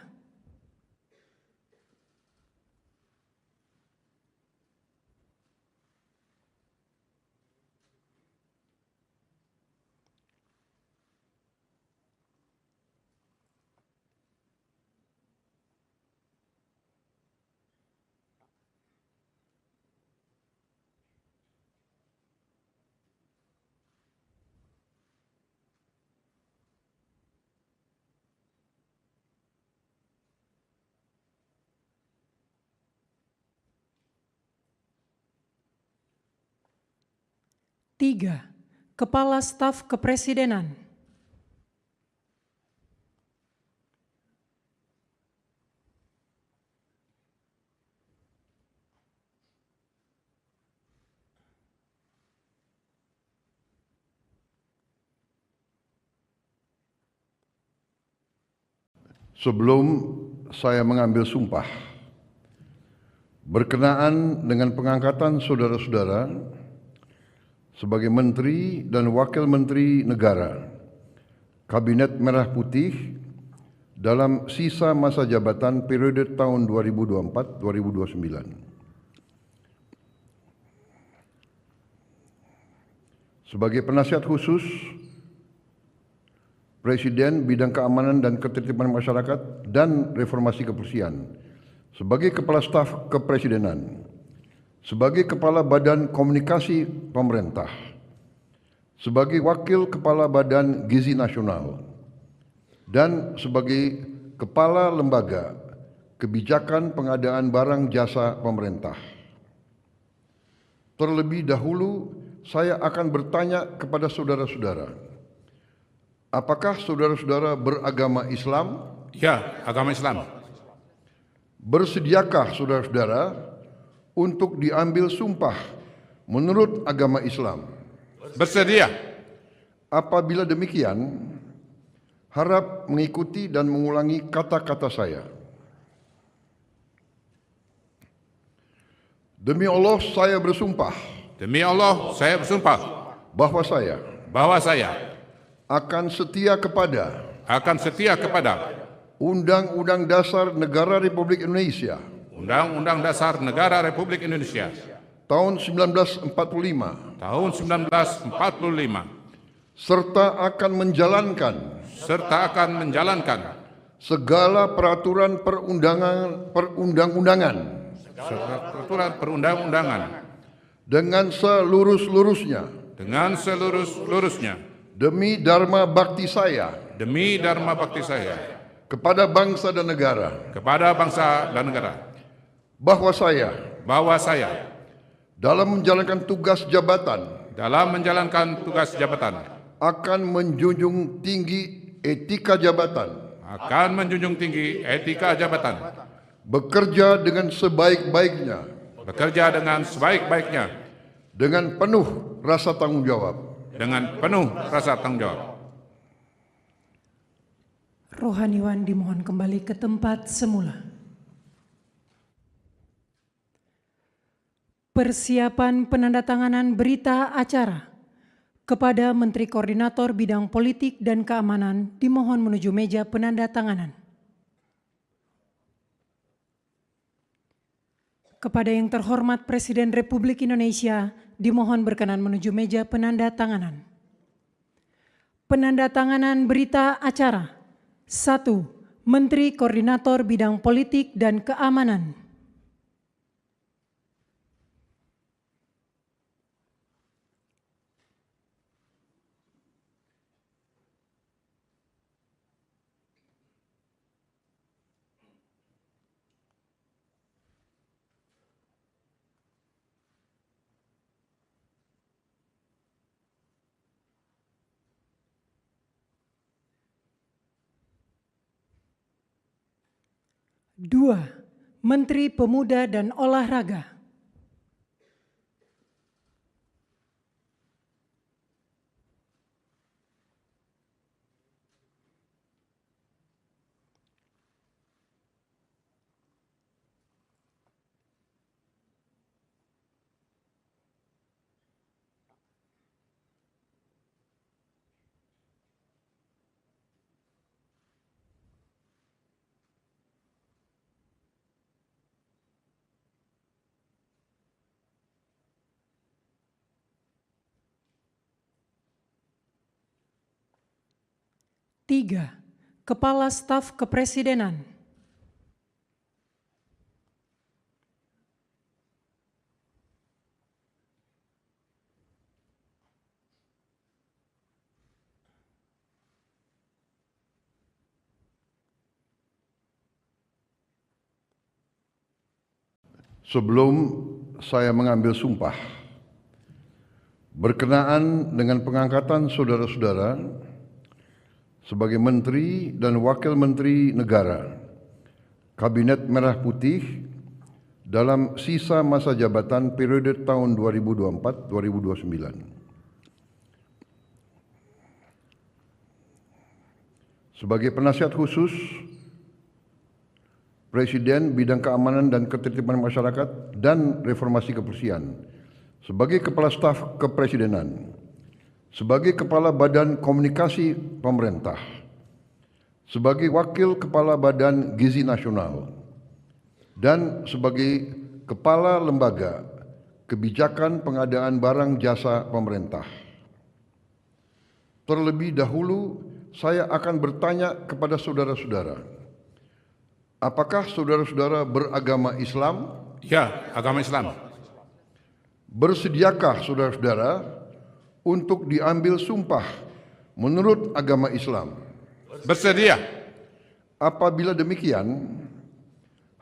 [SPEAKER 3] Tiga, Kepala Staf Kepresidenan.
[SPEAKER 1] Sebelum saya mengambil sumpah, Berkenaan dengan pengangkatan saudara-saudara sebagai Menteri dan Wakil Menteri Negara Kabinet Merah Putih dalam sisa masa jabatan periode tahun 2024-2029. Sebagai penasihat khusus Presiden Bidang Keamanan dan Ketertiban Masyarakat dan Reformasi Kepolisian, sebagai Kepala Staf Kepresidenan, sebagai Kepala Badan Komunikasi Pemerintah, sebagai Wakil Kepala Badan Gizi Nasional, dan sebagai Kepala Lembaga Kebijakan Pengadaan Barang Jasa Pemerintah. Terlebih dahulu, saya akan bertanya kepada saudara-saudara, apakah saudara-saudara beragama Islam?
[SPEAKER 2] Ya, agama Islam.
[SPEAKER 1] Bersediakah saudara-saudara untuk diambil sumpah menurut agama Islam?
[SPEAKER 2] Bersedia.
[SPEAKER 1] Apabila demikian, harap mengikuti dan mengulangi kata-kata saya. Demi Allah saya bersumpah
[SPEAKER 2] Demi Allah, saya bersumpah
[SPEAKER 1] bahwa saya akan setia kepada Undang-Undang Dasar Negara Republik Indonesia
[SPEAKER 2] Undang-Undang Dasar Negara Republik Indonesia
[SPEAKER 1] tahun 1945
[SPEAKER 2] tahun 1945
[SPEAKER 1] serta akan menjalankan segala peraturan perundang-undangan dengan seluruh-luruhnya demi dharma bakti saya kepada bangsa dan negara, bahwa saya dalam menjalankan tugas jabatan akan menjunjung tinggi etika jabatan, bekerja dengan sebaik-baiknya dengan penuh rasa tanggung jawab.
[SPEAKER 3] Rohaniwan dimohon kembali ke tempat semula. Persiapan penandatanganan berita acara kepada Menteri Koordinator Bidang Politik dan Keamanan dimohon menuju meja penandatanganan. Kepada yang terhormat Presiden Republik Indonesia dimohon berkenan menuju meja penandatanganan. Penandatanganan berita acara. 1. Menteri Koordinator Bidang Politik dan Keamanan. Dua, Menteri Pemuda dan Olahraga. Tiga, Kepala Staf Kepresidenan.
[SPEAKER 1] Sebelum saya mengambil sumpah berkenaan dengan pengangkatan saudara-saudara sebagai Menteri dan Wakil Menteri Negara Kabinet Merah Putih dalam sisa masa jabatan periode tahun 2024-2029. Sebagai penasihat khusus Presiden Bidang Keamanan dan Ketertiban Masyarakat dan Reformasi Kepolisian, sebagai Kepala Staf Kepresidenan, sebagai Kepala Badan Komunikasi Pemerintah, sebagai Wakil Kepala Badan Gizi Nasional, dan sebagai Kepala Lembaga Kebijakan Pengadaan Barang Jasa Pemerintah. Terlebih dahulu, saya akan bertanya kepada saudara-saudara, apakah saudara-saudara beragama Islam?
[SPEAKER 2] Ya, agama Islam.
[SPEAKER 1] Bersediakah saudara-saudara untuk diambil sumpah menurut agama Islam?
[SPEAKER 2] Bersedia.
[SPEAKER 1] Apabila demikian,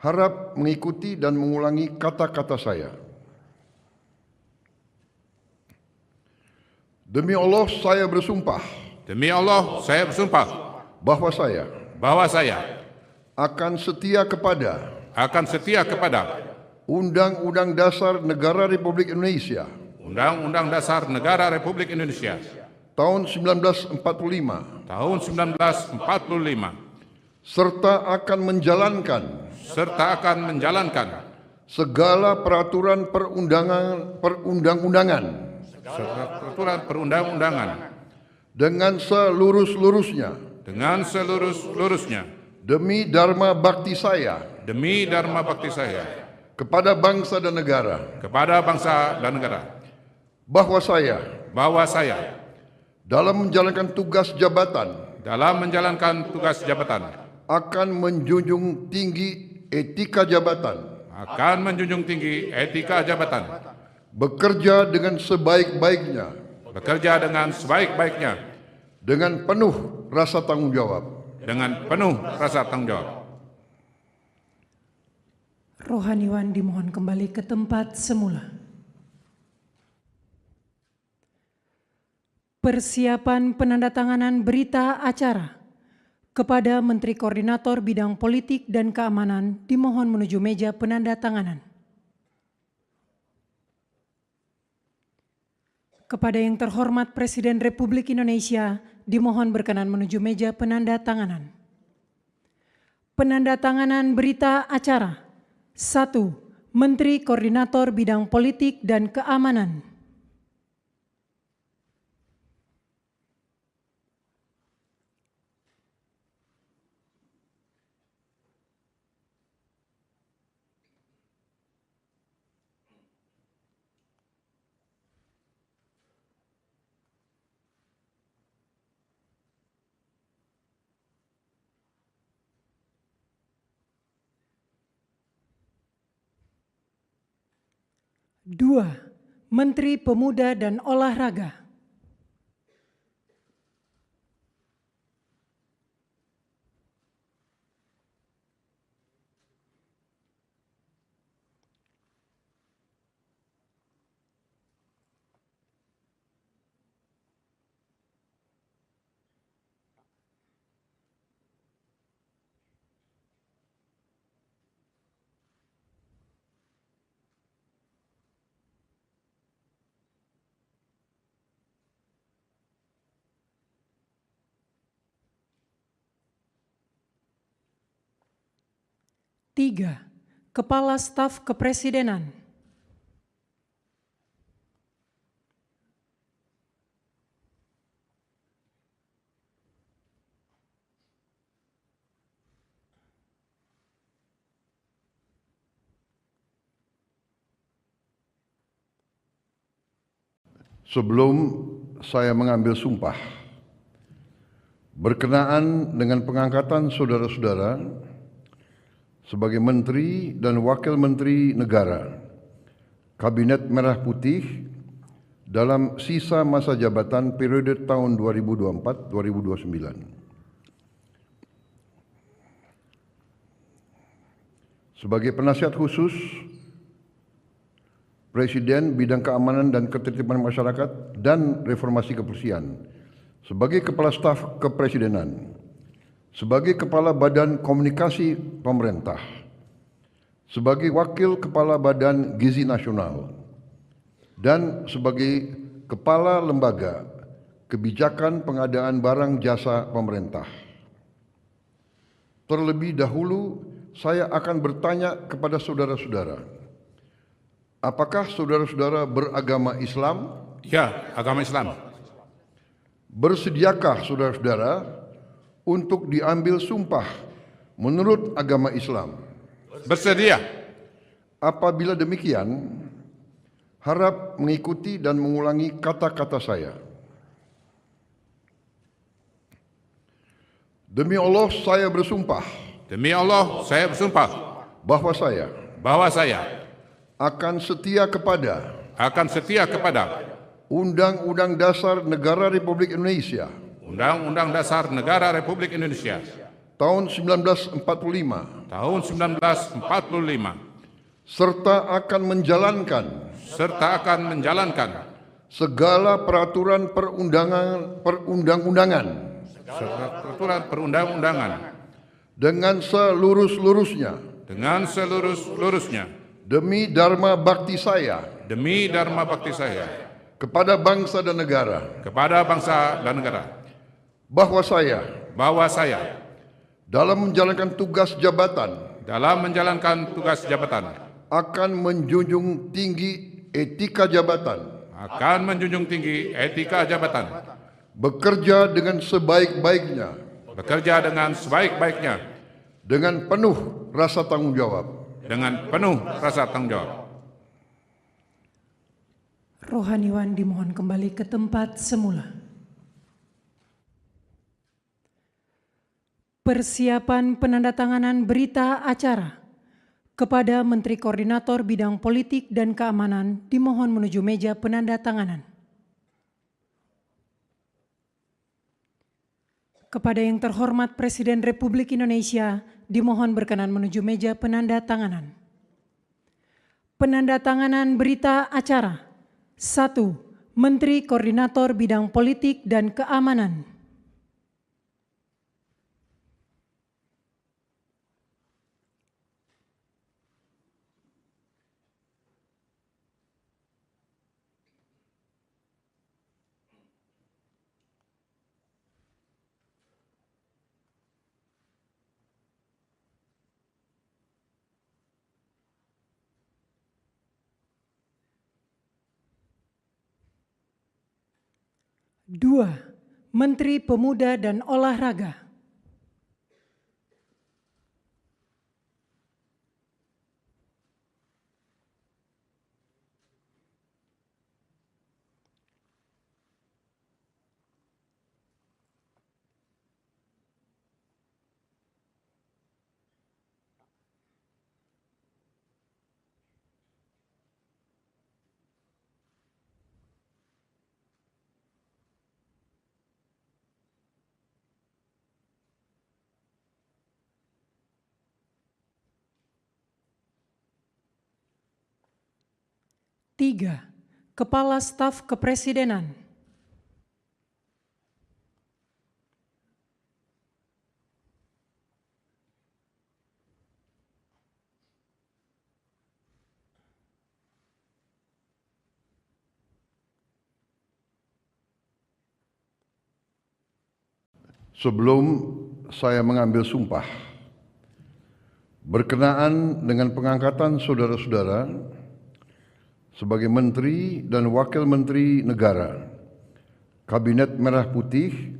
[SPEAKER 1] harap mengikuti dan mengulangi kata-kata saya. Demi Allah saya bersumpah
[SPEAKER 2] Demi Allah, saya bersumpah
[SPEAKER 1] bahwa saya akan setia kepada Undang-Undang Dasar Negara Republik Indonesia
[SPEAKER 2] Undang-Undang Dasar Negara Republik Indonesia
[SPEAKER 1] tahun 1945
[SPEAKER 2] tahun 1945
[SPEAKER 1] serta akan menjalankan segala peraturan perundang-undangan dengan seluruh-luruhnya demi dharma bakti saya kepada bangsa dan negara, bahwa saya dalam menjalankan tugas jabatan akan menjunjung tinggi etika jabatan, bekerja dengan sebaik-baiknya dengan penuh rasa tanggung jawab.
[SPEAKER 3] Rohaniwan dimohon kembali ke tempat semula. Persiapan penandatanganan berita acara kepada Menteri Koordinator Bidang Politik dan Keamanan dimohon menuju meja penandatanganan. Kepada yang terhormat Presiden Republik Indonesia dimohon berkenan menuju meja penandatanganan. Penandatanganan berita acara. 1. Menteri Koordinator Bidang Politik dan Keamanan. Dua, Menteri Pemuda dan Olahraga. Tiga, Kepala Staf Kepresidenan.
[SPEAKER 1] Sebelum saya mengambil sumpah berkenaan dengan pengangkatan saudara-saudara sebagai Menteri dan Wakil Menteri Negara Kabinet Merah Putih dalam sisa masa jabatan periode tahun 2024-2029. Sebagai penasihat khusus Presiden Bidang Keamanan dan Ketertiban Masyarakat dan Reformasi Kepolisian, sebagai Kepala Staf Kepresidenan, sebagai Kepala Badan Komunikasi Pemerintah, sebagai Wakil Kepala Badan Gizi Nasional, dan sebagai Kepala Lembaga Kebijakan Pengadaan Barang Jasa Pemerintah. Terlebih dahulu, saya akan bertanya kepada saudara-saudara, apakah saudara-saudara beragama Islam?
[SPEAKER 2] Ya, agama Islam.
[SPEAKER 1] Bersediakah saudara-saudara untuk diambil sumpah menurut agama Islam?
[SPEAKER 2] Bersedia.
[SPEAKER 1] Apabila demikian, harap mengikuti dan mengulangi kata-kata saya. Demi Allah saya bersumpah
[SPEAKER 2] Demi Allah, saya bersumpah
[SPEAKER 1] bahwa saya akan setia kepada Undang-Undang Dasar Negara Republik Indonesia
[SPEAKER 2] Undang-Undang Dasar Negara Republik Indonesia
[SPEAKER 1] tahun 1945
[SPEAKER 2] tahun 1945
[SPEAKER 1] serta akan menjalankan segala peraturan perundang-undangan dengan seluruh-luruhnya demi dharma bakti saya kepada bangsa dan negara, bahwa saya dalam menjalankan tugas jabatan akan menjunjung tinggi etika jabatan, bekerja dengan sebaik-baiknya dengan penuh rasa tanggung jawab.
[SPEAKER 3] Rohaniwan dimohon kembali ke tempat semula. Persiapan penandatanganan berita acara kepada Menteri Koordinator Bidang Politik dan Keamanan dimohon menuju meja penandatanganan. Kepada yang terhormat Presiden Republik Indonesia dimohon berkenan menuju meja penandatanganan. Penandatanganan berita acara. 1. Menteri Koordinator Bidang Politik dan Keamanan. Dua, Menteri Pemuda dan Olahraga. Tiga, Kepala Staf Kepresidenan.
[SPEAKER 1] Sebelum saya mengambil sumpah berkenaan dengan pengangkatan saudara-saudara sebagai Menteri dan Wakil Menteri Negara Kabinet Merah Putih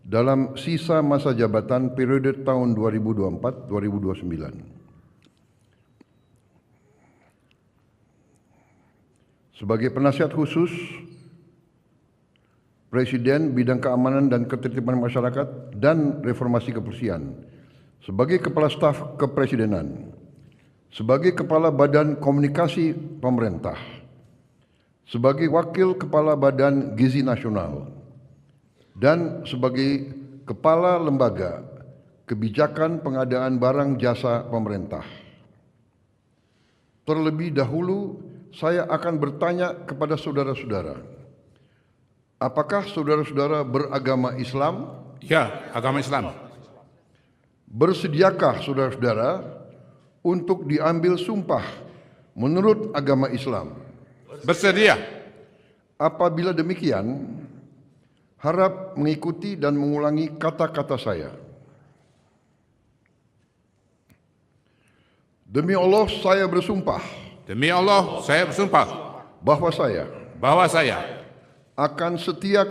[SPEAKER 1] dalam sisa masa jabatan periode tahun 2024-2029. Sebagai penasihat khusus Presiden Bidang Keamanan dan Ketertiban Masyarakat dan Reformasi Kepolisian, sebagai Kepala Staf Kepresidenan, sebagai Kepala Badan Komunikasi Pemerintah, sebagai Wakil Kepala Badan Gizi Nasional, dan sebagai Kepala Lembaga Kebijakan Pengadaan Barang Jasa Pemerintah. Terlebih dahulu, saya akan bertanya kepada saudara-saudara, apakah saudara-saudara beragama Islam?
[SPEAKER 2] Ya, agama Islam.
[SPEAKER 1] Bersediakah saudara-saudara untuk diambil sumpah menurut agama Islam?
[SPEAKER 2] Bersedia.
[SPEAKER 1] Apabila demikian, harap mengikuti dan mengulangi kata-kata saya. Demi Allah saya bersumpah
[SPEAKER 2] Demi Allah, saya bersumpah
[SPEAKER 1] bahwa saya akan setia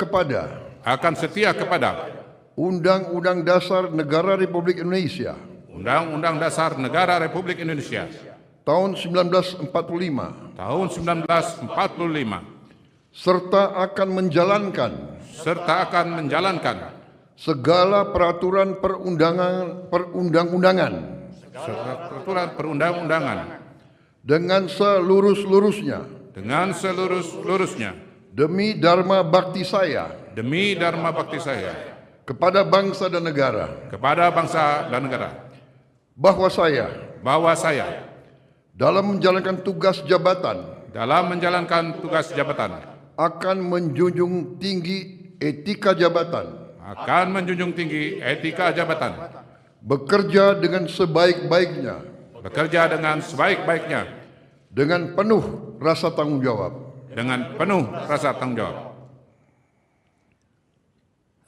[SPEAKER 1] kepada Undang-Undang Dasar Negara Republik Indonesia
[SPEAKER 2] Undang-Undang Dasar Negara Republik Indonesia
[SPEAKER 1] tahun 1945
[SPEAKER 2] tahun 1945
[SPEAKER 1] serta akan menjalankan segala peraturan perundang-undangan
[SPEAKER 2] serta peraturan perundang-undangan
[SPEAKER 1] dengan seluruh-luruhnya demi dharma bakti saya kepada bangsa dan negara, bahwa saya dalam menjalankan tugas jabatan akan menjunjung tinggi etika jabatan, bekerja dengan sebaik-baiknya dengan penuh rasa tanggung jawab.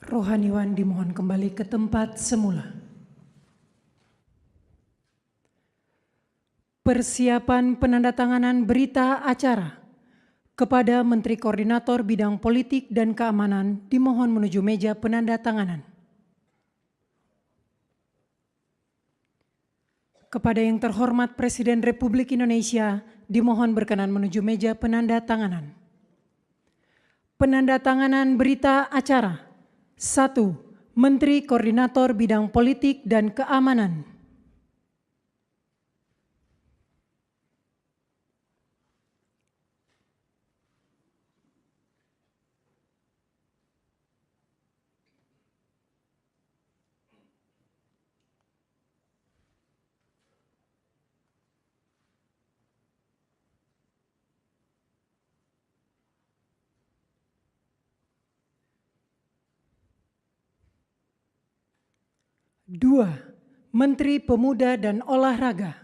[SPEAKER 3] Rohaniwan dimohon kembali ke tempat semula. Persiapan penandatanganan berita acara kepada Menteri Koordinator Bidang Politik dan Keamanan dimohon menuju meja penandatanganan. Kepada yang terhormat Presiden Republik Indonesia dimohon berkenan menuju meja penandatanganan. Penandatanganan berita acara. 1. Menteri Koordinator Bidang Politik dan Keamanan. Dua, Menteri Pemuda dan Olahraga.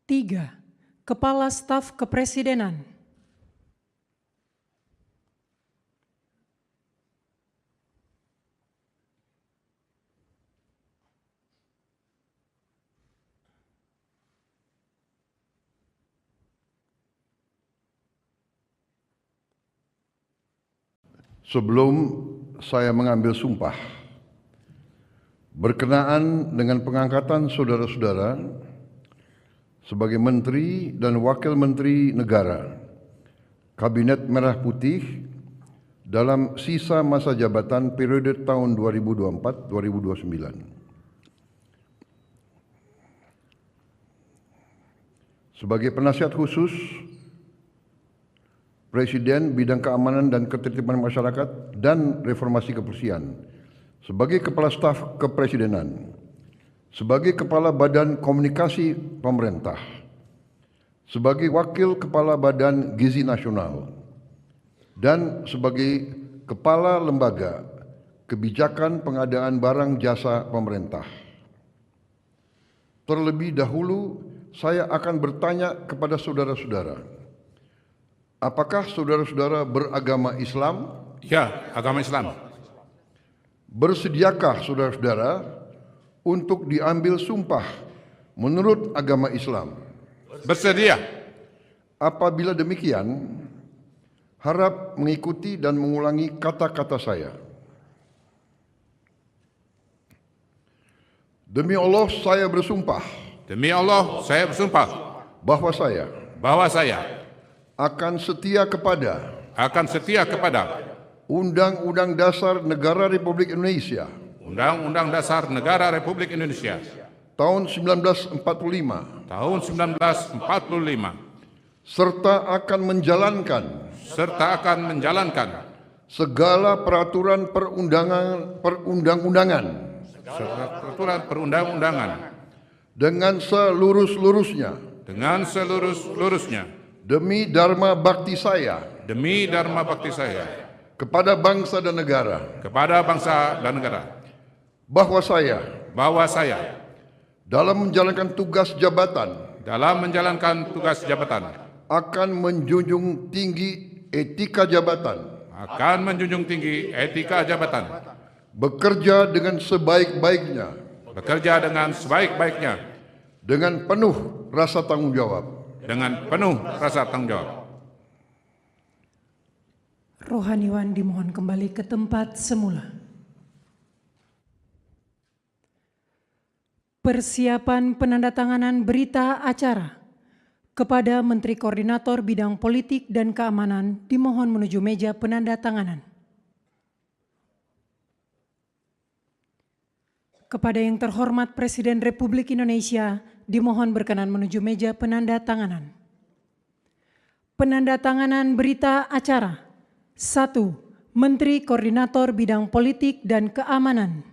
[SPEAKER 3] Tiga, Kepala Staf Kepresidenan.
[SPEAKER 1] Sebelum saya mengambil sumpah berkenaan dengan pengangkatan saudara-saudara sebagai Menteri dan Wakil Menteri Negara Kabinet Merah Putih dalam sisa masa jabatan periode tahun 2024-2029. Sebagai penasihat khusus Presiden Bidang Keamanan dan Ketertiban Masyarakat dan Reformasi Kepolisian, sebagai Kepala Staf Kepresidenan, sebagai Kepala Badan Komunikasi Pemerintah, sebagai Wakil Kepala Badan Gizi Nasional, dan sebagai Kepala Lembaga Kebijakan Pengadaan Barang Jasa Pemerintah. Terlebih dahulu, saya akan bertanya kepada saudara-saudara, apakah saudara-saudara beragama Islam?
[SPEAKER 2] Ya, agama Islam.
[SPEAKER 1] Bersediakah saudara-saudara untuk diambil sumpah menurut agama Islam?
[SPEAKER 2] Bersedia.
[SPEAKER 1] Apabila demikian, harap mengikuti dan mengulangi kata-kata saya. Demi Allah saya bersumpah bahwa saya akan setia kepada Undang-Undang Dasar Negara Republik Indonesia
[SPEAKER 2] Undang-Undang Dasar Negara Republik Indonesia
[SPEAKER 1] tahun 1945 serta akan menjalankan segala peraturan perundang-undangan
[SPEAKER 2] serta peraturan perundang-undangan
[SPEAKER 1] dengan seluruh-luruhnya
[SPEAKER 2] dengan seluruh-luruhnya
[SPEAKER 1] demi dharma bakti saya
[SPEAKER 2] demi dharma bakti saya
[SPEAKER 1] kepada bangsa dan negara, bahwa saya dalam menjalankan tugas jabatan akan menjunjung tinggi etika jabatan, bekerja dengan sebaik-baiknya dengan penuh rasa tanggung jawab.
[SPEAKER 3] Rohaniwan dimohon kembali ke tempat semula. Persiapan penandatanganan berita acara kepada Menteri Koordinator Bidang Politik dan Keamanan dimohon menuju meja penandatanganan. Kepada yang terhormat Presiden Republik Indonesia dimohon berkenan menuju meja penandatanganan. Penandatanganan berita acara. 1. Menteri Koordinator Bidang Politik dan Keamanan.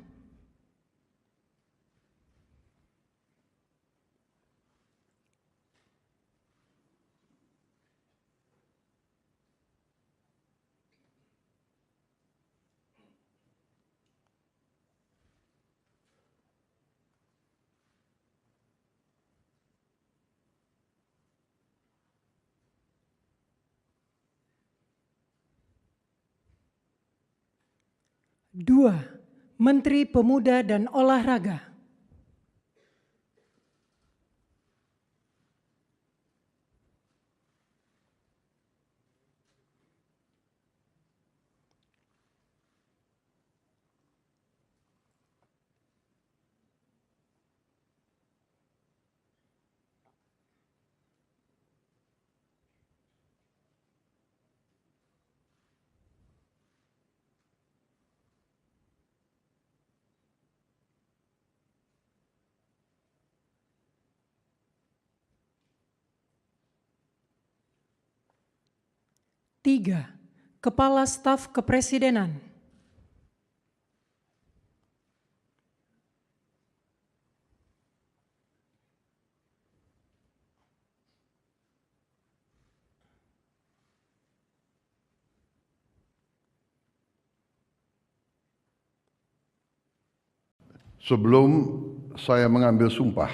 [SPEAKER 3] Dua, Menteri Pemuda dan Olahraga. Tiga, Kepala Staf Kepresidenan.
[SPEAKER 1] Sebelum saya mengambil sumpah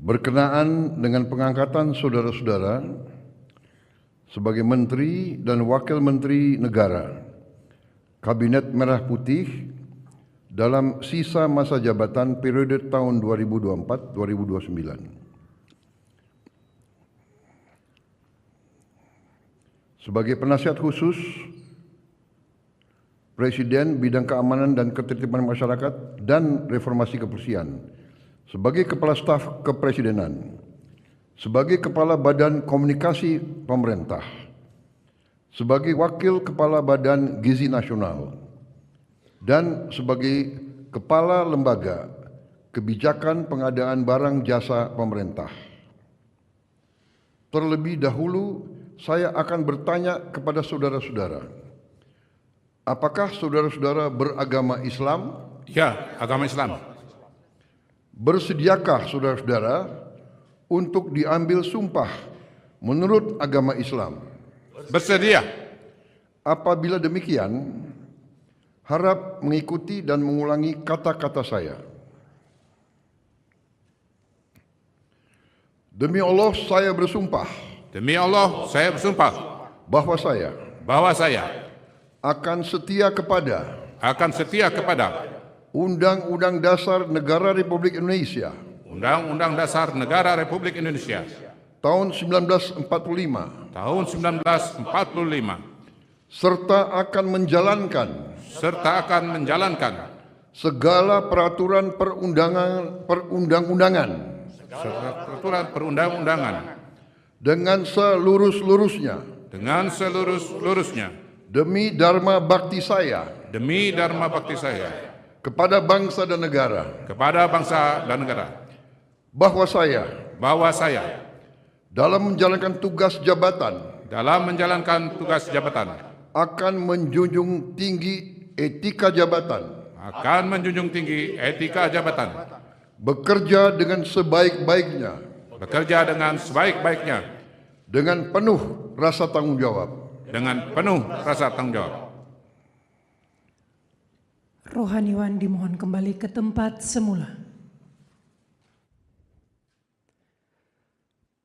[SPEAKER 1] berkenaan dengan pengangkatan saudara-saudara sebagai Menteri dan Wakil Menteri Negara Kabinet Merah Putih dalam sisa masa jabatan periode tahun 2024-2029. Sebagai penasihat khusus Presiden Bidang Keamanan dan Ketertiban Masyarakat dan Reformasi Kepolisian, sebagai Kepala Staf Kepresidenan, sebagai Kepala Badan Komunikasi Pemerintah, sebagai Wakil Kepala Badan Gizi Nasional, dan sebagai Kepala Lembaga Kebijakan Pengadaan Barang Jasa Pemerintah. Terlebih dahulu, saya akan bertanya kepada saudara-saudara, apakah saudara-saudara beragama Islam?
[SPEAKER 2] Ya, agama Islam.
[SPEAKER 1] Bersediakah saudara-saudara untuk diambil sumpah menurut agama Islam?
[SPEAKER 2] Bersedia.
[SPEAKER 1] Apabila demikian, harap mengikuti dan mengulangi kata-kata saya. Demi Allah saya bersumpah.
[SPEAKER 2] Demi Allah saya bersumpah
[SPEAKER 1] Bahwa saya akan setia kepada Undang-Undang Dasar Negara Republik Indonesia
[SPEAKER 2] Undang-Undang Dasar Negara Republik Indonesia
[SPEAKER 1] tahun 1945 serta akan menjalankan segala peraturan perundang-undangan dengan seluruh-luruhnya demi dharma bakti saya kepada bangsa dan negara, bahwa saya dalam menjalankan tugas jabatan akan menjunjung tinggi etika jabatan,
[SPEAKER 2] akan menjunjung tinggi etika jabatan,
[SPEAKER 1] bekerja dengan sebaik-baiknya,
[SPEAKER 2] bekerja dengan sebaik-baiknya,
[SPEAKER 1] dengan penuh rasa tanggung jawab.
[SPEAKER 2] dengan penuh rasa tanggung jawab.
[SPEAKER 3] Rohaniwan dimohon kembali ke tempat semula.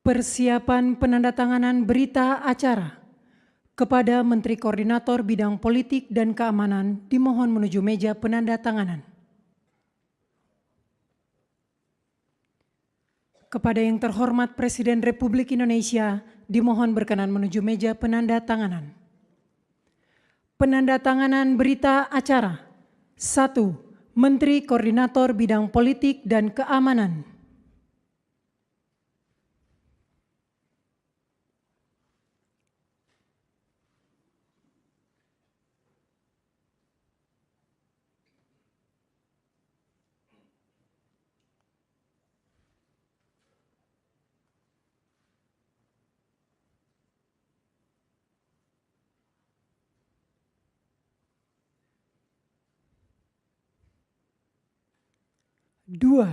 [SPEAKER 3] Persiapan penandatanganan berita acara kepada Menteri Koordinator Bidang Politik dan Keamanan dimohon menuju meja penandatanganan. Kepada yang terhormat Presiden Republik Indonesia dimohon berkenan menuju meja penandatanganan. Penandatanganan berita acara. 1. Menteri Koordinator Bidang Politik dan Keamanan. Dua,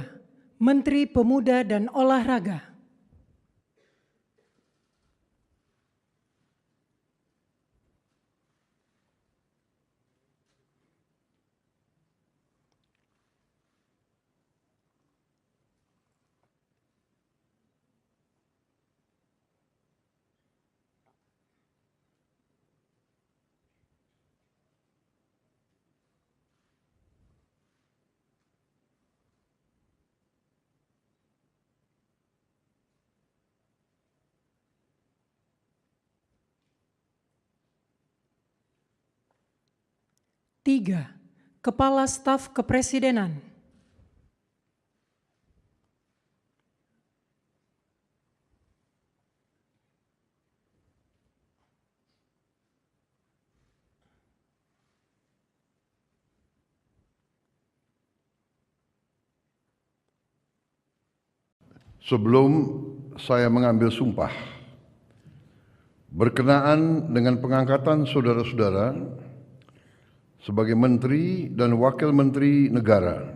[SPEAKER 3] Menteri Pemuda dan Olahraga. Tiga, Kepala Staf Kepresidenan.
[SPEAKER 1] Sebelum saya mengambil sumpah, berkenaan dengan pengangkatan saudara-saudara sebagai Menteri dan Wakil Menteri Negara,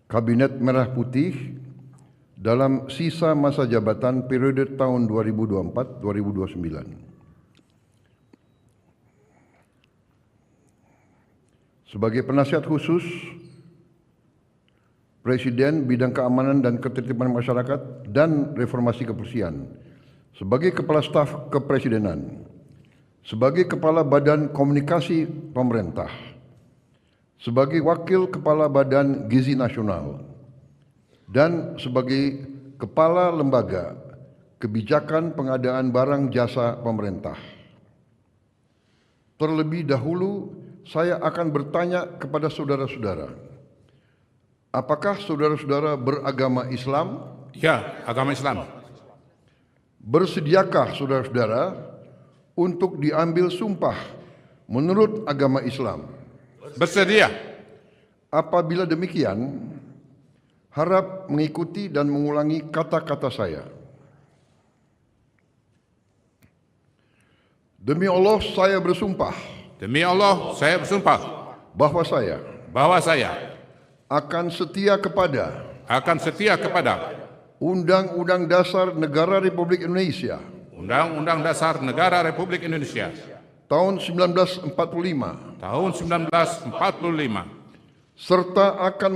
[SPEAKER 1] Kabinet Merah Putih dalam sisa masa jabatan periode tahun 2024-2029. Sebagai penasihat khusus Presiden Bidang Keamanan dan Ketertiban Masyarakat dan Reformasi Kepolisian, sebagai Kepala Staf Kepresidenan, sebagai Kepala Badan Komunikasi Pemerintah, sebagai Wakil Kepala Badan Gizi Nasional, dan sebagai Kepala Lembaga Kebijakan Pengadaan Barang Jasa Pemerintah. Terlebih dahulu, saya akan bertanya kepada saudara-saudara, apakah saudara-saudara beragama Islam?
[SPEAKER 2] Ya, agama Islam.
[SPEAKER 1] Bersediakah saudara-saudara untuk diambil sumpah menurut agama Islam?
[SPEAKER 2] Bersedia.
[SPEAKER 1] Apabila demikian, harap mengikuti dan mengulangi kata-kata saya. Demi Allah saya bersumpah
[SPEAKER 2] Demi Allah, saya bersumpah
[SPEAKER 1] bahwa saya akan setia kepada Undang-Undang Dasar Negara Republik Indonesia
[SPEAKER 2] Undang-Undang Dasar Negara Republik Indonesia
[SPEAKER 1] tahun 1945
[SPEAKER 2] tahun 1945
[SPEAKER 1] serta akan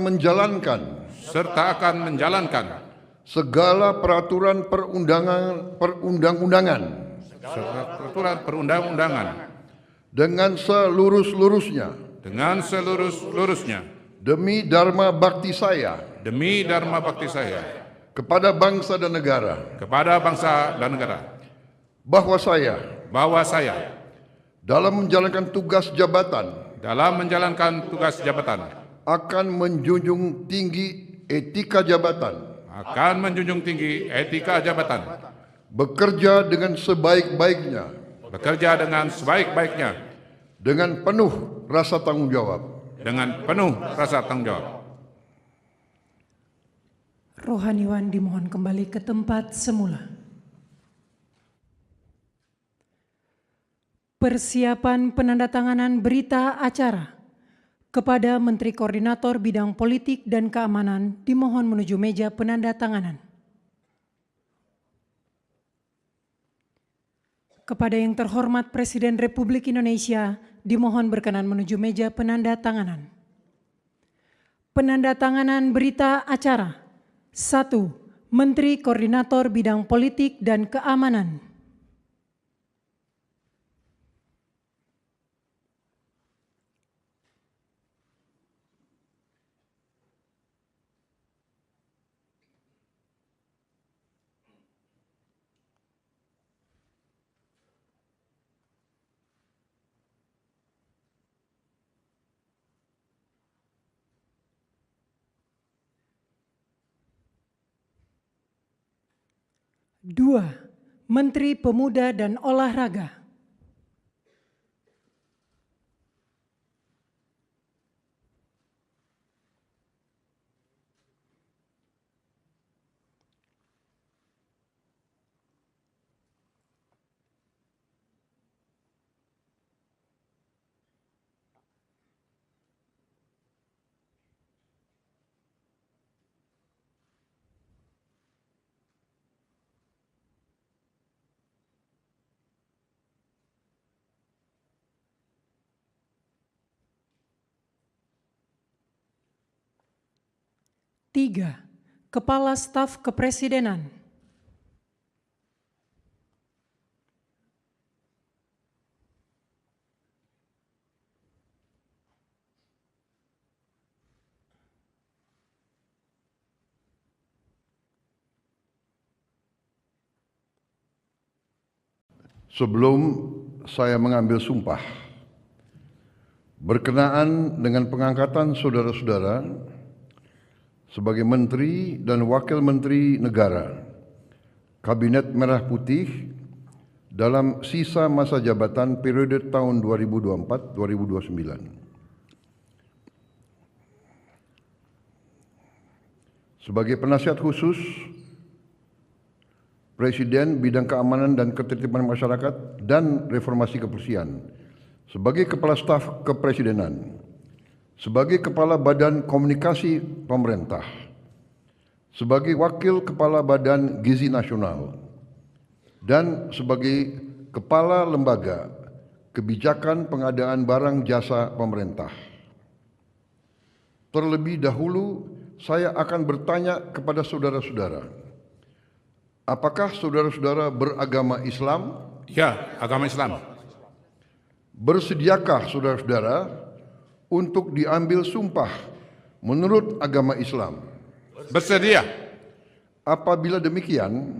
[SPEAKER 1] menjalankan segala peraturan perundang-undangan
[SPEAKER 2] serta peraturan perundang-undangan
[SPEAKER 1] dengan seluruh-luruhnya demi dharma bakti saya kepada bangsa dan negara, bahwa saya dalam menjalankan tugas jabatan akan menjunjung tinggi etika jabatan, bekerja dengan sebaik-baiknya, dengan penuh rasa tanggung jawab.
[SPEAKER 3] Rohaniwan dimohon kembali ke tempat semula. Persiapan penandatanganan berita acara kepada Menteri Koordinator Bidang Politik dan Keamanan dimohon menuju meja penandatanganan. Kepada yang terhormat Presiden Republik Indonesia dimohon berkenan menuju meja penandatanganan. Penandatanganan berita acara. 1. Menteri Koordinator Bidang Politik dan Keamanan. Dua, Menteri Pemuda dan Olahraga. Tiga, Kepala Staf Kepresidenan.
[SPEAKER 1] Sebelum saya mengambil sumpah, berkenaan dengan pengangkatan saudara-saudara sebagai Menteri dan Wakil Menteri Negara, Kabinet Merah Putih dalam sisa masa jabatan periode tahun 2024-2029. Sebagai penasihat khusus Presiden Bidang Keamanan dan Ketertiban Masyarakat dan Reformasi Kepolisian, sebagai Kepala Staf Kepresidenan, sebagai Kepala Badan Komunikasi Pemerintah, sebagai Wakil Kepala Badan Gizi Nasional, dan sebagai Kepala Lembaga Kebijakan Pengadaan Barang Jasa Pemerintah. Terlebih dahulu, saya akan bertanya kepada saudara-saudara, apakah saudara-saudara beragama Islam?
[SPEAKER 2] Ya, agama Islam.
[SPEAKER 1] Bersediakah saudara-saudara untuk diambil sumpah menurut agama Islam?
[SPEAKER 2] Bersedia.
[SPEAKER 1] Apabila demikian,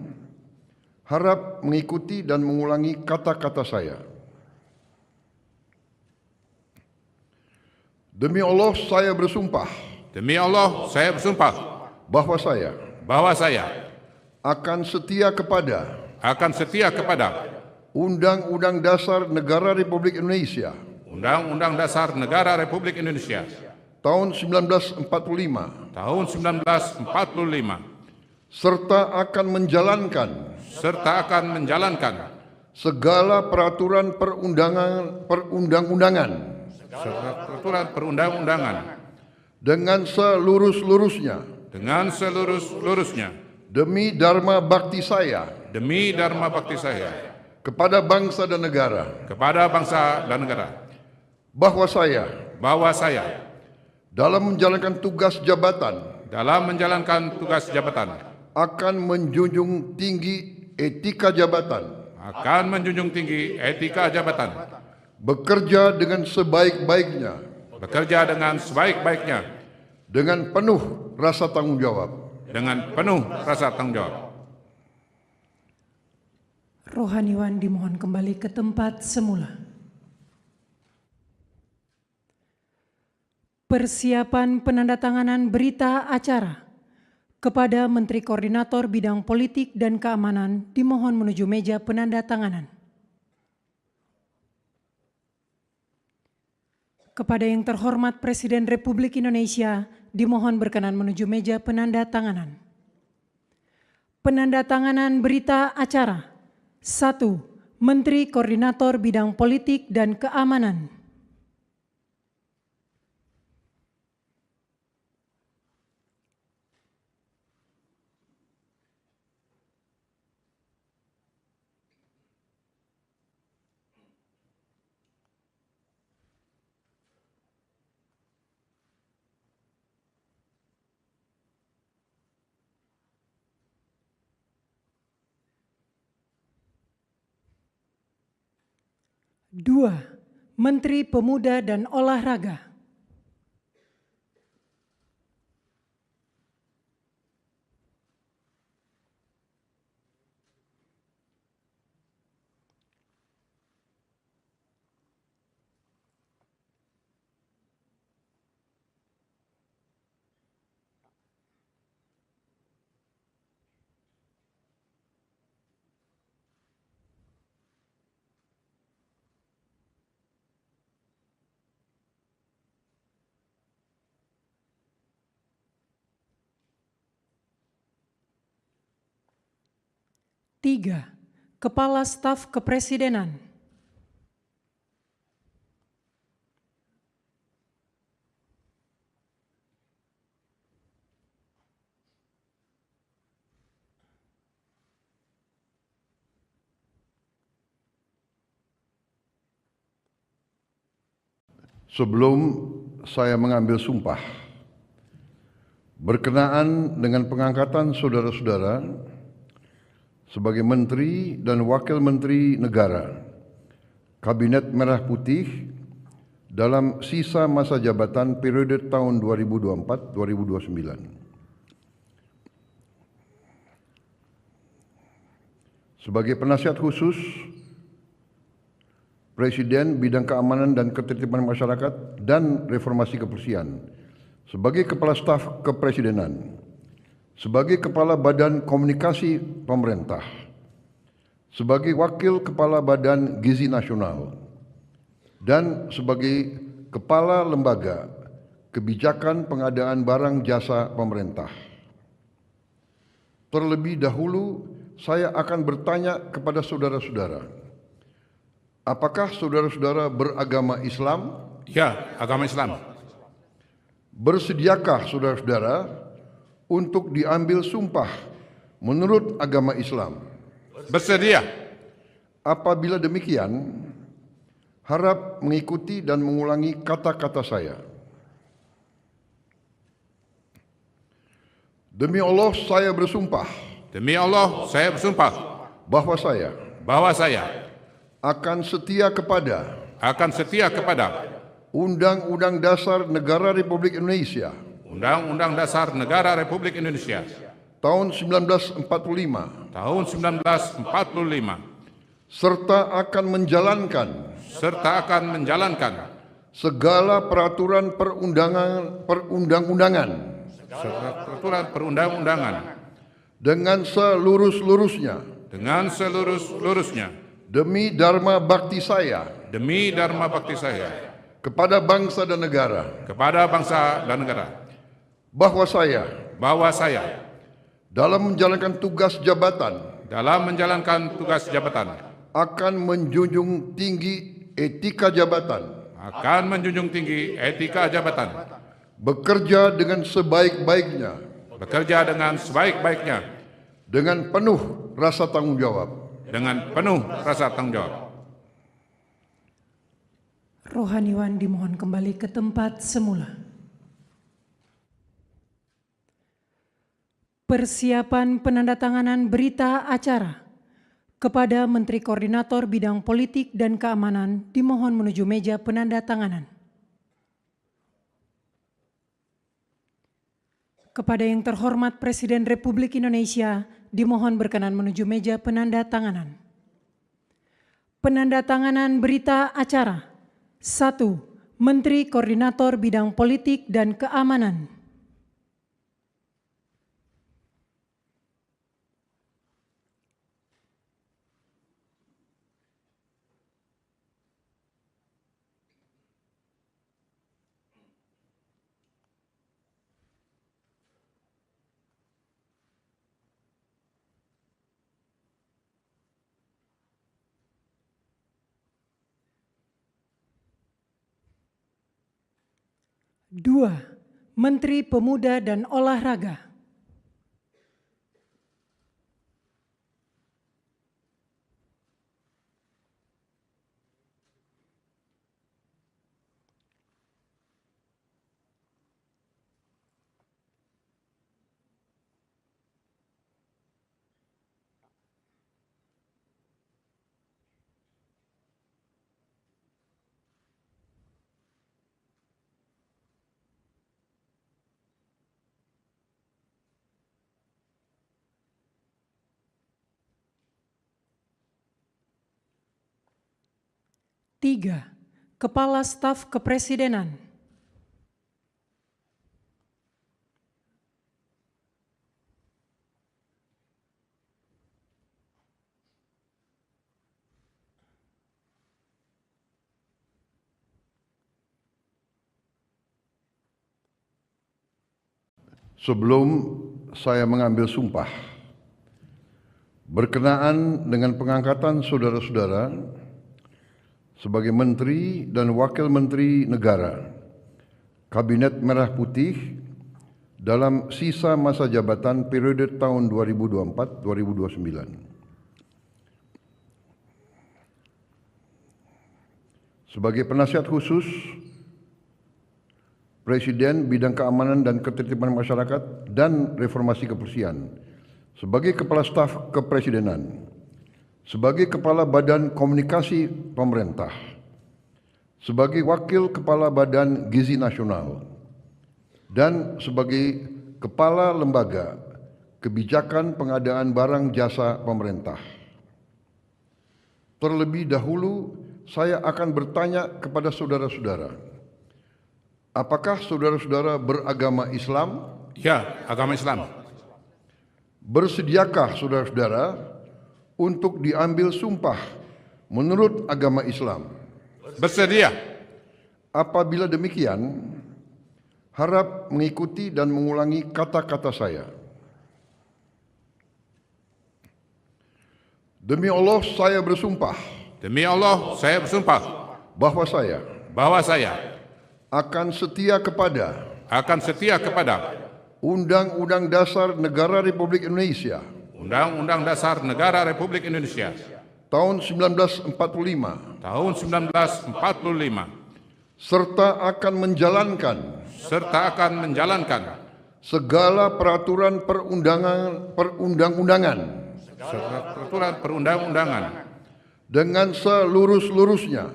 [SPEAKER 1] harap mengikuti dan mengulangi kata-kata saya. Demi Allah saya bersumpah.
[SPEAKER 2] Demi Allah, saya bersumpah
[SPEAKER 1] Bahwa saya akan setia kepada Undang-Undang Dasar Negara Republik Indonesia
[SPEAKER 2] Undang-Undang Dasar Negara Republik Indonesia
[SPEAKER 1] tahun 1945 serta akan menjalankan segala peraturan perundang-undangan dengan seluruh-luruhnya demi dharma bakti saya kepada bangsa dan negara, bahwa saya dalam menjalankan tugas jabatan akan menjunjung tinggi etika jabatan, bekerja dengan sebaik-baiknya dengan penuh rasa tanggung jawab.
[SPEAKER 3] Rohaniwan dimohon kembali ke tempat semula. Persiapan penandatanganan berita acara kepada Menteri Koordinator Bidang Politik dan Keamanan dimohon menuju meja penandatanganan. Kepada yang terhormat Presiden Republik Indonesia dimohon berkenan menuju meja penandatanganan. Penandatanganan berita acara. 1. Menteri Koordinator Bidang Politik dan Keamanan. Dua, Menteri Pemuda dan Olahraga. Tiga, Kepala Staf Kepresidenan.
[SPEAKER 1] Sebelum saya mengambil sumpah, berkenaan dengan pengangkatan saudara-saudara sebagai Menteri dan Wakil Menteri Negara, Kabinet Merah Putih dalam sisa masa jabatan periode tahun 2024-2029. Sebagai penasihat khusus Presiden Bidang Keamanan dan Ketertiban Masyarakat dan Reformasi Kepolisian, sebagai Kepala Staf Kepresidenan, sebagai Kepala Badan Komunikasi Pemerintah, sebagai Wakil Kepala Badan Gizi Nasional, dan sebagai Kepala Lembaga Kebijakan Pengadaan Barang Jasa Pemerintah. Terlebih dahulu, saya akan bertanya kepada saudara-saudara, apakah saudara-saudara beragama Islam?
[SPEAKER 2] Ya, agama Islam.
[SPEAKER 1] Bersediakah saudara-saudara untuk diambil sumpah menurut agama Islam?
[SPEAKER 2] Bersedia.
[SPEAKER 1] Apabila demikian, harap mengikuti dan mengulangi kata-kata saya. Demi Allah, saya bersumpah
[SPEAKER 2] Demi Allah, saya bersumpah
[SPEAKER 1] bahwa saya akan setia kepada Undang-Undang Dasar Negara Republik Indonesia
[SPEAKER 2] Undang-Undang Dasar Negara Republik Indonesia
[SPEAKER 1] tahun 1945
[SPEAKER 2] tahun 1945
[SPEAKER 1] serta akan menjalankan segala peraturan perundang-undangan dengan seluruh-luruhnya demi dharma bakti saya kepada bangsa dan negara, bahwa saya dalam menjalankan tugas jabatan akan menjunjung tinggi etika jabatan, bekerja dengan sebaik-baiknya dengan penuh rasa tanggung jawab.
[SPEAKER 3] Rohaniwan dimohon kembali ke tempat semula. Persiapan penandatanganan berita acara kepada Menteri Koordinator Bidang Politik dan Keamanan dimohon menuju meja penandatanganan. Kepada yang terhormat Presiden Republik Indonesia dimohon berkenan menuju meja penandatanganan. Penandatanganan berita acara. 1. Menteri Koordinator Bidang Politik dan Keamanan. 2. Menteri Pemuda dan Olahraga. Tiga, Kepala Staf Kepresidenan.
[SPEAKER 1] Sebelum saya mengambil sumpah, berkenaan dengan pengangkatan saudara-saudara sebagai Menteri dan Wakil Menteri Negara, Kabinet Merah Putih dalam sisa masa jabatan periode tahun 2024-2029. Sebagai penasihat khusus Presiden Bidang Keamanan dan Ketertiban Masyarakat dan Reformasi Kepolisian, sebagai Kepala Staf Kepresidenan, sebagai Kepala Badan Komunikasi Pemerintah, sebagai Wakil Kepala Badan Gizi Nasional, dan sebagai Kepala Lembaga Kebijakan Pengadaan Barang Jasa Pemerintah. Terlebih dahulu, saya akan bertanya kepada saudara-saudara, apakah saudara-saudara beragama Islam?
[SPEAKER 2] Ya, agama Islam.
[SPEAKER 1] Bersediakah saudara-saudara untuk diambil sumpah menurut agama Islam?
[SPEAKER 2] Bersedia.
[SPEAKER 1] Apabila demikian, harap mengikuti dan mengulangi kata-kata saya. Demi Allah, saya bersumpah
[SPEAKER 2] Demi Allah, saya bersumpah
[SPEAKER 1] bahwa saya akan setia kepada Undang-Undang Dasar Negara Republik Indonesia
[SPEAKER 2] Undang-Undang Dasar Negara Republik Indonesia
[SPEAKER 1] tahun 1945 serta akan menjalankan segala peraturan perundang-undangan dengan seluruh-luruhnya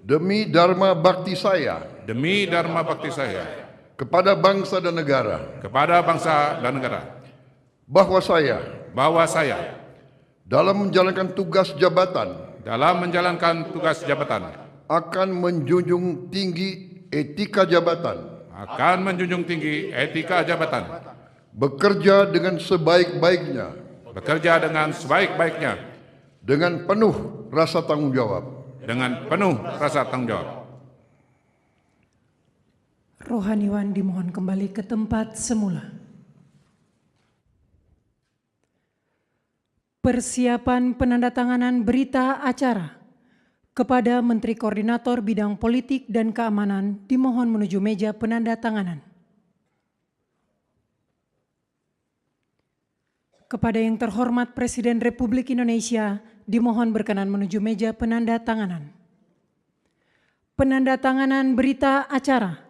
[SPEAKER 1] demi dharma bakti saya kepada bangsa dan negara, bahwa saya dalam menjalankan tugas jabatan akan menjunjung tinggi etika jabatan, bekerja dengan sebaik-baiknya dengan penuh rasa tanggung jawab.
[SPEAKER 3] Rohaniwan dimohon kembali ke tempat semula. Persiapan penandatanganan berita acara kepada Menteri Koordinator Bidang Politik dan Keamanan dimohon menuju meja penandatanganan. Kepada yang terhormat Presiden Republik Indonesia dimohon berkenan menuju meja penandatanganan. Penandatanganan berita acara.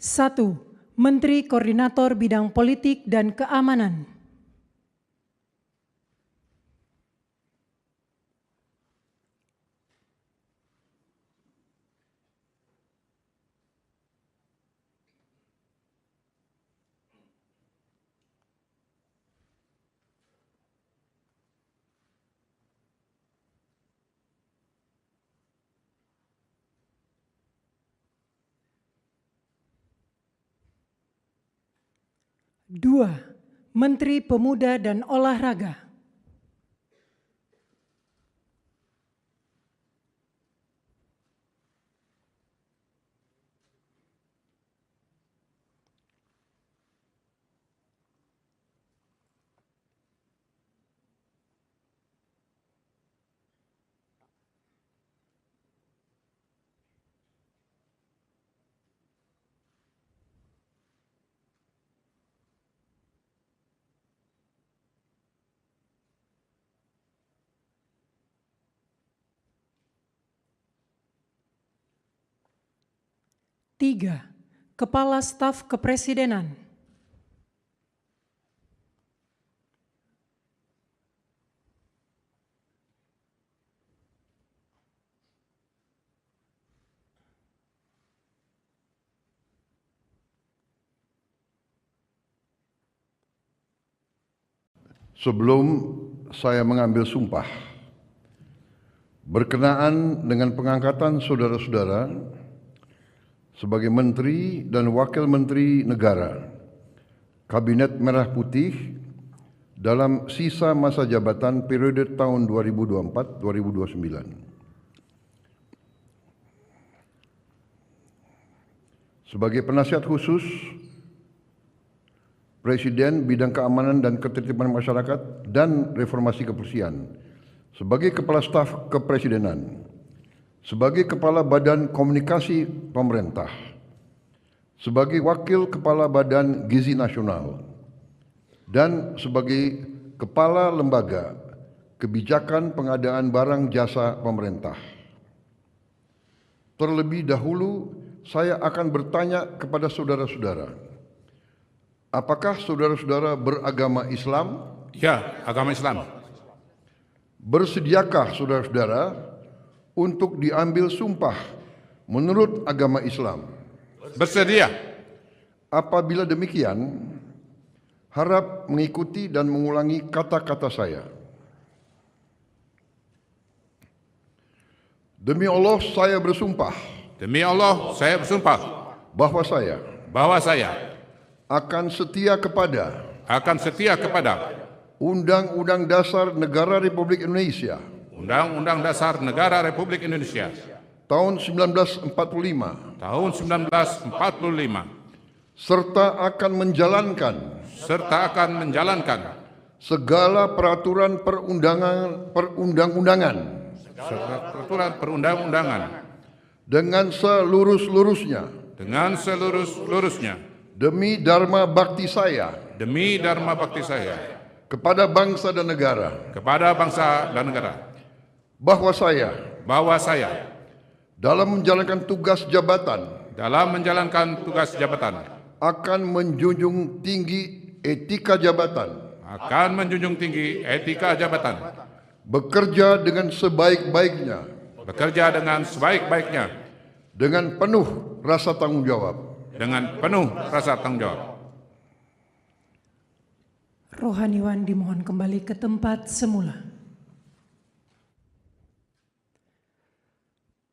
[SPEAKER 3] 1. Menteri Koordinator Bidang Politik dan Keamanan. Dua, Menteri Pemuda dan Olahraga. 3. Kepala Staf Kepresidenan.
[SPEAKER 1] Sebelum saya mengambil sumpah, berkenaan dengan pengangkatan saudara-saudara sebagai Menteri dan Wakil Menteri Negara, Kabinet Merah Putih dalam sisa masa jabatan periode tahun 2024-2029. Sebagai penasihat khusus Presiden Bidang Keamanan dan Ketertiban Masyarakat dan Reformasi Kepolisian, sebagai Kepala Staf Kepresidenan, sebagai Kepala Badan Komunikasi Pemerintah, sebagai Wakil Kepala Badan Gizi Nasional, dan sebagai Kepala Lembaga Kebijakan Pengadaan Barang Jasa Pemerintah. Terlebih dahulu, saya akan bertanya kepada saudara-saudara, apakah saudara-saudara beragama Islam?
[SPEAKER 2] Ya, agama Islam.
[SPEAKER 1] Bersediakah saudara-saudara untuk diambil sumpah menurut agama Islam?
[SPEAKER 2] Bersedia.
[SPEAKER 1] Apabila demikian, harap mengikuti dan mengulangi kata-kata saya. Demi Allah, saya bersumpah
[SPEAKER 2] Demi Allah, saya bersumpah
[SPEAKER 1] bahwa saya akan setia kepada Undang-Undang Dasar Negara Republik Indonesia
[SPEAKER 2] Undang-Undang Dasar Negara Republik Indonesia
[SPEAKER 1] tahun 1945 serta akan menjalankan segala peraturan perundang-undangan dengan seluruh-luruhnya demi dharma bakti saya kepada bangsa dan negara, bahwa saya dalam menjalankan tugas jabatan akan menjunjung tinggi etika jabatan, bekerja dengan sebaik-baiknya dengan penuh rasa tanggung jawab.
[SPEAKER 3] Rohaniwan dimohon kembali ke tempat semula.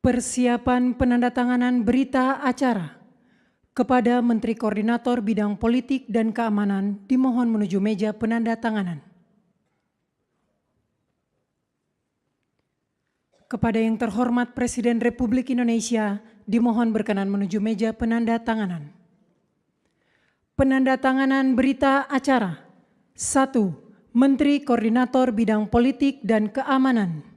[SPEAKER 3] Persiapan penandatanganan berita acara kepada Menteri Koordinator Bidang Politik dan Keamanan dimohon menuju meja penandatanganan. Kepada yang terhormat Presiden Republik Indonesia dimohon berkenan menuju meja penandatanganan. Penandatanganan berita acara. 1. Menteri Koordinator Bidang Politik dan Keamanan.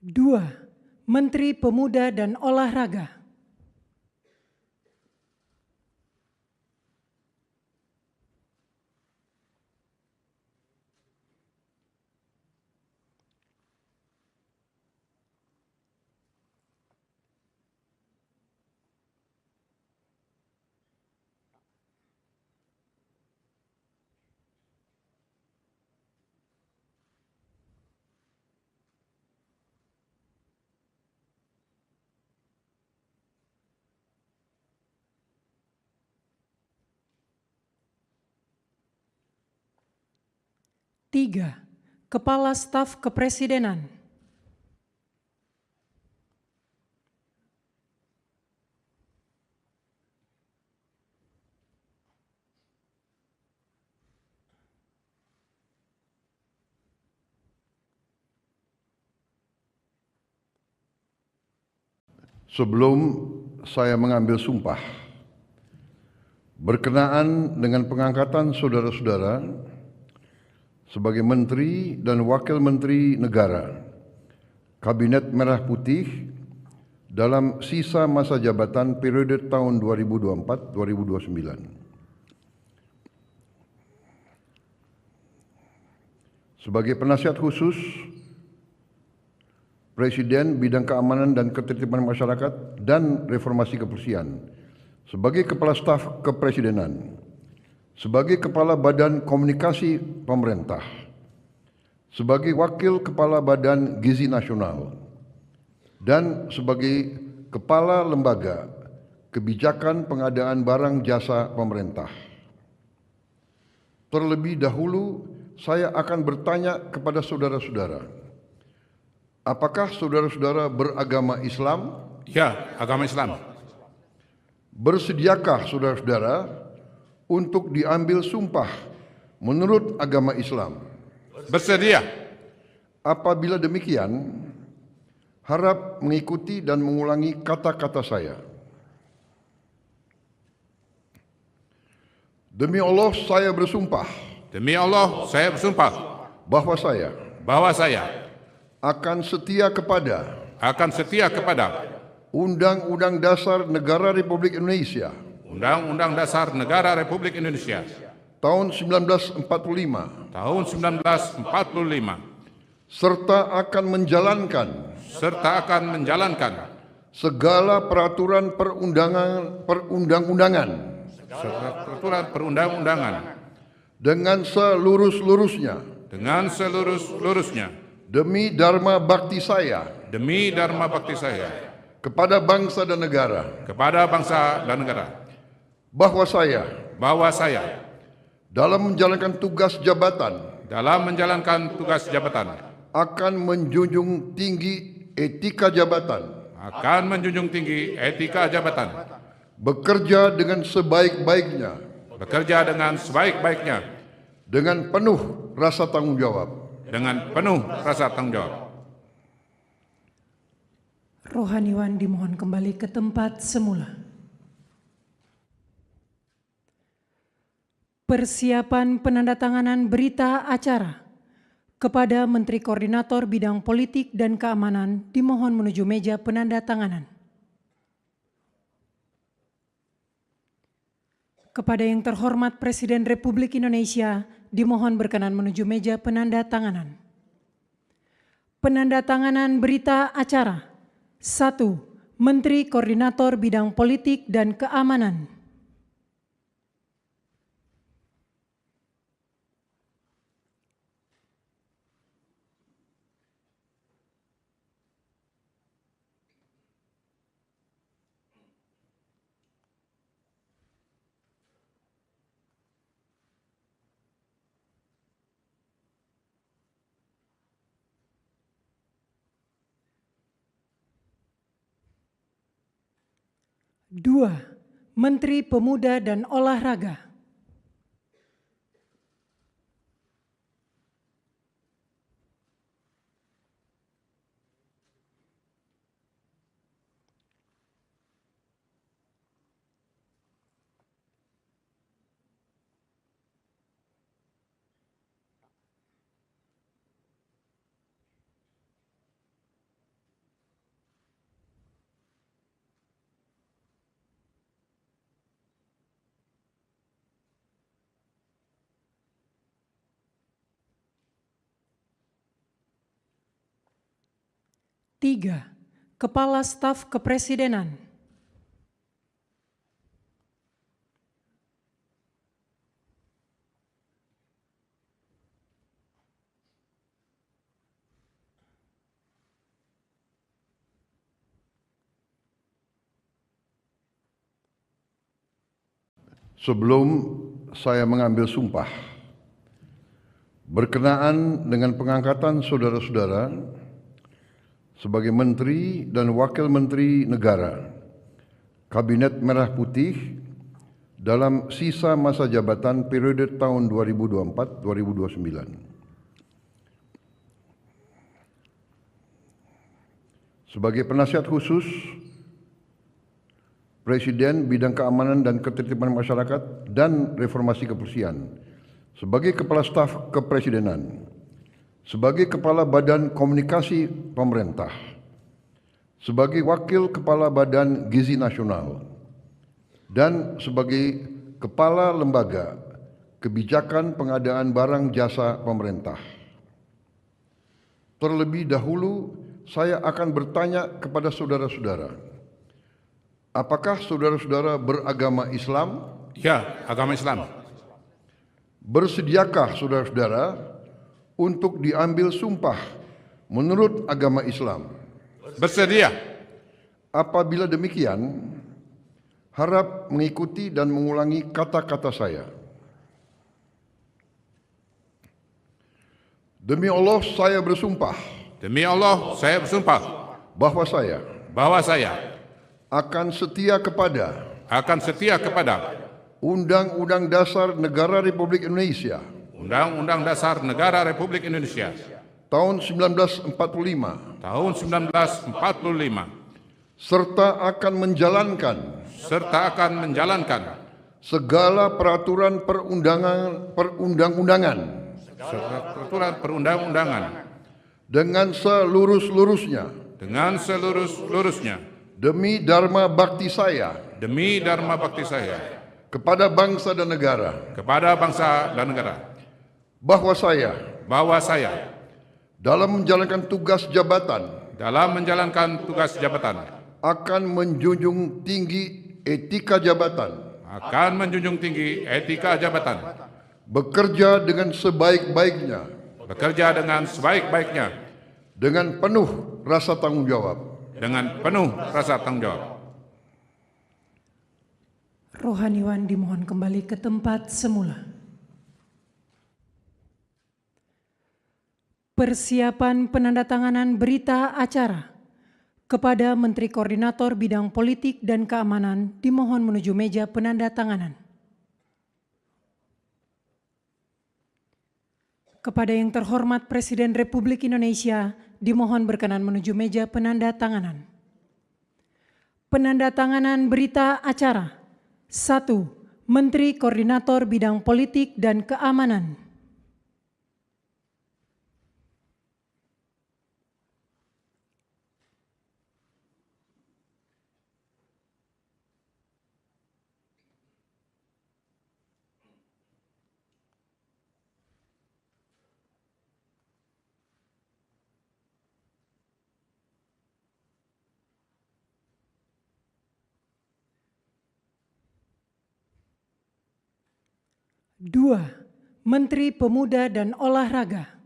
[SPEAKER 3] Dua, Menteri Pemuda dan Olahraga. Tiga, Kepala Staf Kepresidenan.
[SPEAKER 1] Sebelum saya mengambil sumpah, Berkenaan dengan pengangkatan saudara-saudara sebagai Menteri dan Wakil Menteri Negara Kabinet Merah Putih dalam sisa masa jabatan periode tahun 2024-2029. Sebagai penasihat khusus Presiden Bidang Keamanan dan Ketertiban Masyarakat dan Reformasi Kepolisian, sebagai Kepala Staf Kepresidenan, sebagai Kepala Badan Komunikasi Pemerintah, sebagai Wakil Kepala Badan Gizi Nasional, dan sebagai Kepala Lembaga Kebijakan Pengadaan Barang Jasa Pemerintah. Terlebih dahulu, saya akan bertanya kepada saudara-saudara, apakah saudara-saudara beragama Islam?
[SPEAKER 2] Ya, agama Islam.
[SPEAKER 1] Bersediakah saudara-saudara untuk diambil sumpah menurut agama Islam?
[SPEAKER 2] Bersedia.
[SPEAKER 1] Apabila demikian, harap mengikuti dan mengulangi kata-kata saya. Demi Allah, saya bersumpah
[SPEAKER 2] Demi Allah, saya bersumpah
[SPEAKER 1] bahwa saya akan setia kepada Undang-Undang Dasar Negara Republik Indonesia
[SPEAKER 2] Undang-Undang Dasar Negara Republik Indonesia
[SPEAKER 1] tahun 1945
[SPEAKER 2] tahun 1945
[SPEAKER 1] serta akan menjalankan segala peraturan perundang-undangan dengan seluruh-luruhnya demi dharma bakti saya kepada bangsa dan negara, bahwa saya dalam menjalankan tugas jabatan akan menjunjung tinggi etika jabatan, bekerja dengan sebaik-baiknya dengan penuh rasa tanggung jawab.
[SPEAKER 3] Rohaniwan dimohon kembali ke tempat semula. Persiapan penandatanganan berita acara kepada Menteri Koordinator Bidang Politik dan Keamanan dimohon menuju meja penandatanganan. Kepada yang terhormat Presiden Republik Indonesia, dimohon berkenan menuju meja penandatanganan. Penandatanganan berita acara. 1. Menteri Koordinator Bidang Politik dan Keamanan. Dua, Menteri Pemuda dan Olahraga. Tiga, Kepala Staf Kepresidenan.
[SPEAKER 1] Sebelum saya mengambil sumpah berkenaan dengan pengangkatan saudara-saudara sebagai Menteri dan Wakil Menteri Negara Kabinet Merah Putih dalam sisa masa jabatan periode tahun 2024-2029. Sebagai penasihat khusus Presiden Bidang Keamanan dan Ketertiban Masyarakat dan Reformasi Kepolisian, sebagai Kepala Staf Kepresidenan, sebagai Kepala Badan Komunikasi Pemerintah, sebagai Wakil Kepala Badan Gizi Nasional, dan sebagai Kepala Lembaga Kebijakan Pengadaan Barang Jasa Pemerintah. Terlebih dahulu, saya akan bertanya kepada saudara-saudara, apakah saudara-saudara beragama Islam?
[SPEAKER 2] Ya, agama Islam.
[SPEAKER 1] Bersediakah saudara-saudara untuk diambil sumpah menurut agama Islam?
[SPEAKER 2] Bersedia.
[SPEAKER 1] Apabila demikian, harap mengikuti dan mengulangi kata-kata saya. Demi Allah saya bersumpah
[SPEAKER 2] Demi Allah, saya bersumpah
[SPEAKER 1] bahwa saya akan setia kepada Undang-Undang Dasar Negara Republik Indonesia
[SPEAKER 2] Undang-Undang Dasar Negara Republik Indonesia
[SPEAKER 1] tahun 1945
[SPEAKER 2] tahun 1945
[SPEAKER 1] serta akan menjalankan segala peraturan perundang-undangan
[SPEAKER 2] serta peraturan perundang-undangan
[SPEAKER 1] dengan seluruh-luruhnya demi dharma bakti saya kepada bangsa dan negara, bahwa saya dalam menjalankan tugas jabatan akan menjunjung tinggi etika jabatan, bekerja dengan sebaik-baiknya dengan penuh rasa tanggung jawab.
[SPEAKER 3] Rohaniwan dimohon kembali ke tempat semula. Persiapan penandatanganan berita acara kepada Menteri Koordinator Bidang Politik dan Keamanan dimohon menuju meja penandatanganan. Kepada yang terhormat Presiden Republik Indonesia dimohon berkenan menuju meja penandatanganan. Penandatanganan berita acara. 1. Menteri Koordinator Bidang Politik dan Keamanan. Dua, Menteri Pemuda dan Olahraga.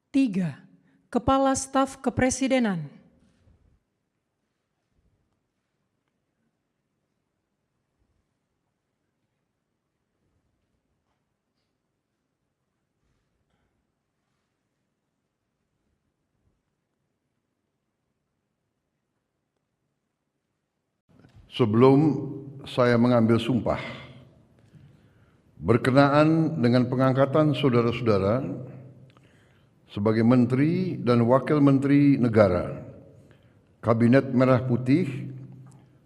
[SPEAKER 3] Tiga, Kepala Staf Kepresidenan.
[SPEAKER 1] Sebelum saya mengambil sumpah berkenaan dengan pengangkatan saudara-saudara sebagai Menteri dan Wakil Menteri Negara Kabinet Merah Putih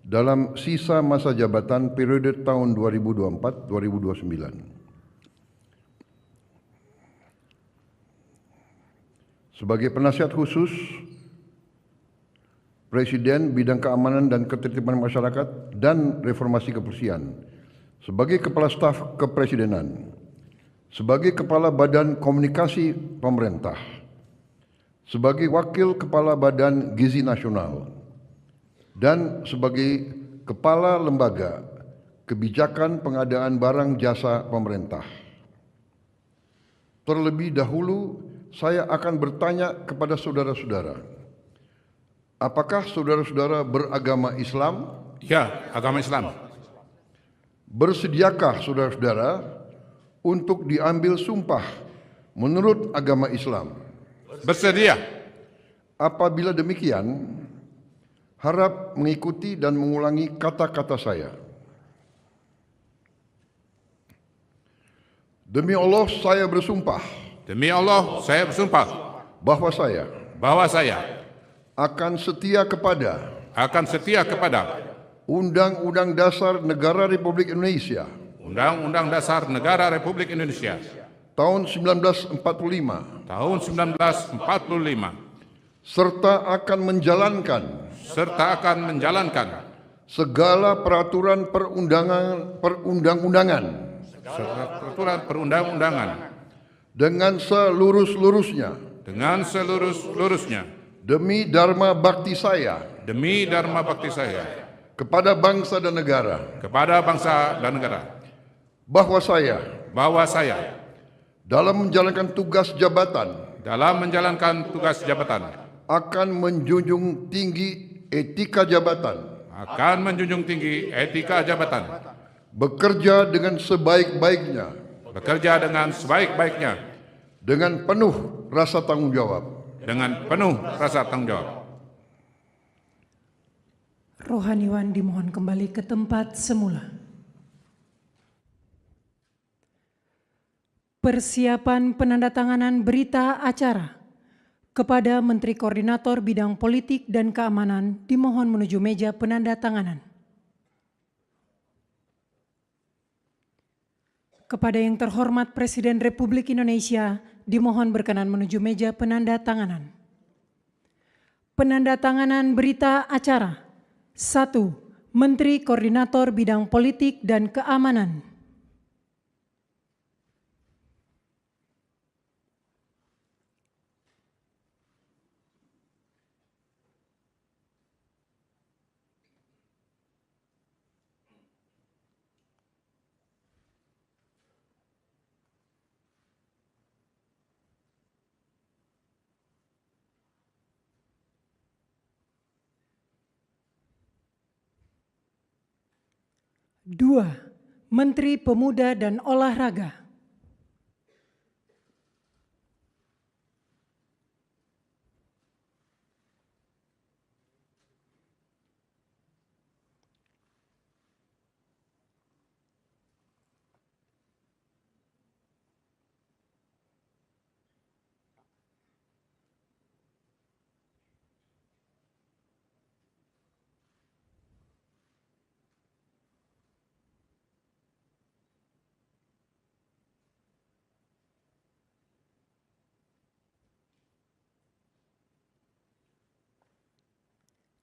[SPEAKER 1] dalam sisa masa jabatan periode tahun 2024-2029. Sebagai penasihat khusus Presiden Bidang Keamanan dan Ketertiban Masyarakat dan Reformasi Kepolisian, sebagai Kepala Staf Kepresidenan, sebagai Kepala Badan Komunikasi Pemerintah, sebagai Wakil Kepala Badan Gizi Nasional, dan sebagai Kepala Lembaga Kebijakan Pengadaan Barang Jasa Pemerintah. Terlebih dahulu, saya akan bertanya kepada saudara-saudara, apakah saudara-saudara beragama Islam?
[SPEAKER 2] Ya, agama Islam.
[SPEAKER 1] Bersediakah saudara-saudara untuk diambil sumpah menurut agama Islam?
[SPEAKER 2] Bersedia.
[SPEAKER 1] Apabila demikian, harap mengikuti dan mengulangi kata-kata saya. Demi Allah saya bersumpah
[SPEAKER 2] Demi Allah, saya bersumpah
[SPEAKER 1] bahwa saya akan setia kepada Undang-Undang Dasar Negara Republik Indonesia
[SPEAKER 2] Undang-Undang Dasar Negara Republik Indonesia
[SPEAKER 1] tahun 1945
[SPEAKER 2] tahun 1945
[SPEAKER 1] serta akan menjalankan segala peraturan perundang-undangan
[SPEAKER 2] serta peraturan perundang-undangan
[SPEAKER 1] dengan seluruh-luruhnya demi dharma bakti saya kepada bangsa dan negara, bahwa saya dalam menjalankan tugas jabatan akan menjunjung tinggi etika jabatan, bekerja dengan sebaik-baiknya dengan penuh rasa tanggung jawab.
[SPEAKER 3] Rohaniwan dimohon kembali ke tempat semula. Persiapan penandatanganan berita acara kepada Menteri Koordinator Bidang Politik dan Keamanan dimohon menuju meja penandatanganan. Kepada yang terhormat Presiden Republik Indonesia dimohon berkenan menuju meja penandatanganan. Penandatanganan berita acara. 1. Menteri Koordinator Bidang Politik dan Keamanan. Dua, Menteri Pemuda dan Olahraga.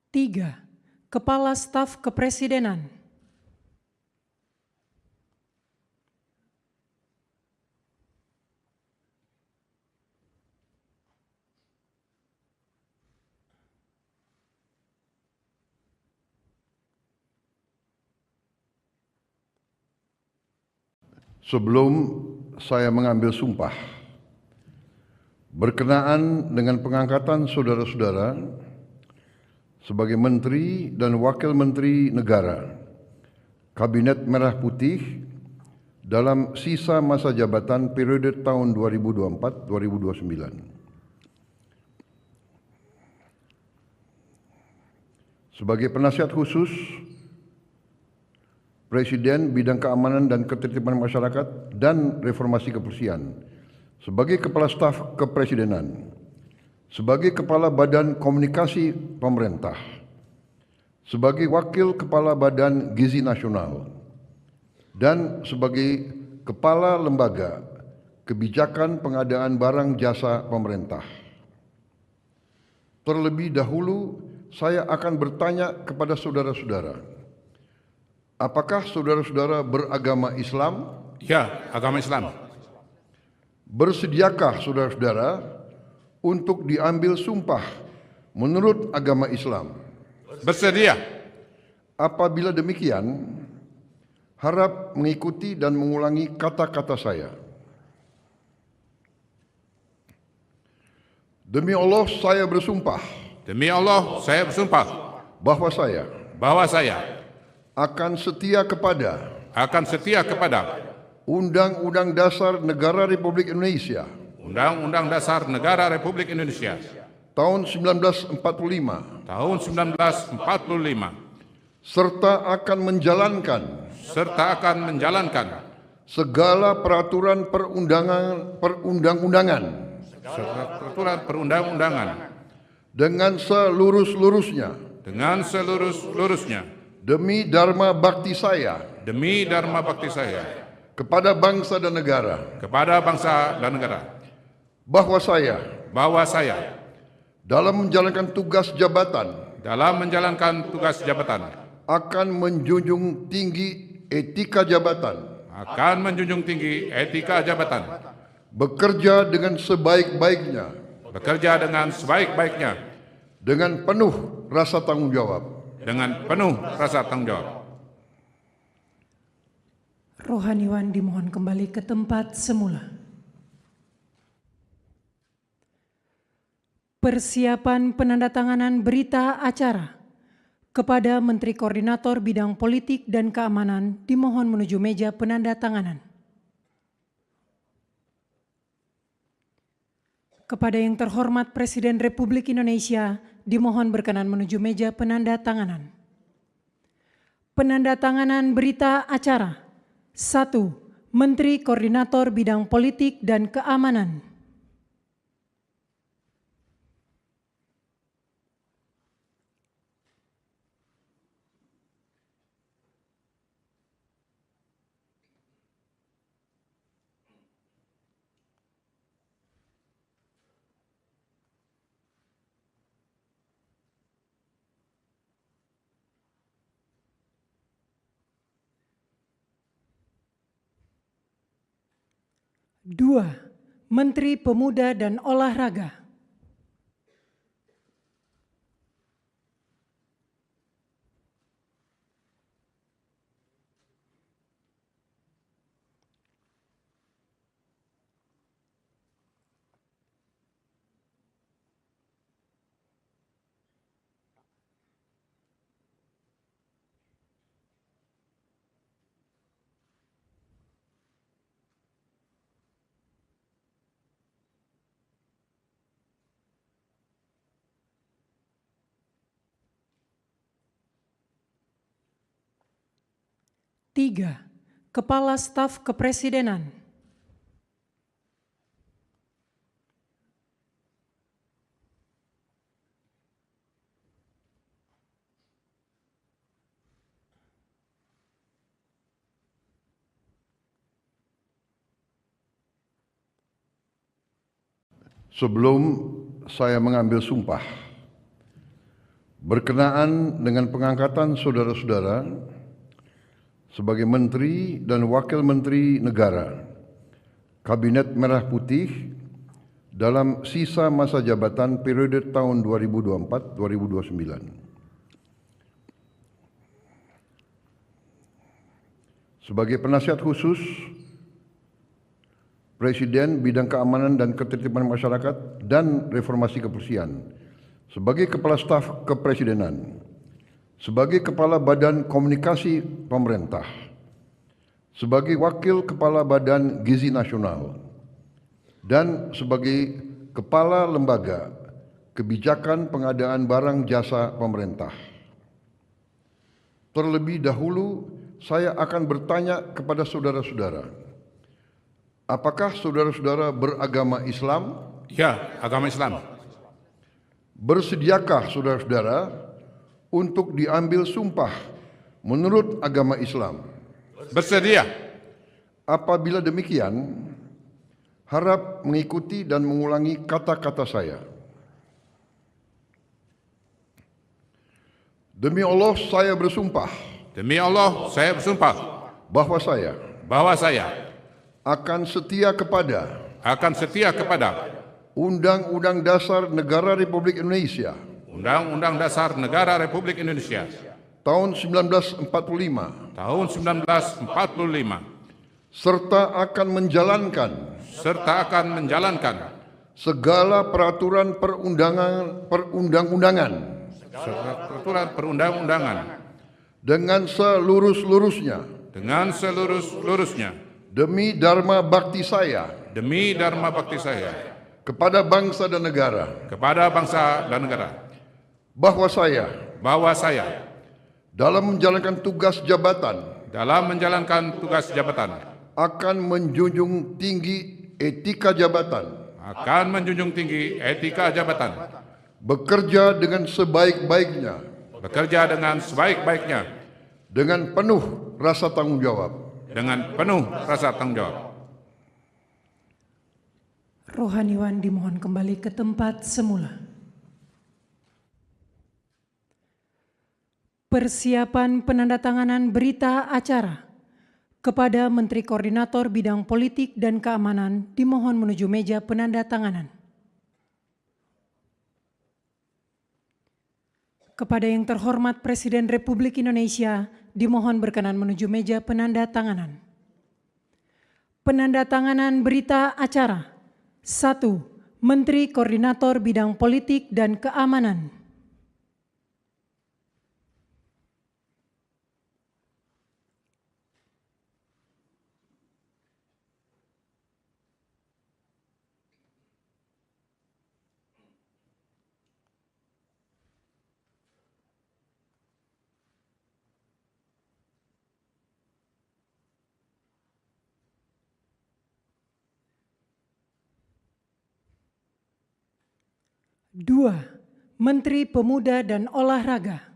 [SPEAKER 3] Tiga, Kepala Staf Kepresidenan.
[SPEAKER 1] Sebelum saya mengambil sumpah berkenaan dengan pengangkatan saudara-saudara sebagai Menteri dan Wakil Menteri Negara Kabinet Merah Putih dalam sisa masa jabatan periode tahun 2024-2029. Sebagai penasihat khusus Presiden Bidang Keamanan dan Ketertiban Masyarakat dan Reformasi Kepolisian, sebagai Kepala Staf Kepresidenan, sebagai Kepala Badan Komunikasi Pemerintah, sebagai Wakil Kepala Badan Gizi Nasional, dan sebagai Kepala Lembaga Kebijakan Pengadaan Barang Jasa Pemerintah. Terlebih dahulu, saya akan bertanya kepada saudara-saudara, apakah saudara-saudara beragama Islam?
[SPEAKER 2] Ya, agama Islam.
[SPEAKER 1] Bersediakah saudara-saudara untuk diambil sumpah menurut agama Islam?
[SPEAKER 2] Bersedia.
[SPEAKER 1] Apabila demikian, harap mengikuti dan mengulangi kata-kata saya. Demi Allah saya bersumpah
[SPEAKER 2] Demi Allah, saya bersumpah
[SPEAKER 1] bahwa saya akan setia kepada Undang-Undang Dasar Negara Republik Indonesia
[SPEAKER 2] Undang-Undang Dasar Negara Republik Indonesia
[SPEAKER 1] tahun 1945
[SPEAKER 2] tahun 1945
[SPEAKER 1] serta akan menjalankan segala peraturan perundang-undangan
[SPEAKER 2] serta peraturan perundang-undangan
[SPEAKER 1] dengan seluruh-luruhnya demi dharma bakti saya kepada bangsa dan negara, bahwa saya dalam menjalankan tugas jabatan akan menjunjung tinggi etika jabatan, bekerja dengan sebaik-baiknya dengan penuh rasa tanggung jawab.
[SPEAKER 3] Rohaniwan dimohon kembali ke tempat semula. Persiapan penandatanganan berita acara kepada Menteri Koordinator Bidang Politik dan Keamanan dimohon menuju meja penandatanganan. Kepada yang terhormat Presiden Republik Indonesia dimohon berkenan menuju meja penandatanganan. Penandatanganan berita acara. 1. Menteri Koordinator Bidang Politik dan Keamanan. Dua, Menteri Pemuda dan Olahraga. Tiga, Kepala Staf Kepresidenan.
[SPEAKER 1] Sebelum saya mengambil sumpah berkenaan dengan pengangkatan saudara-saudara sebagai Menteri dan Wakil Menteri Negara Kabinet Merah Putih dalam sisa masa jabatan periode tahun 2024-2029. Sebagai penasihat khusus Presiden Bidang Keamanan dan Ketertiban Masyarakat dan Reformasi Kepolisian, sebagai Kepala Staf Kepresidenan, sebagai Kepala Badan Komunikasi Pemerintah, sebagai Wakil Kepala Badan Gizi Nasional, dan sebagai Kepala Lembaga Kebijakan Pengadaan Barang Jasa Pemerintah. Terlebih dahulu, saya akan bertanya kepada saudara-saudara, apakah saudara-saudara beragama Islam?
[SPEAKER 2] Ya, agama Islam.
[SPEAKER 1] Bersediakah saudara-saudara untuk diambil sumpah menurut agama Islam?
[SPEAKER 2] Bersedia.
[SPEAKER 1] Apabila demikian, harap mengikuti dan mengulangi kata-kata saya. Demi Allah saya bersumpah bahwa saya akan setia kepada Undang-Undang Dasar Negara Republik Indonesia
[SPEAKER 2] Undang-Undang Dasar Negara Republik Indonesia
[SPEAKER 1] tahun 1945 serta akan menjalankan segala peraturan perundang-undangan
[SPEAKER 2] serta peraturan perundang-undangan
[SPEAKER 1] dengan seluruh-luruhnya
[SPEAKER 2] dengan seluruh-luruhnya
[SPEAKER 1] demi dharma bakti saya
[SPEAKER 2] demi dharma bakti saya
[SPEAKER 1] kepada bangsa dan negara, bahwa saya dalam menjalankan tugas jabatan akan menjunjung tinggi etika jabatan, bekerja dengan sebaik-baiknya dengan penuh rasa tanggung jawab.
[SPEAKER 3] Rohaniwan dimohon kembali ke tempat semula. Persiapan penandatanganan berita acara kepada Menteri Koordinator Bidang Politik dan Keamanan dimohon menuju meja penandatanganan. Kepada yang terhormat Presiden Republik Indonesia dimohon berkenan menuju meja penandatanganan. Penandatanganan berita acara. 1. Menteri Koordinator Bidang Politik dan Keamanan. Dua, Menteri Pemuda dan Olahraga.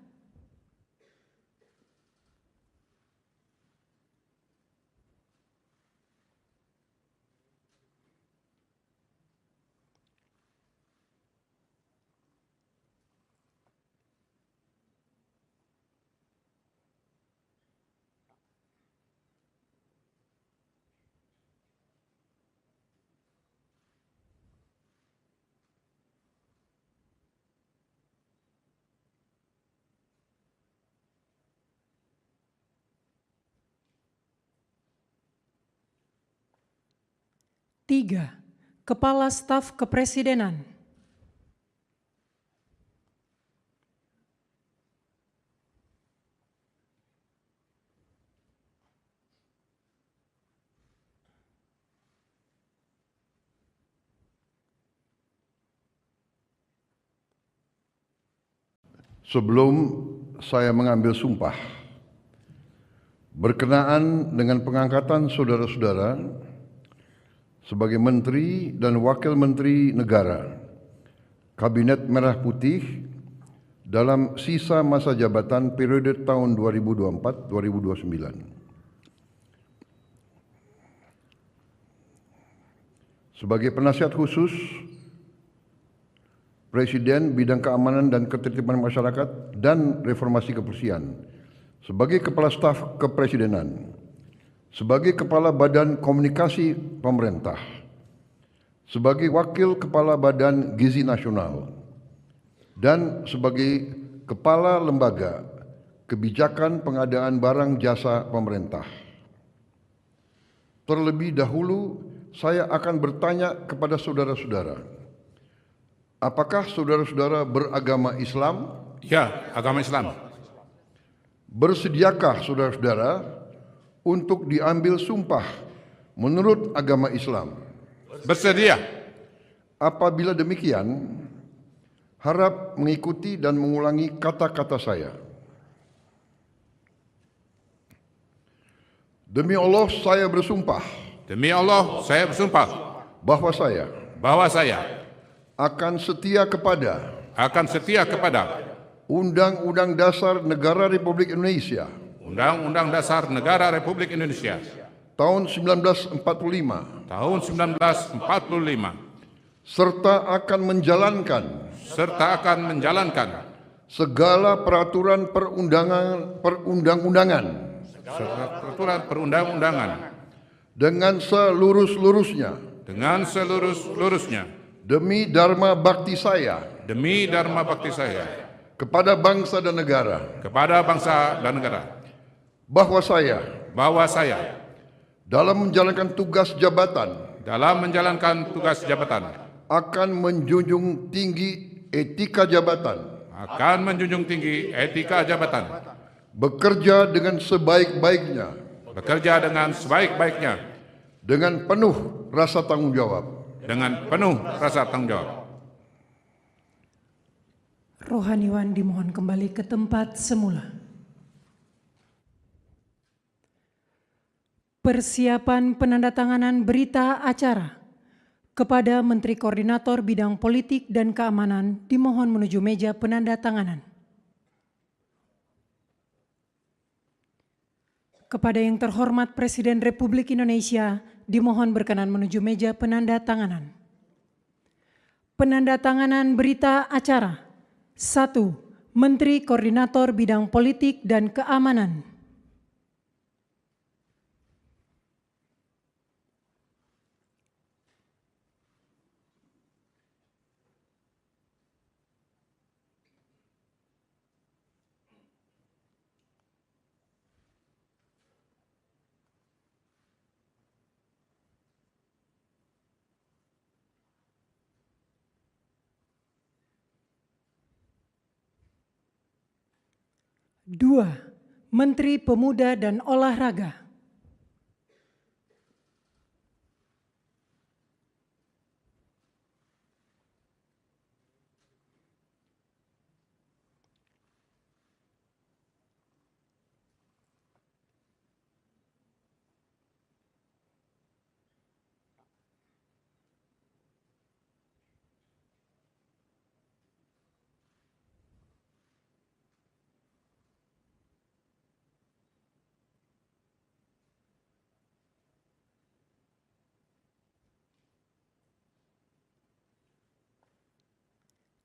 [SPEAKER 3] Tiga, Kepala Staf Kepresidenan.
[SPEAKER 1] Sebelum saya mengambil sumpah berkenaan dengan pengangkatan saudara-saudara sebagai Menteri dan Wakil Menteri Negara Kabinet Merah Putih dalam sisa masa jabatan periode tahun 2024-2029. Sebagai penasihat khusus Presiden Bidang Keamanan dan Ketertiban Masyarakat dan Reformasi Kepolisian, sebagai Kepala Staf Kepresidenan, sebagai Kepala Badan Komunikasi Pemerintah, sebagai Wakil Kepala Badan Gizi Nasional, dan sebagai Kepala Lembaga Kebijakan Pengadaan Barang Jasa Pemerintah. Terlebih dahulu, saya akan bertanya kepada saudara-saudara, apakah saudara-saudara beragama Islam?
[SPEAKER 2] Ya, agama Islam.
[SPEAKER 1] Bersediakah saudara-saudara untuk diambil sumpah menurut agama Islam?
[SPEAKER 2] Bersedia.
[SPEAKER 1] Apabila demikian, harap mengikuti dan mengulangi kata-kata saya. Demi Allah saya bersumpah.
[SPEAKER 2] Demi Allah saya bersumpah
[SPEAKER 1] Bahwa saya akan setia kepada Undang-Undang Dasar Negara Republik Indonesia
[SPEAKER 2] Undang-Undang Dasar Negara Republik Indonesia
[SPEAKER 1] tahun 1945 serta akan menjalankan segala peraturan perundang-undangan dengan seluruh-luruhnya demi dharma bakti saya kepada bangsa dan negara, bahwa saya dalam menjalankan tugas jabatan akan menjunjung tinggi etika jabatan,
[SPEAKER 2] akan menjunjung tinggi etika jabatan,
[SPEAKER 1] bekerja dengan sebaik-baiknya,
[SPEAKER 2] bekerja dengan sebaik-baiknya,
[SPEAKER 1] dengan penuh rasa tanggung jawab.
[SPEAKER 2] dengan penuh rasa tanggung jawab.
[SPEAKER 3] Rohaniwan dimohon kembali ke tempat semula. Persiapan penandatanganan berita acara kepada Menteri Koordinator Bidang Politik dan Keamanan dimohon menuju meja penandatanganan. Kepada yang terhormat Presiden Republik Indonesia dimohon berkenan menuju meja penandatanganan. Penandatanganan berita acara. 1. Menteri Koordinator Bidang Politik dan Keamanan. Dua, Menteri Pemuda dan Olahraga.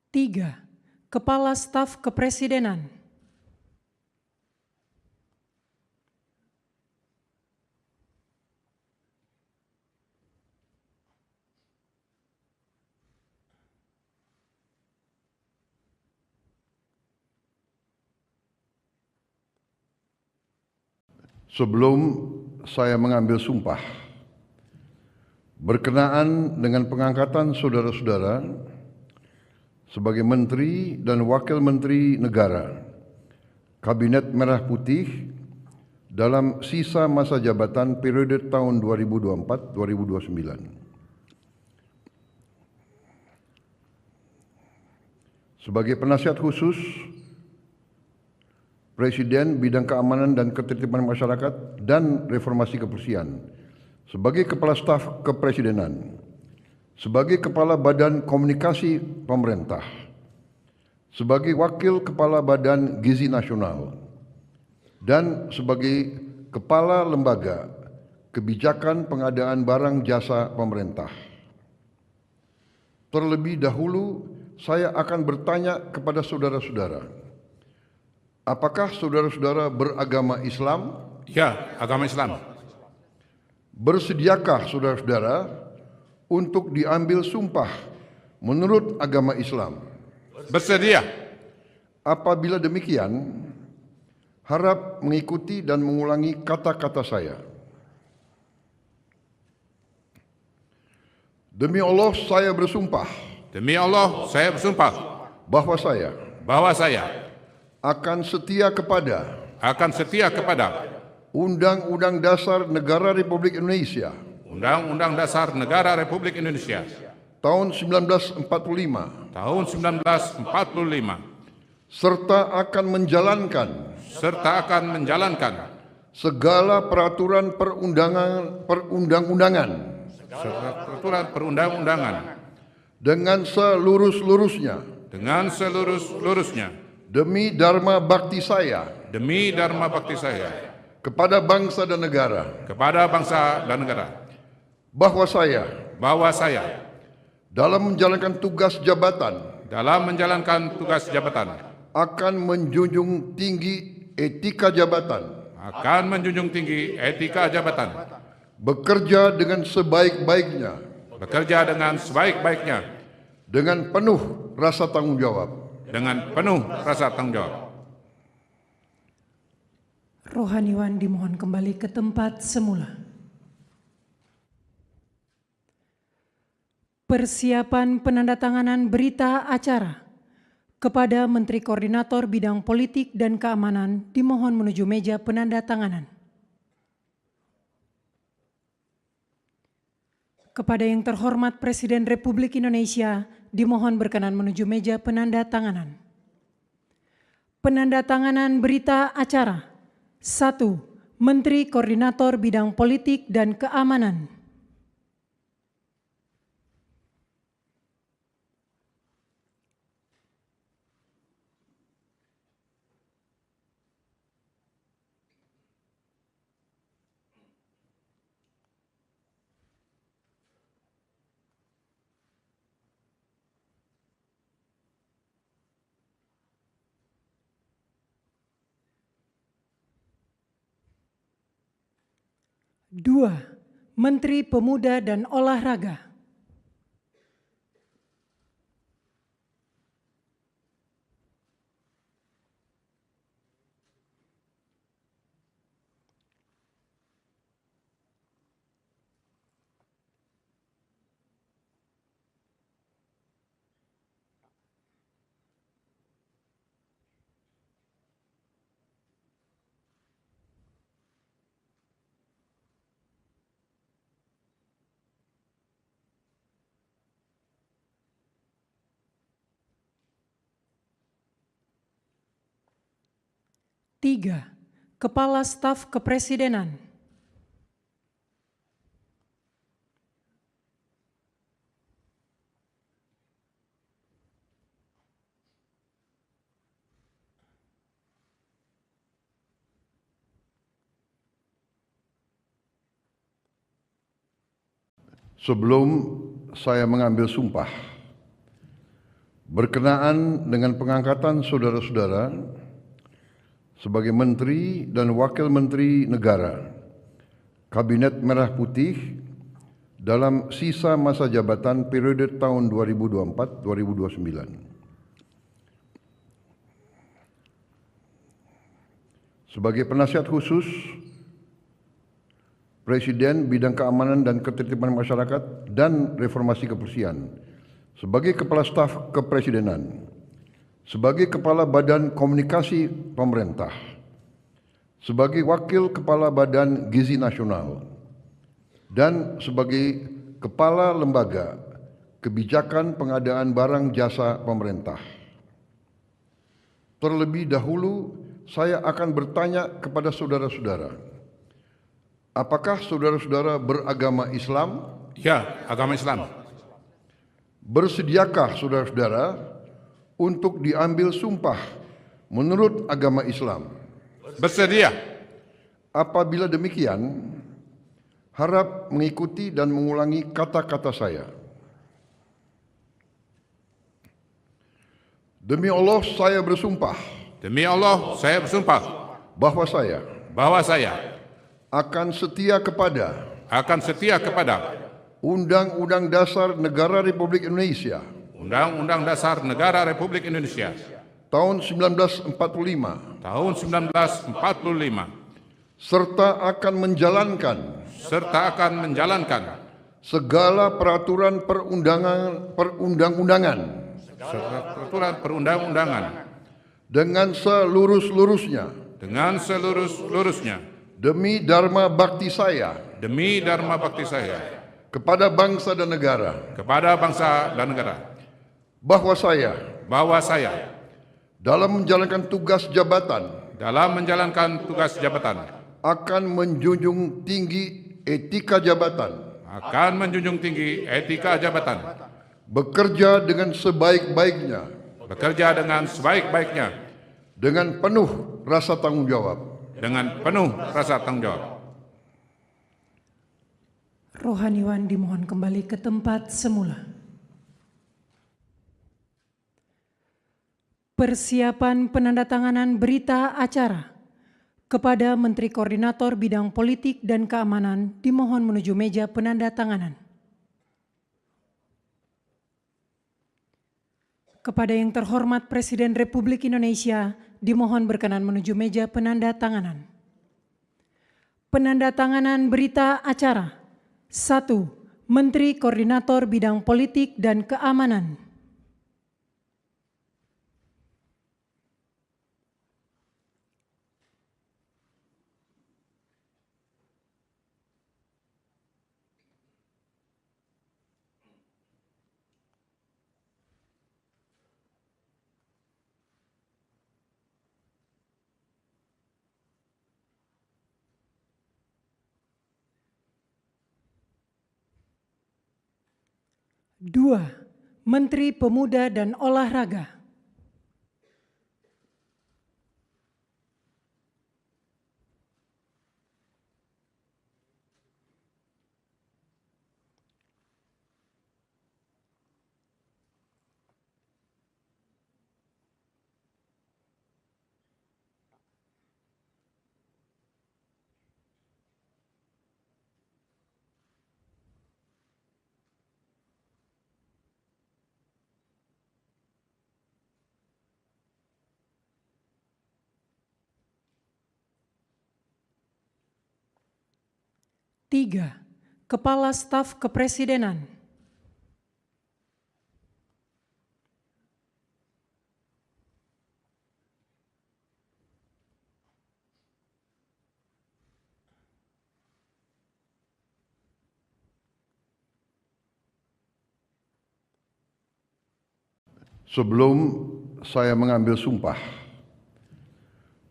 [SPEAKER 3] Tiga, Kepala Staf Kepresidenan.
[SPEAKER 1] Sebelum saya mengambil sumpah, berkenaan dengan pengangkatan saudara-saudara sebagai Menteri dan Wakil Menteri Negara, Kabinet Merah Putih dalam sisa masa jabatan periode tahun 2024-2029. Sebagai penasihat khusus Presiden Bidang Keamanan dan Ketertiban Masyarakat dan Reformasi Kepolisian, sebagai Kepala Staf Kepresidenan, sebagai Kepala Badan Komunikasi Pemerintah, sebagai Wakil Kepala Badan Gizi Nasional, dan sebagai Kepala Lembaga Kebijakan Pengadaan Barang Jasa Pemerintah. Terlebih dahulu, saya akan bertanya kepada saudara-saudara, apakah saudara-saudara beragama Islam?
[SPEAKER 2] Ya, agama Islam.
[SPEAKER 1] Bersediakah saudara-saudara untuk diambil sumpah menurut agama Islam?
[SPEAKER 2] Bersedia.
[SPEAKER 1] Apabila demikian, harap mengikuti dan mengulangi kata-kata saya. Demi Allah saya bersumpah
[SPEAKER 2] Demi Allah, saya bersumpah
[SPEAKER 1] bahwa saya
[SPEAKER 2] bahwa saya
[SPEAKER 1] akan setia kepada Undang-Undang Dasar Negara Republik Indonesia
[SPEAKER 2] Undang-Undang Dasar Negara Republik Indonesia
[SPEAKER 1] tahun 1945
[SPEAKER 2] tahun 1945
[SPEAKER 1] serta akan menjalankan segala peraturan perundang-undangan dengan seluruh-luruhnya demi dharma bakti saya kepada bangsa dan negara, bahwa saya dalam menjalankan tugas jabatan akan menjunjung tinggi etika jabatan, bekerja dengan sebaik-baiknya, dengan penuh rasa tanggung jawab.
[SPEAKER 3] Rohaniwan dimohon kembali ke tempat semula. Persiapan penandatanganan berita acara kepada Menteri Koordinator Bidang Politik dan Keamanan dimohon menuju meja penandatanganan. Kepada yang terhormat Presiden Republik Indonesia dimohon berkenan menuju meja penandatanganan. Penandatanganan berita acara. 1. Menteri Koordinator Bidang Politik dan Keamanan. Dua, Menteri Pemuda dan Olahraga. Tiga, Kepala Staf Kepresidenan.
[SPEAKER 1] Sebelum saya mengambil sumpah, berkenaan dengan pengangkatan saudara-saudara sebagai Menteri dan Wakil Menteri Negara, Kabinet Merah Putih dalam sisa masa jabatan periode tahun 2024-2029. Sebagai penasihat khusus Presiden Bidang Keamanan dan Ketertiban Masyarakat dan Reformasi Kepolisian, sebagai Kepala Staf Kepresidenan, sebagai Kepala Badan Komunikasi Pemerintah, sebagai Wakil Kepala Badan Gizi Nasional, dan sebagai Kepala Lembaga Kebijakan Pengadaan Barang Jasa Pemerintah. Terlebih dahulu, saya akan bertanya kepada saudara-saudara, apakah saudara-saudara beragama Islam?
[SPEAKER 2] Ya, agama Islam.
[SPEAKER 1] Bersediakah saudara-saudara untuk diambil sumpah menurut agama Islam?
[SPEAKER 2] Bersedia.
[SPEAKER 1] Apabila demikian, harap mengikuti dan mengulangi kata-kata saya. Demi Allah saya bersumpah.
[SPEAKER 2] Demi Allah, saya bersumpah
[SPEAKER 1] Bahwa saya akan setia kepada Undang-Undang Dasar Negara Republik Indonesia
[SPEAKER 2] Undang-Undang Dasar Negara Republik Indonesia
[SPEAKER 1] tahun 1945 serta akan menjalankan segala peraturan perundang-undangan dengan seluruh-luruhnya demi dharma bakti saya kepada bangsa dan negara, bahwa saya dalam menjalankan tugas jabatan akan menjunjung tinggi etika jabatan, bekerja dengan sebaik-baiknya dengan penuh rasa tanggung jawab.
[SPEAKER 3] Rohaniwan dimohon kembali ke tempat semula. Persiapan penandatanganan berita acara kepada Menteri Koordinator Bidang Politik dan Keamanan dimohon menuju meja penandatanganan. Kepada yang terhormat Presiden Republik Indonesia dimohon berkenan menuju meja penandatanganan. Penandatanganan berita acara. 1. Menteri Koordinator Bidang Politik dan Keamanan. Dua, Menteri Pemuda dan Olahraga. Tiga, Kepala Staf Kepresidenan.
[SPEAKER 1] Sebelum saya mengambil sumpah,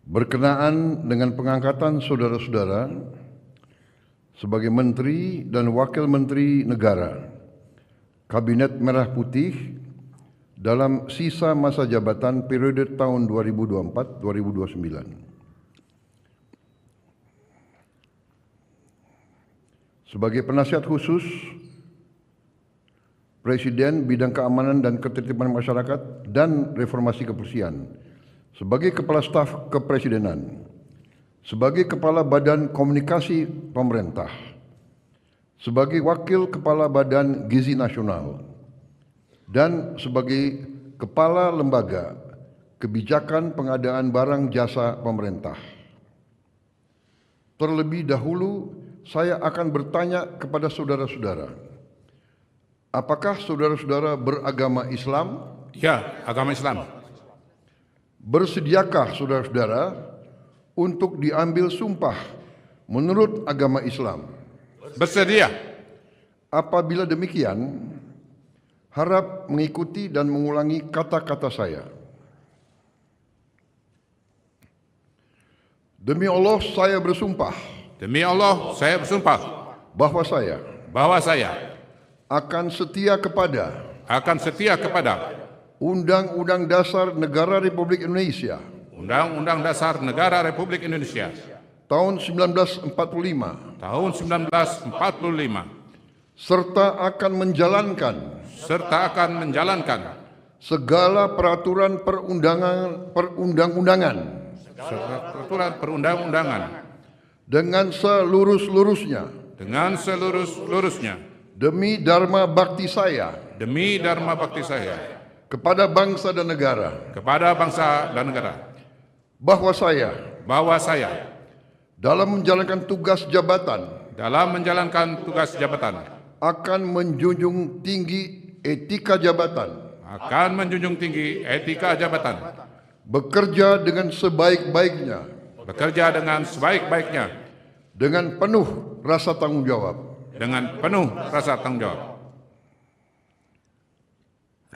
[SPEAKER 1] berkenaan dengan pengangkatan saudara-saudara sebagai Menteri dan Wakil Menteri Negara, Kabinet Merah Putih dalam sisa masa jabatan periode tahun 2024-2029. Sebagai penasihat khusus Presiden Bidang Keamanan dan Ketertiban Masyarakat dan Reformasi Kepolisian, sebagai Kepala Staf Kepresidenan, sebagai Kepala Badan Komunikasi Pemerintah, sebagai Wakil Kepala Badan Gizi Nasional, dan sebagai Kepala Lembaga Kebijakan Pengadaan Barang Jasa Pemerintah. Terlebih dahulu, saya akan bertanya kepada saudara-saudara, apakah saudara-saudara beragama Islam?
[SPEAKER 2] Ya, agama Islam.
[SPEAKER 1] Bersediakah saudara-saudara untuk diambil sumpah menurut agama Islam?
[SPEAKER 2] Bersedia.
[SPEAKER 1] Apabila demikian, harap mengikuti dan mengulangi kata-kata saya. Demi Allah, saya bersumpah
[SPEAKER 2] Demi Allah, saya bersumpah
[SPEAKER 1] bahwa saya
[SPEAKER 2] bahwa saya
[SPEAKER 1] akan setia kepada Undang-Undang Dasar Negara Republik Indonesia
[SPEAKER 2] Undang-Undang Dasar Negara Republik Indonesia
[SPEAKER 1] tahun 1945
[SPEAKER 2] tahun 1945
[SPEAKER 1] serta akan menjalankan segala peraturan perundang-undangan
[SPEAKER 2] serta peraturan perundang-undangan
[SPEAKER 1] dengan seluruh-luruhnya
[SPEAKER 2] seluruh-luruhnya
[SPEAKER 1] demi dharma bakti saya kepada bangsa dan negara, bahwa saya dalam menjalankan tugas jabatan akan menjunjung tinggi etika jabatan, bekerja dengan sebaik-baiknya dengan penuh rasa tanggung jawab.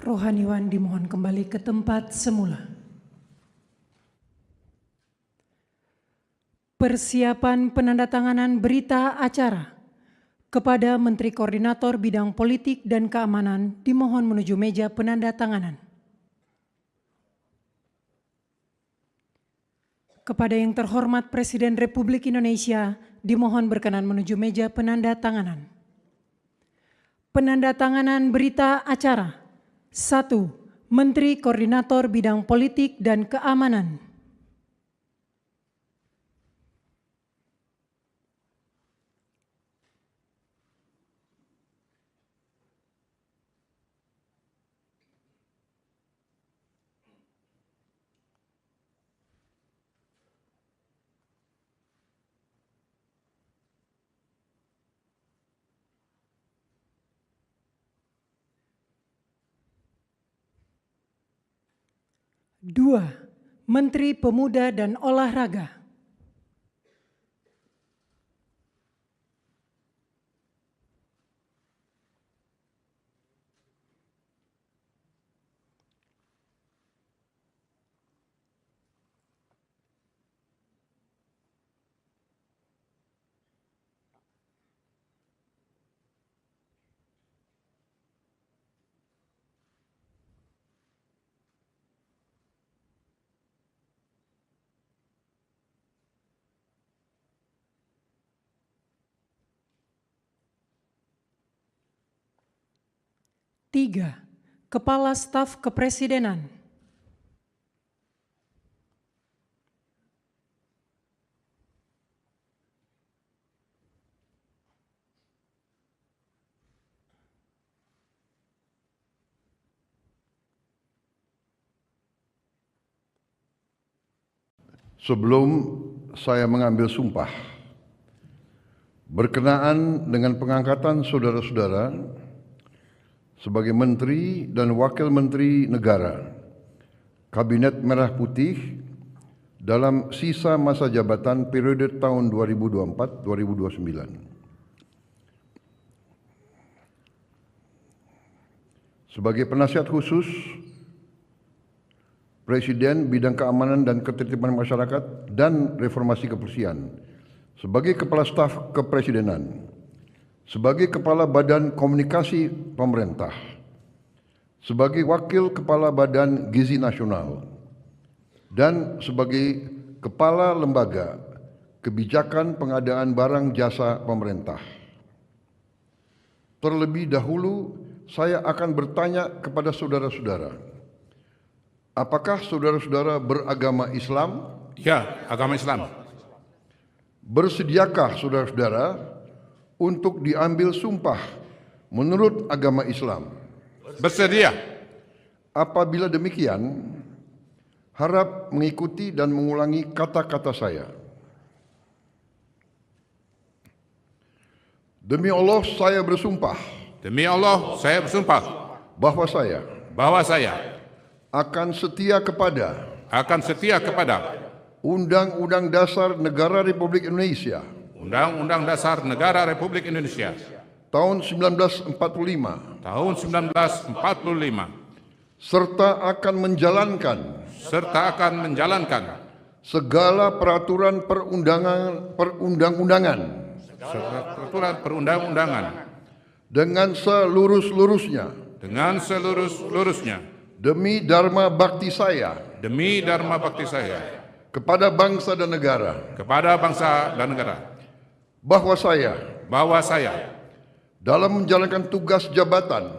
[SPEAKER 3] Rohaniwan dimohon kembali ke tempat semula. Persiapan penandatanganan berita acara kepada Menteri Koordinator Bidang Politik dan Keamanan dimohon menuju meja penandatanganan. Kepada yang terhormat Presiden Republik Indonesia, dimohon berkenan menuju meja penandatanganan. Penandatanganan berita acara. 1. Menteri Koordinator Bidang Politik dan Keamanan. 2. Menteri Pemuda dan Olahraga. Tiga, Kepala Staf Kepresidenan.
[SPEAKER 1] Sebelum saya mengambil sumpah, berkenaan dengan pengangkatan saudara-saudara sebagai Menteri dan Wakil Menteri Negara, Kabinet Merah Putih dalam sisa masa jabatan periode tahun 2024-2029. Sebagai penasihat khusus Presiden Bidang Keamanan dan Ketertiban Masyarakat dan Reformasi Kepolisian, sebagai Kepala Staf Kepresidenan, sebagai Kepala Badan Komunikasi Pemerintah, sebagai Wakil Kepala Badan Gizi Nasional, dan sebagai Kepala Lembaga Kebijakan Pengadaan Barang Jasa Pemerintah. Terlebih dahulu, saya akan bertanya kepada saudara-saudara, apakah saudara-saudara beragama Islam?
[SPEAKER 2] Ya, agama Islam.
[SPEAKER 1] Bersediakah saudara-saudara untuk diambil sumpah menurut agama Islam?
[SPEAKER 2] Bersedia.
[SPEAKER 1] Apabila demikian, harap mengikuti dan mengulangi kata-kata saya. Demi Allah, saya bersumpah
[SPEAKER 2] Demi Allah, saya bersumpah
[SPEAKER 1] bahwa saya akan setia kepada Undang-Undang Dasar Negara Republik Indonesia
[SPEAKER 2] Undang-Undang Dasar Negara Republik Indonesia
[SPEAKER 1] tahun 1945
[SPEAKER 2] tahun 1945
[SPEAKER 1] serta akan menjalankan segala peraturan perundang-undangan
[SPEAKER 2] serta perundang-undangan
[SPEAKER 1] dengan seluruh-luruhnya demi dharma bakti saya kepada bangsa dan negara, bahwa saya dalam menjalankan tugas jabatan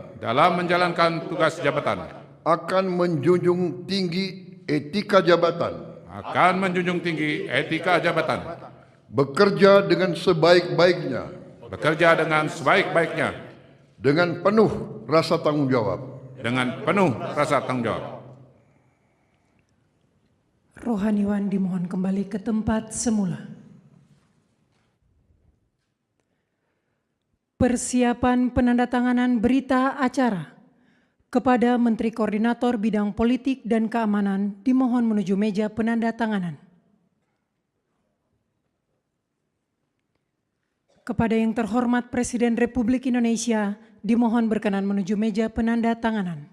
[SPEAKER 1] akan menjunjung tinggi etika jabatan, bekerja dengan sebaik-baiknya dengan penuh rasa tanggung jawab.
[SPEAKER 3] Rohaniwan dimohon kembali ke tempat semula. Persiapan penandatanganan berita acara kepada Menteri Koordinator Bidang Politik dan Keamanan dimohon menuju meja penandatanganan. Kepada yang terhormat Presiden Republik Indonesia, dimohon berkenan menuju meja penandatanganan.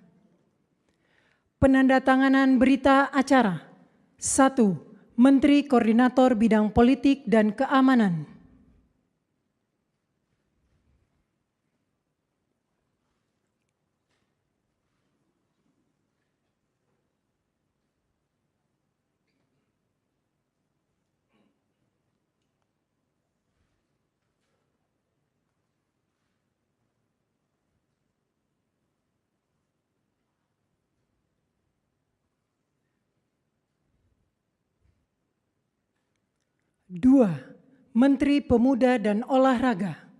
[SPEAKER 3] Penandatanganan berita acara. 1. Menteri Koordinator Bidang Politik dan Keamanan. Dua, Menteri Pemuda dan Olahraga.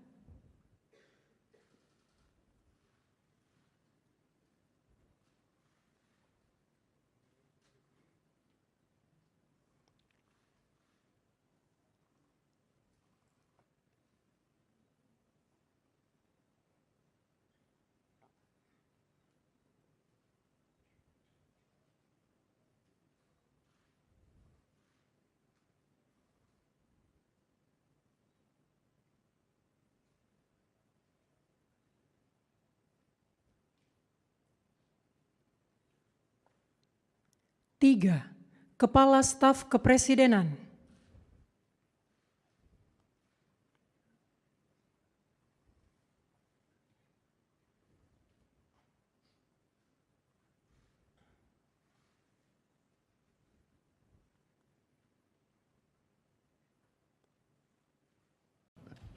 [SPEAKER 3] 3. Kepala Staf Kepresidenan.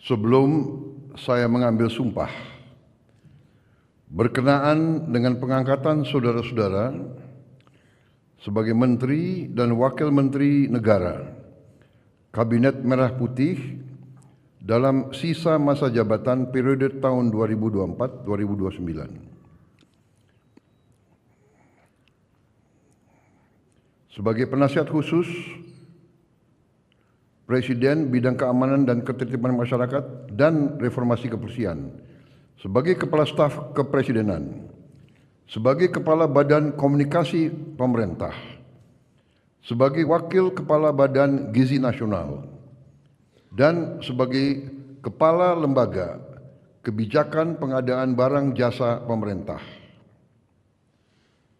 [SPEAKER 1] Sebelum saya mengambil sumpah, berkenaan dengan pengangkatan saudara-saudara sebagai Menteri dan Wakil Menteri Negara Kabinet Merah Putih dalam sisa masa jabatan periode tahun 2024-2029. Sebagai penasihat khusus Presiden Bidang Keamanan dan Ketertiban Masyarakat dan Reformasi Kepolisian, sebagai Kepala Staf Kepresidenan, sebagai Kepala Badan Komunikasi Pemerintah, sebagai Wakil Kepala Badan Gizi Nasional, dan sebagai Kepala Lembaga Kebijakan Pengadaan Barang Jasa Pemerintah.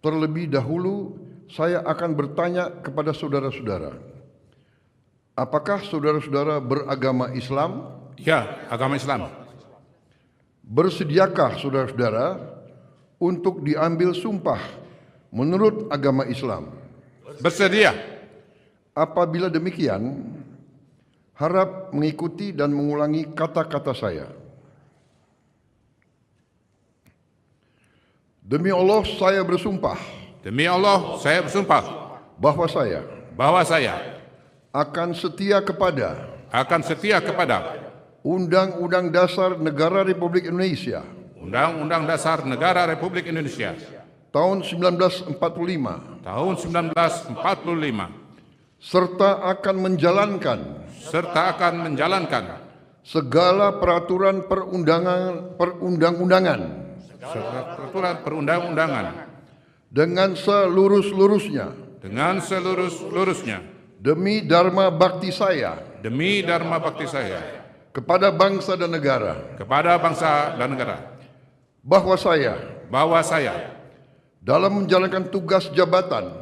[SPEAKER 1] Terlebih dahulu, saya akan bertanya kepada saudara-saudara, apakah saudara-saudara beragama Islam?
[SPEAKER 2] Ya, agama Islam.
[SPEAKER 1] Bersediakah saudara-saudara untuk diambil sumpah menurut agama Islam?
[SPEAKER 2] Bersedia.
[SPEAKER 1] Apabila demikian, harap mengikuti dan mengulangi kata-kata saya. Demi Allah, saya bersumpah
[SPEAKER 2] Demi Allah, saya bersumpah
[SPEAKER 1] bahwa saya akan setia kepada Undang-Undang Dasar Negara Republik Indonesia
[SPEAKER 2] Undang-Undang Dasar Negara Republik Indonesia
[SPEAKER 1] tahun 1945 serta akan menjalankan segala peraturan perundang-undangan dengan seluruh-luruhnya demi dharma bakti saya kepada bangsa dan negara, bahwa saya dalam menjalankan tugas jabatan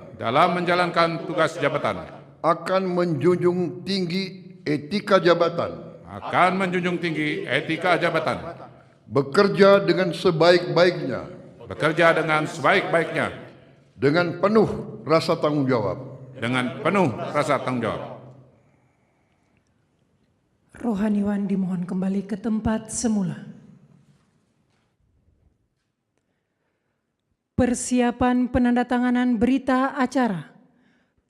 [SPEAKER 1] akan menjunjung tinggi etika jabatan, bekerja dengan sebaik-baiknya dengan penuh rasa tanggung jawab.
[SPEAKER 3] Rohaniwan dimohon kembali ke tempat semula. Persiapan penandatanganan berita acara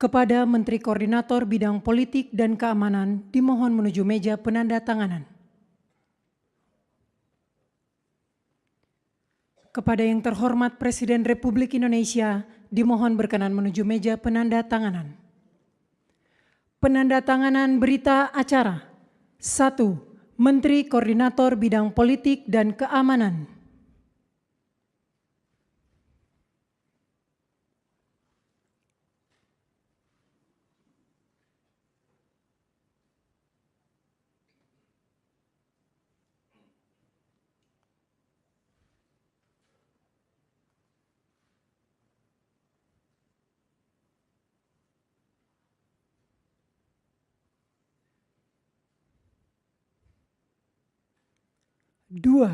[SPEAKER 3] kepada Menteri Koordinator Bidang Politik dan Keamanan dimohon menuju meja penandatanganan. Kepada yang terhormat Presiden Republik Indonesia, dimohon berkenan menuju meja penandatanganan. Penandatanganan berita acara. 1. Menteri Koordinator Bidang Politik dan Keamanan. Dua,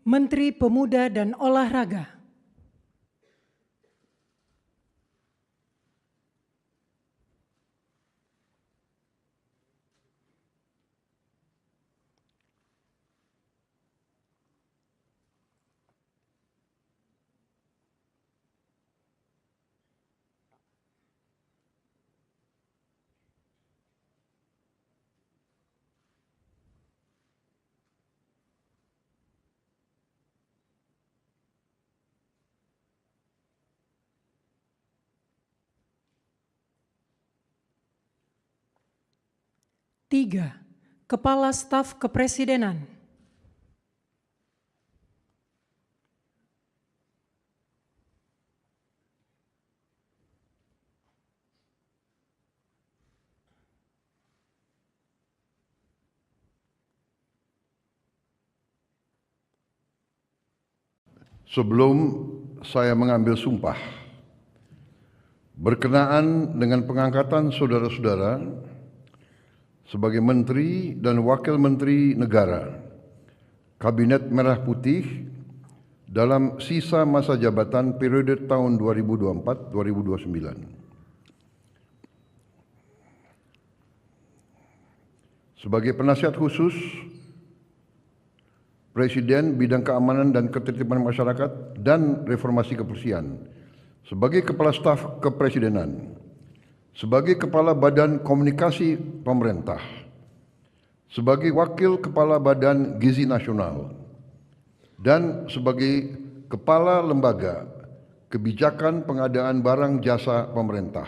[SPEAKER 3] Menteri Pemuda dan Olahraga. Tiga, Kepala Staf Kepresidenan.
[SPEAKER 1] Sebelum saya mengambil sumpah, Berkenaan dengan pengangkatan saudara-saudara sebagai Menteri dan Wakil Menteri Negara Kabinet Merah Putih dalam sisa masa jabatan periode tahun 2024-2029. Sebagai penasihat khusus Presiden Bidang Keamanan dan Ketertiban Masyarakat dan Reformasi Kepolisian, sebagai Kepala Staf Kepresidenan, sebagai Kepala Badan Komunikasi Pemerintah, sebagai Wakil Kepala Badan Gizi Nasional, dan sebagai Kepala Lembaga Kebijakan Pengadaan Barang Jasa Pemerintah.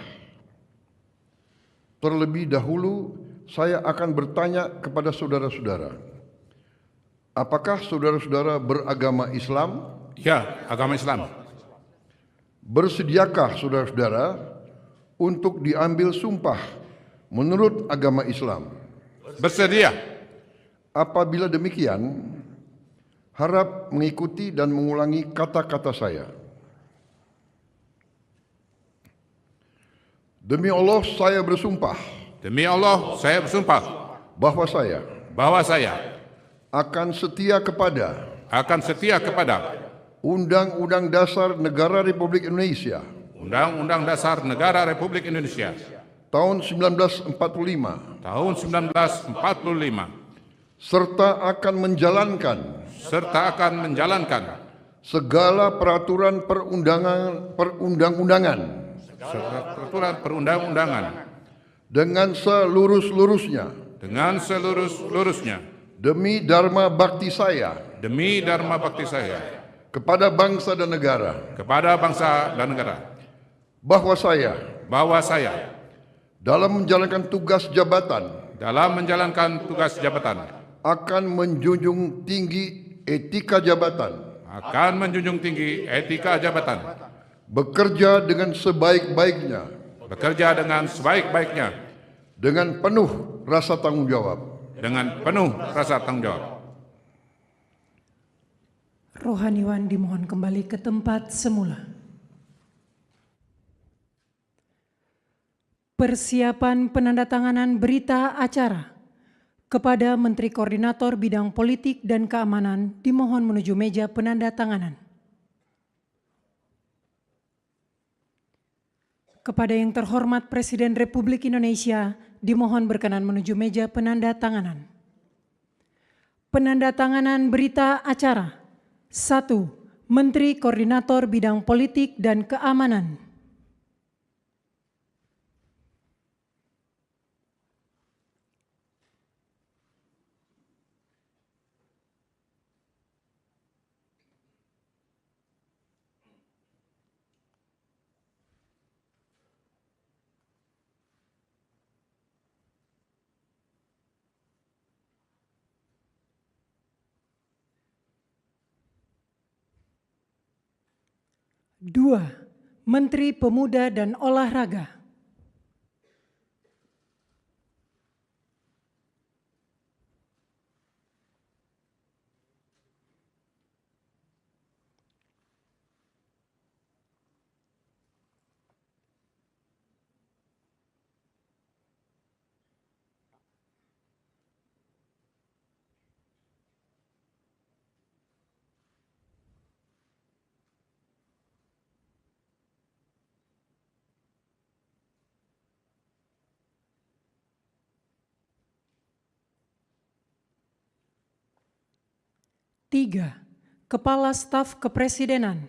[SPEAKER 1] Terlebih dahulu, saya akan bertanya kepada saudara-saudara, apakah saudara-saudara beragama Islam?
[SPEAKER 2] Ya, agama Islam.
[SPEAKER 1] Bersediakah saudara-saudara untuk diambil sumpah menurut agama Islam?
[SPEAKER 2] Bersedia.
[SPEAKER 1] Apabila demikian, harap mengikuti dan mengulangi kata-kata saya. Demi Allah, saya bersumpah
[SPEAKER 2] Demi Allah, saya bersumpah
[SPEAKER 1] bahwa saya akan setia kepada Undang-Undang Dasar Negara Republik Indonesia
[SPEAKER 2] Undang-Undang Dasar Negara Republik Indonesia
[SPEAKER 1] tahun 1945 serta akan menjalankan segala peraturan perundang-undangan dengan seluruh-luruhnya demi dharma bakti saya kepada bangsa dan negara, bahwa saya dalam menjalankan tugas jabatan akan menjunjung tinggi etika jabatan, bekerja dengan sebaik-baiknya dengan penuh rasa tanggung jawab.
[SPEAKER 3] Rohaniwan dimohon kembali ke tempat semula. Persiapan penandatanganan berita acara kepada Menteri Koordinator Bidang Politik dan Keamanan dimohon menuju meja penandatanganan. Kepada yang terhormat Presiden Republik Indonesia, dimohon berkenan menuju meja penandatanganan. Penandatanganan berita acara. 1. Menteri Koordinator Bidang Politik dan Keamanan. Dua, Menteri Pemuda dan Olahraga. Tiga, Kepala Staf Kepresidenan.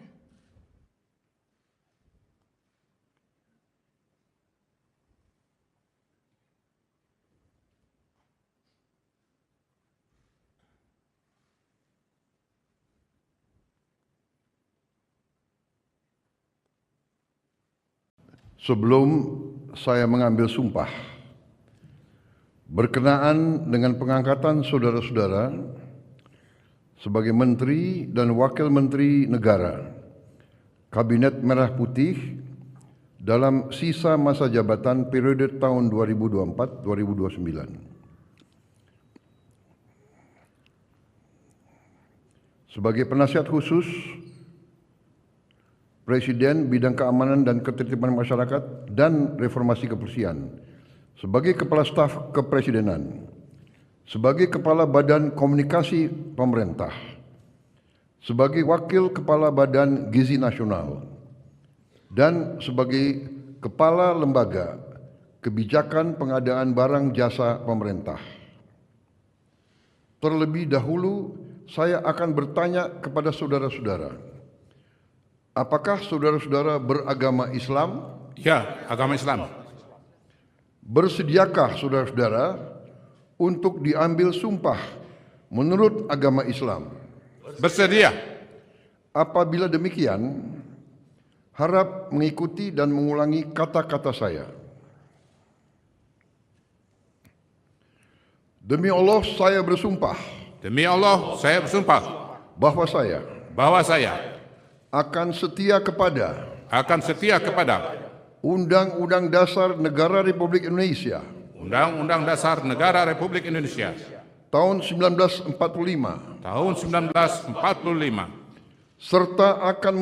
[SPEAKER 1] Sebelum saya mengambil sumpah berkenaan dengan pengangkatan saudara-saudara sebagai Menteri dan Wakil Menteri Negara Kabinet Merah Putih dalam sisa masa jabatan periode tahun 2024-2029. Sebagai penasihat khusus Presiden Bidang Keamanan dan Ketertiban Masyarakat dan Reformasi Kepolisian, sebagai Kepala Staf Kepresidenan, sebagai Kepala Badan Komunikasi Pemerintah, sebagai Wakil Kepala Badan Gizi Nasional, dan sebagai Kepala Lembaga Kebijakan Pengadaan Barang Jasa Pemerintah. Terlebih dahulu, saya akan bertanya kepada saudara-saudara, apakah saudara-saudara beragama Islam?
[SPEAKER 2] Ya, agama Islam.
[SPEAKER 1] Bersediakah saudara-saudara untuk diambil sumpah menurut agama Islam?
[SPEAKER 2] Bersedia.
[SPEAKER 1] Apabila demikian, harap mengikuti dan mengulangi kata-kata saya. Demi Allah, saya bersumpah
[SPEAKER 2] Demi Allah, saya bersumpah
[SPEAKER 1] bahwa saya akan setia kepada Undang-Undang Dasar Negara Republik Indonesia
[SPEAKER 2] Undang-Undang Dasar Negara Republik Indonesia
[SPEAKER 1] tahun 1945
[SPEAKER 2] tahun 1945
[SPEAKER 1] serta akan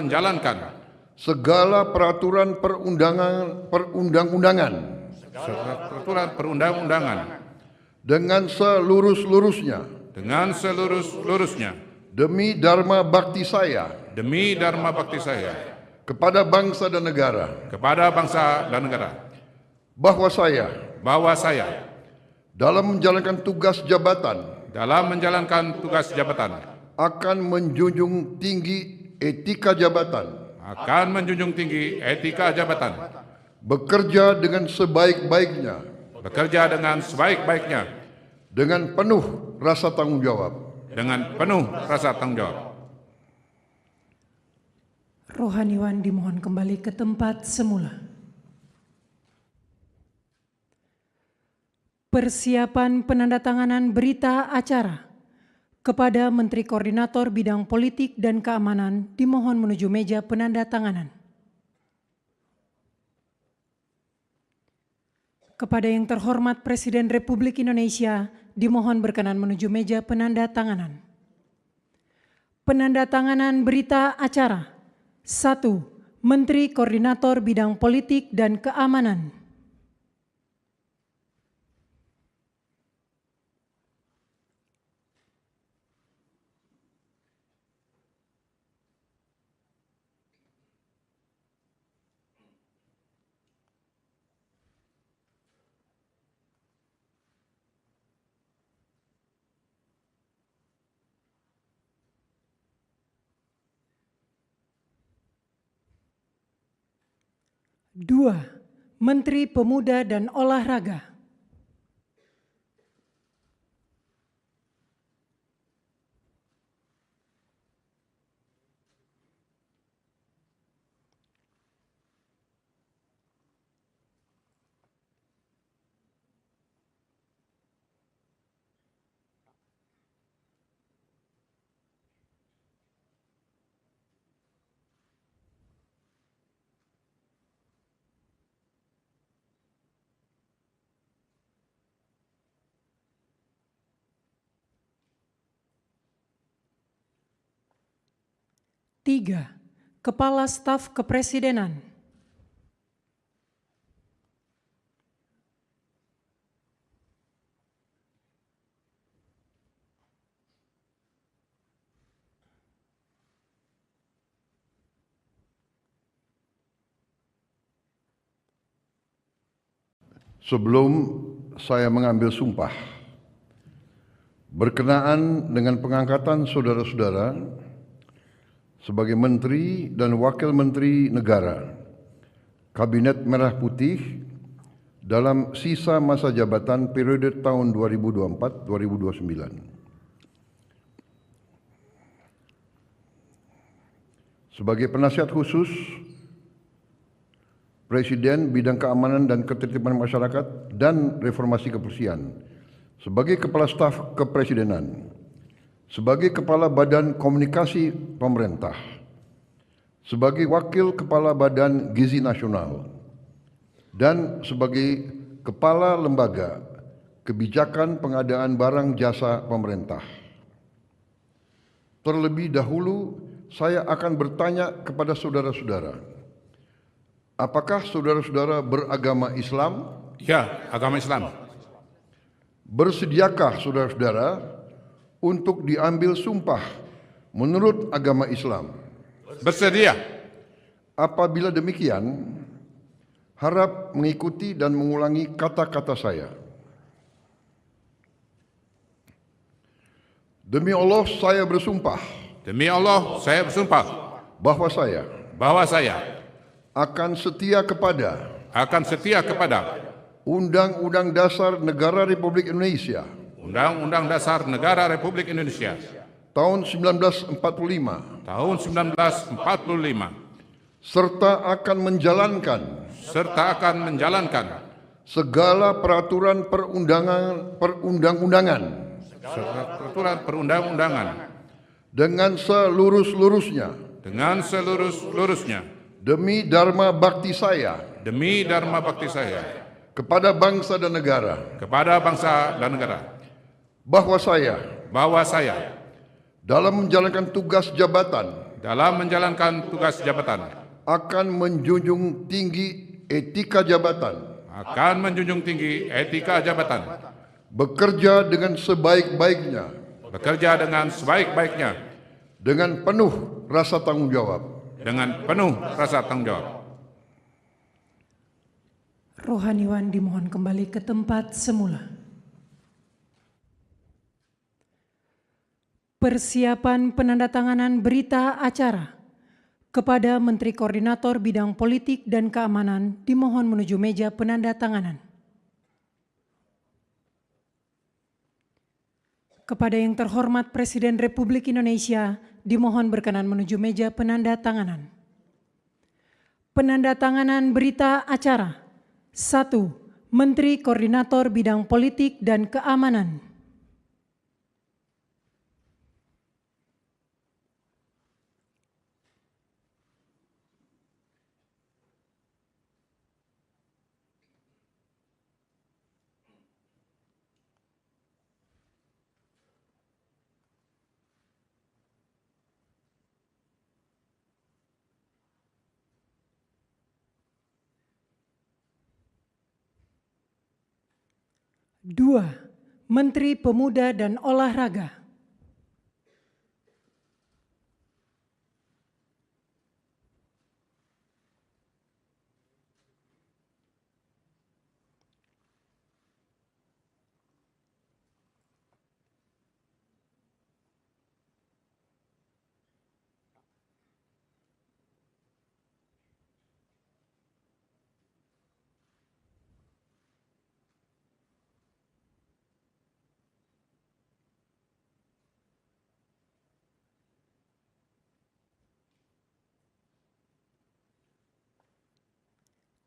[SPEAKER 1] menjalankan segala peraturan perundang-undangan dengan seluruh-luruhnya demi dharma bakti saya kepada bangsa dan negara, bahwa saya dalam menjalankan tugas jabatan akan menjunjung tinggi etika jabatan, bekerja dengan sebaik-baiknya dengan penuh rasa tanggung jawab.
[SPEAKER 3] Rohaniwan dimohon kembali ke tempat semula. Persiapan penandatanganan berita acara kepada Menteri Koordinator Bidang Politik dan Keamanan dimohon menuju meja penandatanganan. Kepada yang terhormat Presiden Republik Indonesia dimohon berkenan menuju meja penandatanganan. Penandatanganan berita acara. 1. Menteri Koordinator Bidang Politik dan Keamanan. Dua, Menteri Pemuda dan Olahraga. Tiga, Kepala Staf Kepresidenan.
[SPEAKER 1] Sebelum saya mengambil sumpah berkenaan dengan pengangkatan saudara-saudara sebagai Menteri dan Wakil Menteri Negara Kabinet Merah Putih dalam sisa masa jabatan periode tahun 2024-2029. Sebagai penasihat khusus Presiden Bidang Keamanan dan Ketertiban Masyarakat dan Reformasi Kepolisian, sebagai Kepala Staf Kepresidenan, sebagai Kepala Badan Komunikasi Pemerintah, sebagai Wakil Kepala Badan Gizi Nasional, dan sebagai Kepala Lembaga Kebijakan Pengadaan Barang Jasa Pemerintah. Terlebih dahulu, saya akan bertanya kepada saudara-saudara, apakah saudara-saudara beragama Islam?
[SPEAKER 2] Ya, agama Islam.
[SPEAKER 1] Bersediakah saudara-saudara untuk diambil sumpah menurut agama Islam?
[SPEAKER 2] Bersedia.
[SPEAKER 1] Apabila demikian, harap mengikuti dan mengulangi kata-kata saya. Demi Allah saya bersumpah
[SPEAKER 2] Demi Allah, saya bersumpah
[SPEAKER 1] bahwa saya akan setia kepada Undang-Undang Dasar Negara Republik Indonesia
[SPEAKER 2] Undang-Undang Dasar Negara Republik Indonesia
[SPEAKER 1] tahun 1945
[SPEAKER 2] tahun 1945
[SPEAKER 1] serta akan menjalankan segala peraturan perundang-undangan
[SPEAKER 2] serta peraturan perundang-undangan
[SPEAKER 1] dengan seluruh-luruhnya demi dharma bakti saya kepada bangsa dan negara, bahwa saya dalam menjalankan tugas jabatan akan menjunjung tinggi etika jabatan, bekerja dengan sebaik-baiknya dengan penuh rasa tanggung jawab.
[SPEAKER 3] Rohaniwan dimohon kembali ke tempat semula. Persiapan penandatanganan berita acara kepada Menteri Koordinator Bidang Politik dan Keamanan dimohon menuju meja penandatanganan. Kepada yang terhormat Presiden Republik Indonesia dimohon berkenan menuju meja penandatanganan. Penandatanganan berita acara. 1. Menteri Koordinator Bidang Politik dan Keamanan. Dua, Menteri Pemuda dan Olahraga.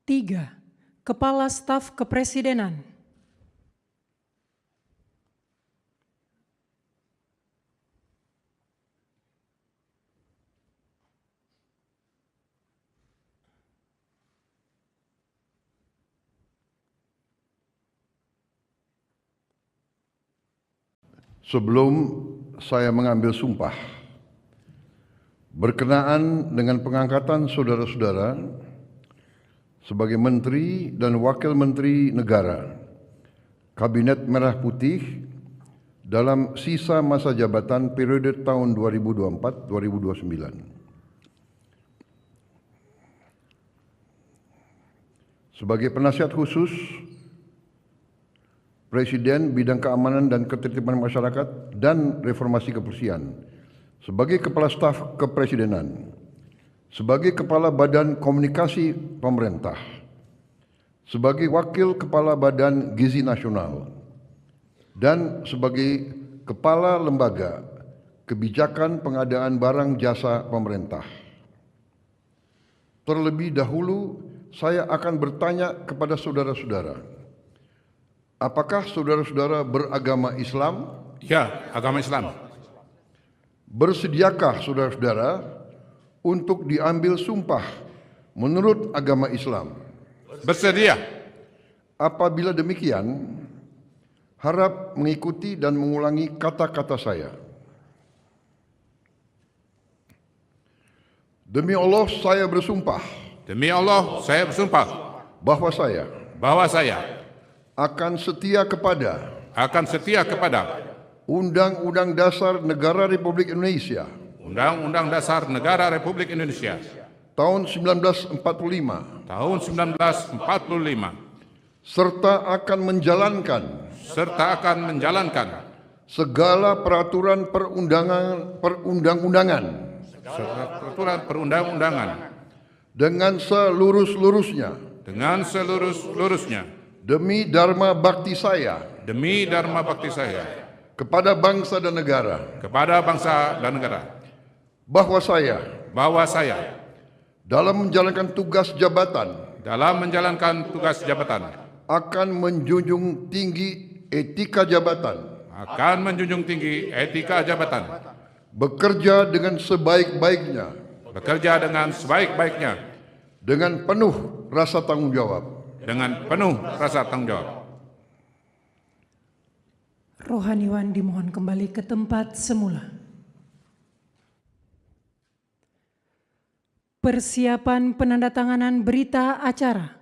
[SPEAKER 3] Tiga, Kepala Staf Kepresidenan.
[SPEAKER 1] Sebelum saya mengambil sumpah berkenaan dengan pengangkatan saudara-saudara sebagai Menteri dan Wakil Menteri Negara Kabinet Merah Putih dalam sisa masa jabatan periode tahun 2024-2029. Sebagai penasihat khusus Presiden Bidang Keamanan dan Ketertiban Masyarakat dan Reformasi Kepolisian, sebagai Kepala Staf Kepresidenan, sebagai Kepala Badan Komunikasi Pemerintah, sebagai Wakil Kepala Badan Gizi Nasional, dan sebagai Kepala Lembaga Kebijakan Pengadaan Barang Jasa Pemerintah. Terlebih dahulu, saya akan bertanya kepada saudara-saudara, apakah saudara-saudara beragama Islam?
[SPEAKER 2] Ya, agama Islam.
[SPEAKER 1] Bersediakah saudara-saudara untuk diambil sumpah menurut agama Islam?
[SPEAKER 2] Bersedia.
[SPEAKER 1] Apabila demikian, harap mengikuti dan mengulangi kata-kata saya. Demi Allah saya bersumpah
[SPEAKER 2] Demi Allah, saya bersumpah
[SPEAKER 1] bahwa saya
[SPEAKER 2] bahwa saya
[SPEAKER 1] akan setia kepada Undang-Undang Dasar Negara Republik Indonesia
[SPEAKER 2] Undang-Undang Dasar Negara Republik Indonesia
[SPEAKER 1] tahun 1945
[SPEAKER 2] tahun 1945
[SPEAKER 1] serta akan menjalankan segala peraturan perundang-undangan
[SPEAKER 2] serta peraturan perundang-undangan
[SPEAKER 1] dengan seluruh-luruhnya demi dharma bakti saya kepada bangsa dan negara, bahwa saya dalam menjalankan tugas jabatan akan menjunjung tinggi etika jabatan, bekerja dengan sebaik-baiknya dengan penuh rasa tanggung jawab.
[SPEAKER 3] Rohaniwan dimohon kembali ke tempat semula. Persiapan penandatanganan berita acara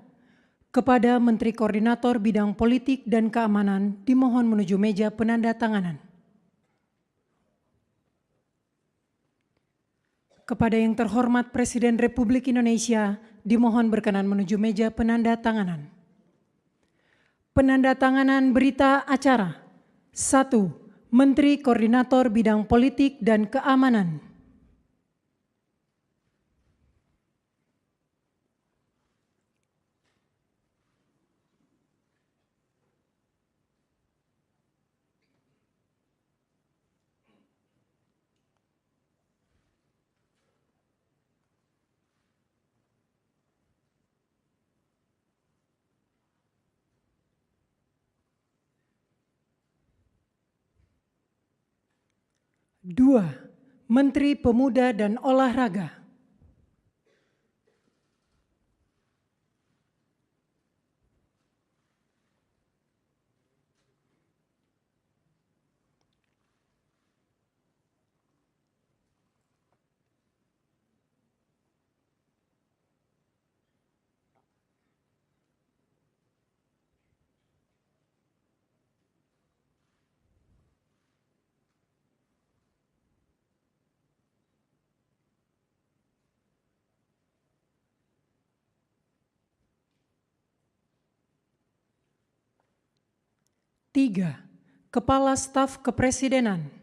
[SPEAKER 3] kepada Menteri Koordinator Bidang Politik dan Keamanan dimohon menuju meja penandatanganan. Kepada yang terhormat Presiden Republik Indonesia dimohon berkenan menuju meja penandatanganan. Penandatanganan berita acara. 1. Menteri Koordinator Bidang Politik dan Keamanan. Dua, Menteri Pemuda dan Olahraga. Tiga, Kepala Staf Kepresidenan.